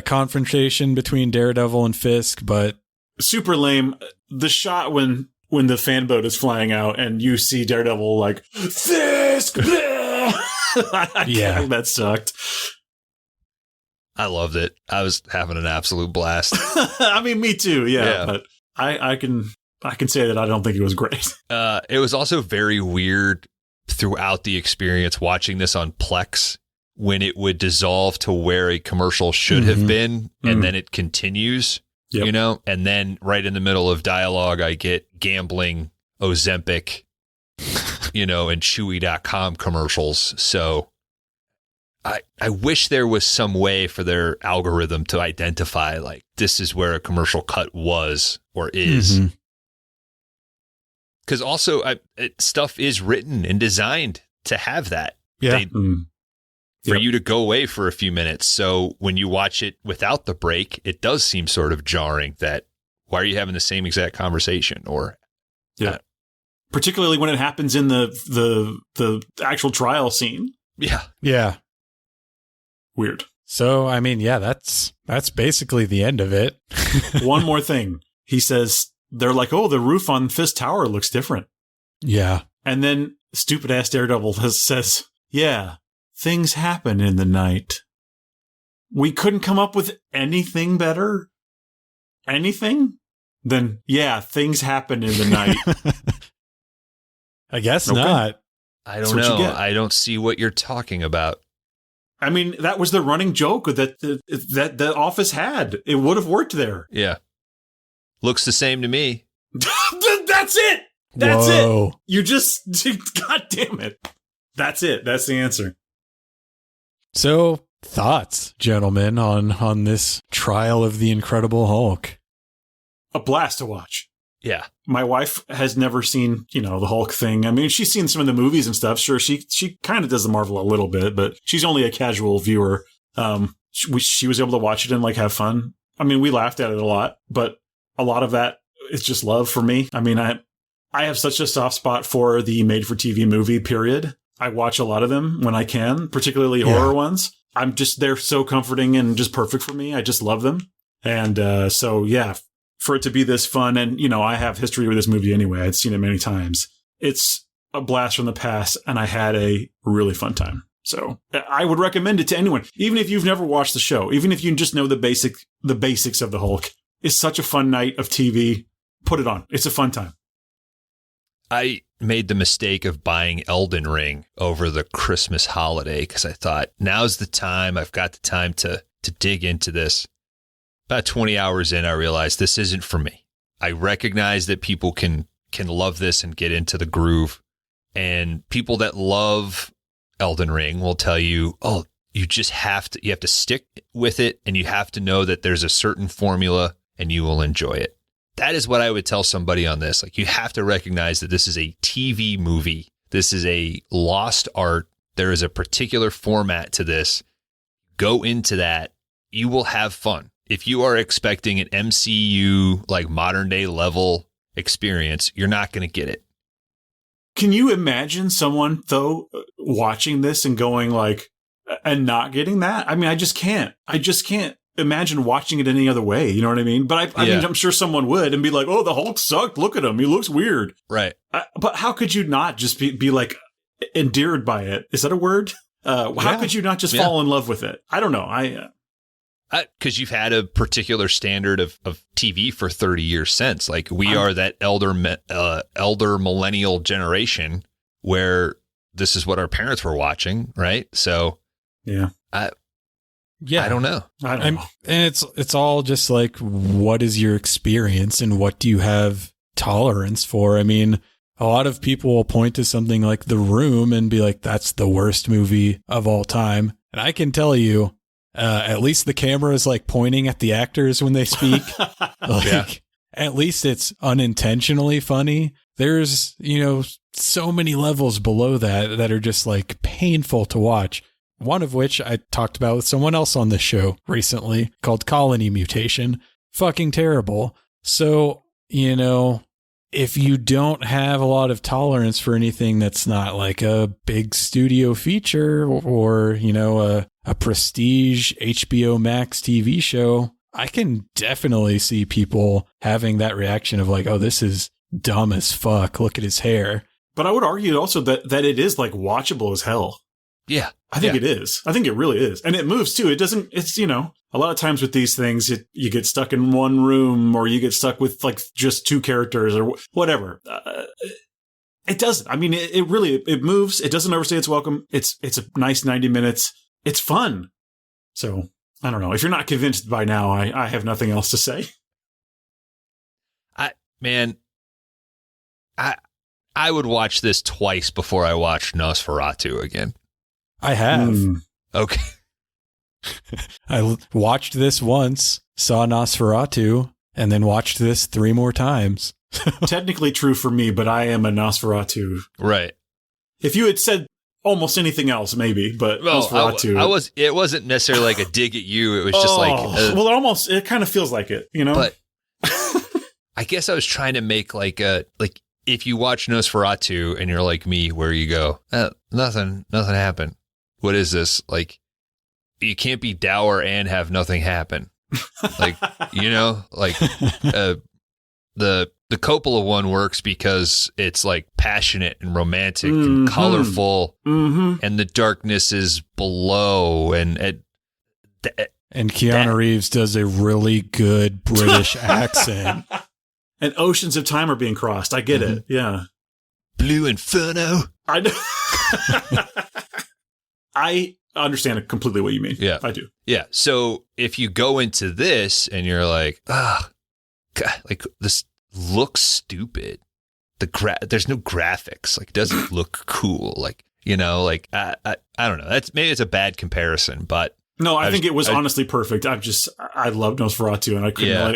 confrontation between Daredevil and Fisk. But super lame. The shot when the fan boat is flying out and you see Daredevil like, Fisk! Yeah, that sucked. I loved it. I was having an absolute blast. I mean, me too. Yeah. But I can say that I don't think it was great. It was also very weird throughout the experience watching this on Plex when it would dissolve to where a commercial should have been, and then it continues, and then right in the middle of dialogue, I get gambling, Ozempic, and Chewy.com commercials. So I wish there was some way for their algorithm to identify, like, this is where a commercial cut was or is. Mm-hmm. Because also, stuff is written and designed to have that. Yeah. For you to go away for a few minutes. So when you watch it without the break, it does seem sort of jarring that, why are you having the same exact conversation? Or particularly when it happens in the actual trial scene. Yeah. Yeah. Weird. So, I mean, that's basically the end of it. One more thing. He says, they're like, oh, the roof on Fisk Tower looks different. Yeah. And then stupid ass Daredevil says, yeah, things happen in the night. We couldn't come up with anything better? Anything? Then, yeah, things happen in the night. I guess not. I don't know. I don't see what you're talking about. I mean, that was the running joke that the Office had. It would have worked there. Yeah. Looks the same to me. That's it. That's it. You just, God damn it. That's it. That's the answer. So, thoughts, gentlemen, on this trial of the Incredible Hulk? A blast to watch. Yeah. My wife has never seen, the Hulk thing. I mean, she's seen some of the movies and stuff. Sure, she kind of does the Marvel a little bit, but she's only a casual viewer. She was able to watch it and, like, have fun. I mean, we laughed at it a lot, but a lot of that is just love for me. I mean, I have such a soft spot for the made-for-TV movie, period. I watch a lot of them when I can, particularly horror ones. They're so comforting and just perfect for me. I just love them. And so, yeah, for it to be this fun, and, I have history with this movie anyway. I'd seen it many times. It's a blast from the past, and I had a really fun time. So I would recommend it to anyone, even if you've never watched the show, even if you just know the basics of the Hulk. It's such a fun night of TV. Put it on. It's a fun time. I made the mistake of buying Elden Ring over the Christmas holiday because I thought, now's the time. I've got the time to dig into this. About 20 hours in, I realized this isn't for me. I recognize that people can love this and get into the groove. And people that love Elden Ring will tell you, oh, you have to stick with it, and you have to know that there's a certain formula and you will enjoy it. That is what I would tell somebody on this. Like, you have to recognize that this is a TV movie. This is a lost art. There is a particular format to this. Go into that. You will have fun. If you are expecting an MCU, like, modern day level experience, you're not going to get it. Can you imagine someone, though, watching this and going, like, and not getting that? I mean, I just can't. imagine watching it any other way. You know what I mean? But I mean, I'm sure someone would and be like, oh, the Hulk sucked. Look at him. He looks weird. Right. But how could you not just be like endeared by it? Is that a word? How could you not just fall in love with it? I don't know. Because you've had a particular standard of TV for 30 years since. Like we are that elder millennial generation where this is what our parents were watching, right? So I don't know. And it's all just like, what is your experience and what do you have tolerance for? I mean, a lot of people will point to something like The Room and be like, that's the worst movie of all time. And I can tell you, at least the camera is like pointing at the actors when they speak. At least it's unintentionally funny. There's, so many levels below that are just like painful to watch. One of which I talked about with someone else on this show recently called Colony Mutation. Fucking terrible. So, if you don't have a lot of tolerance for anything that's not like a big studio feature or a prestige HBO Max TV show, I can definitely see people having that reaction of like, oh, this is dumb as fuck. Look at his hair. But I would argue also that it is like watchable as hell. Yeah. I think it is. I think it really is. And it moves too. It's, a lot of times with these things, you get stuck in one room or you get stuck with like just two characters or whatever. It doesn't. I mean, it really moves. It doesn't overstay its welcome. It's a nice 90 minutes. It's fun. So I don't know. If you're not convinced by now, I have nothing else to say. I would watch this twice before I watched Nosferatu again. I have. Okay. I watched this once, saw Nosferatu, and then watched this 3 more times. Technically true for me, but I am a Nosferatu. Right. If you had said almost anything else, maybe, but Nosferatu. It wasn't necessarily like a dig at you. It was just like... it kind of feels like it, But I guess I was trying to make if you watch Nosferatu and you're like me, where you go, nothing happened. What is this? Like, you can't be dour and have nothing happen. The Coppola one works because it's like passionate and romantic and colorful, and the darkness is below, and Keanu Reeves does a really good British accent. And oceans of time are being crossed. I get it. Yeah. Blue Inferno. I know. I understand completely what you mean. Yeah. I do. Yeah. So if you go into this and you're like, God, like this looks stupid. There's no graphics. Like, it doesn't look cool. Like, I don't know. Maybe it's a bad comparison, but. No, I think it was honestly perfect. I love Nosferatu and I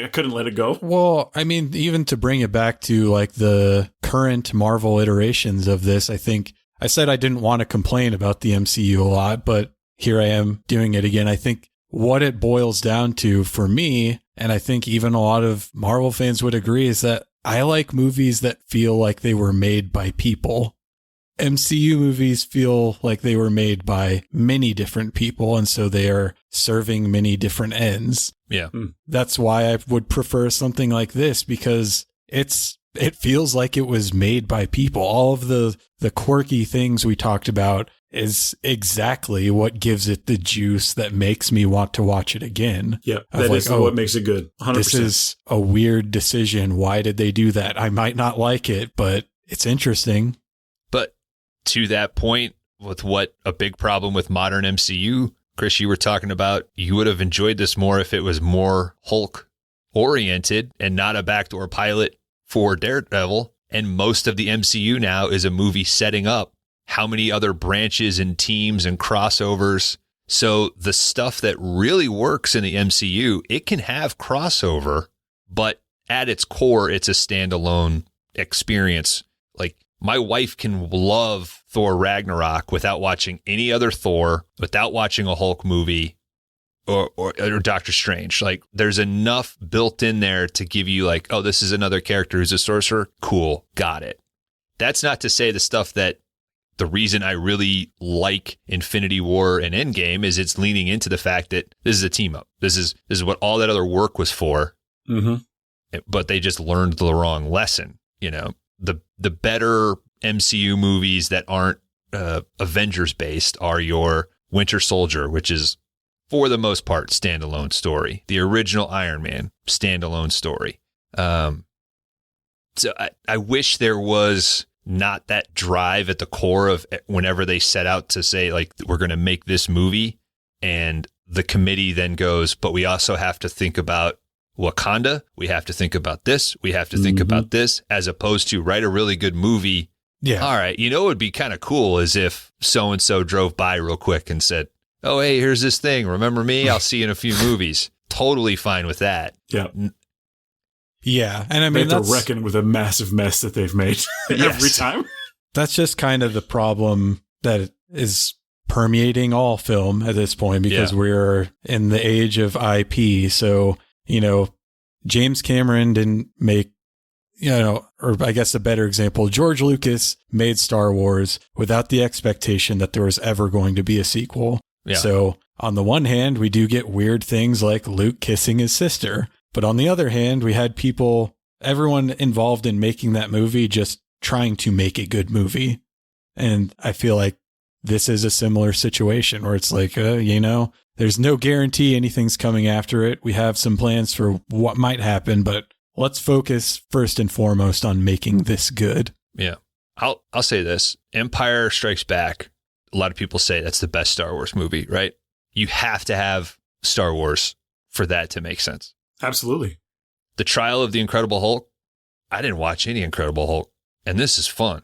couldn't let it go. Well, I mean, even to bring it back to like the current Marvel iterations of this, I think I said I didn't want to complain about the MCU a lot, but here I am doing it again. I think what it boils down to for me, and I think even a lot of Marvel fans would agree, is that I like movies that feel like they were made by people. MCU movies feel like they were made by many different people, and so they are serving many different ends. Yeah. That's why I would prefer something like this, because it feels like it was made by people. All of the quirky things we talked about is exactly what gives it the juice that makes me want to watch it again. Yeah, that is what makes it good. 100%. This is a weird decision. Why did they do that? I might not like it, but it's interesting. But to that point, with what a big problem with modern MCU, Chris, you were talking about, you would have enjoyed this more if it was more Hulk oriented and not a backdoor pilot for Daredevil. And most of the MCU now is a movie setting up how many other branches and teams and crossovers. So the stuff that really works in the MCU, it can have crossover, but at its core, it's a standalone experience. Like, my wife can love Thor Ragnarok without watching any other Thor, without watching a Hulk movie or Doctor Strange. Like, there's enough built in there to give you like, oh, this is another character who's a sorcerer. Cool. Got it. That's not to say the stuff that the reason I really like Infinity War and Endgame is it's leaning into the fact that this is a team up. This is what all that other work was for. Mm-hmm. But they just learned the wrong lesson. You know, the better MCU movies that aren't Avengers based are your Winter Soldier, which is for the most part standalone story. The original Iron Man standalone story. So I wish there was not that drive at the core of whenever they set out to say, like, we're going to make this movie, and the committee then goes, but we also have to think about Wakanda. We have to think about this. We have to think about this, as opposed to write a really good movie. Yeah. All right. You know, it would be kind of cool is if so-and-so drove by real quick and said, oh, hey, here's this thing. Remember me? I'll see you in a few movies. Totally fine with that. Yeah. Yeah. And I mean, they have to reckon with a massive mess that they've made every time. That's just kind of the problem that is permeating all film at this point, because we're in the age of IP. So, you know, James Cameron didn't make, you know, or I guess a better example, George Lucas made Star Wars without the expectation that there was ever going to be a sequel. Yeah. So on the one hand, we do get weird things like Luke kissing his sister. But on the other hand, we had everyone involved in making that movie just trying to make a good movie. And I feel like this is a similar situation where it's like, you know, there's no guarantee anything's coming after it. We have some plans for what might happen, but let's focus first and foremost on making this good. Yeah. I'll say this. Empire Strikes Back. A lot of people say that's the best Star Wars movie, right? You have to have Star Wars for that to make sense. Absolutely. The Trial of the Incredible Hulk. I didn't watch any Incredible Hulk, and this is fun.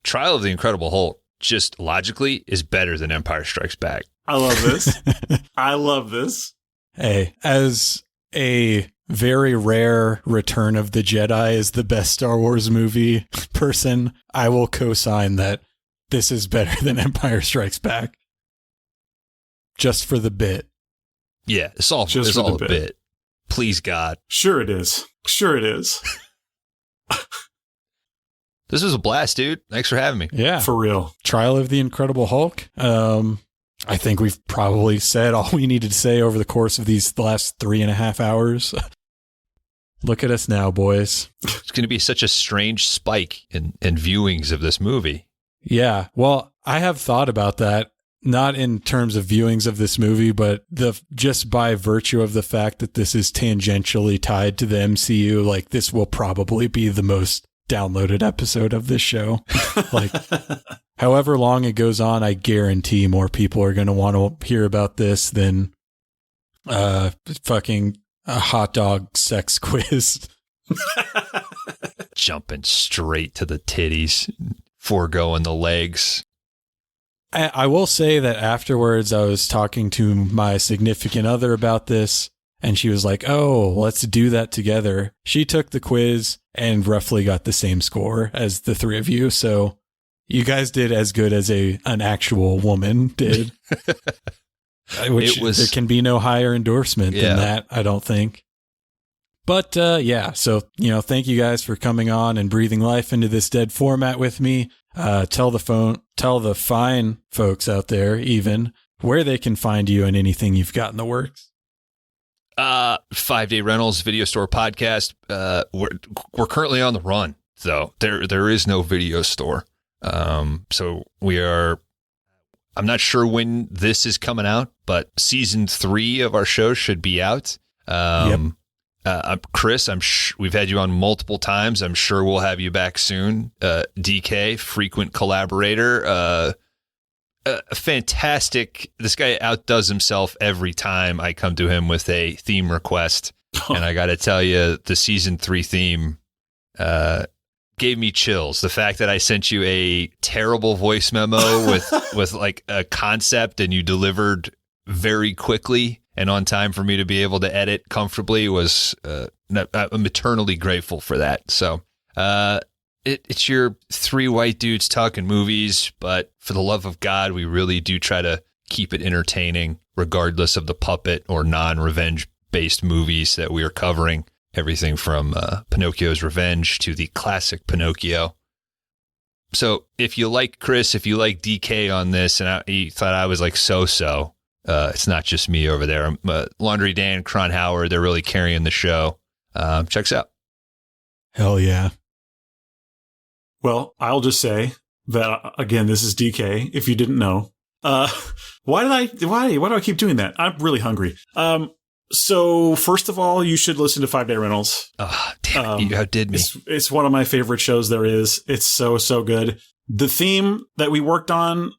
Trial of the Incredible Hulk, just logically, is better than Empire Strikes Back. I love this. I love this. Hey, as a very rare Return of the Jedi is the best Star Wars movie person, I will co-sign that this is better than Empire Strikes Back. Just for the bit. Yeah, it's all a bit. Please, God. Sure it is. Sure it is. This was a blast, dude. Thanks for having me. Yeah. For real. Trial of the Incredible Hulk. I think we've probably said all we needed to say over the course of these last 3.5 hours. Look at us now, boys. It's going to be such a strange spike in viewings of this movie. Yeah. Well, I have thought about that. Not in terms of viewings of this movie, but just by virtue of the fact that this is tangentially tied to the MCU, like this will probably be the most downloaded episode of this show. Like, however long it goes on, I guarantee more people are going to want to hear about this than fucking a hot dog sex quiz. Jumping straight to the titties, foregoing the legs. I will say that afterwards I was talking to my significant other about this, and she was like, oh, let's do that together. She took the quiz and roughly got the same score as the three of you. So you guys did as good as an actual woman did. Which there can be no higher endorsement than that, I don't think. But yeah, so, you know, thank you guys for coming on and breathing life into this dead format with me. Tell the fine folks out there even where they can find you and anything you've got in the works. 5 Day Rentals Video Store Podcast. We're currently on the run, though. There is no video store. So we are. I'm not sure when this is coming out, but season 3 of our show should be out. Yep. Chris, we've had you on multiple times. I'm sure we'll have you back soon. DK, frequent collaborator, fantastic. This guy outdoes himself every time I come to him with a theme request. And I got to tell you, the season 3 theme gave me chills. The fact that I sent you a terrible voice memo with like a concept and you delivered very quickly and on time for me to be able to edit comfortably was, I'm eternally grateful for that. So, it's your 3 white dudes talking movies, but for the love of God, we really do try to keep it entertaining, regardless of the puppet or non-revenge based movies that we are covering. Everything from Pinocchio's Revenge to the classic Pinocchio. So if you like Chris, if you like DK on this, and you thought I was like so-so, it's not just me over there. Laundry Dan, Cron Howard, they're really carrying the show. Check us out. Hell yeah. Well, I'll just say that, again, this is DK, if you didn't know. Why do I keep doing that? I'm really hungry. So first of all, you should listen to 5 Day Rentals. Oh, damn it. You outdid me. It's one of my favorite shows there is. It's so good. The theme that we worked on,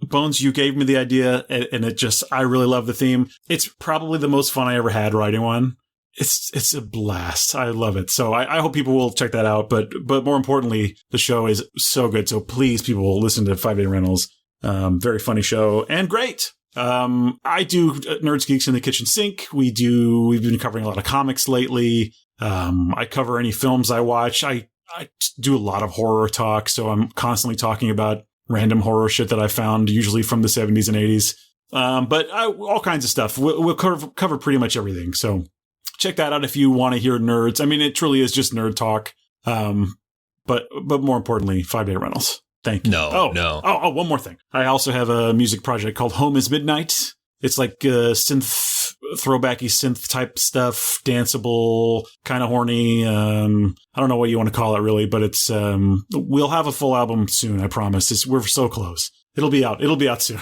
Bones, you gave me the idea, and I really love the theme. It's probably the most fun I ever had writing one. It's a blast. I love it. So I hope people will check that out. But more importantly, the show is so good. So please, people, listen to 5 Day Rentals. Very funny show and great. I do Nerds Geeks in the Kitchen Sink. We've been covering a lot of comics lately. I cover any films I watch. I do a lot of horror talk. So I'm constantly talking about random horror shit that I found, usually from the 70s and 80s. But all kinds of stuff. We'll cover pretty much everything. So check that out if you want to hear nerds. I mean, it truly is just nerd talk. But more importantly, 5 Day Rentals. Thank you. No. Oh, one more thing. I also have a music project called Home is Midnight. It's like synth, throwbacky synth type stuff, danceable, kind of horny. I don't know what you want to call it really, but it's, we'll have a full album soon. I promise. We're so close. It'll be out soon.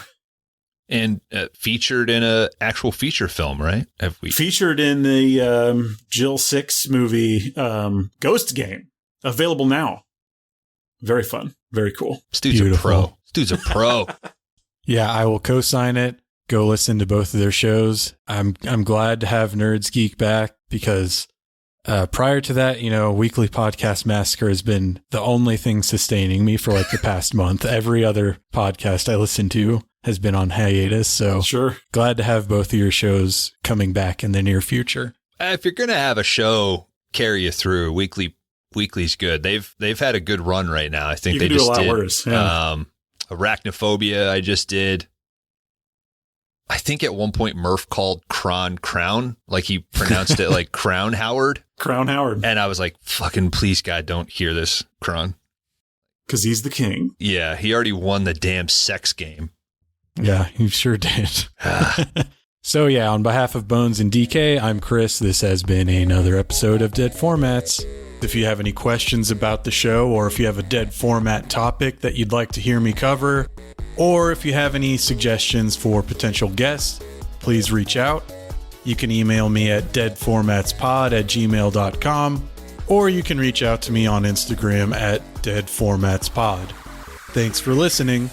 And featured in a actual feature film, right? Featured in the Jill 6 movie, Ghost Game, available now. Very fun. Very cool. This dude's a pro. This dude's a pro. Yeah, I will co-sign it. Go listen to both of their shows. I'm glad to have Nerds Geek back because prior to that, Weekly Podcast Massacre has been the only thing sustaining me for like the past month. Every other podcast I listen to has been on hiatus. So sure. Glad to have both of your shows coming back in the near future. If you're going to have a show carry you through, Weekly's good. They've had a good run right now. I think you they can just do a lot did worse. Yeah. Arachnophobia. I just did. I think at one point Murph called Crown, like he pronounced it like Crown Howard. Crown Howard. And I was like, fucking please, God, don't hear this, Crown. Because he's the king. Yeah, he already won the damn sex game. Yeah, he sure did. So yeah, on behalf of Bones and DK, I'm Chris. This has been another episode of Dead Formats. If you have any questions about the show, or if you have a dead format topic that you'd like to hear me cover, or if you have any suggestions for potential guests, please reach out. You can email me at deadformatspod@gmail.com, or you can reach out to me on Instagram at deadformatspod. Thanks for listening.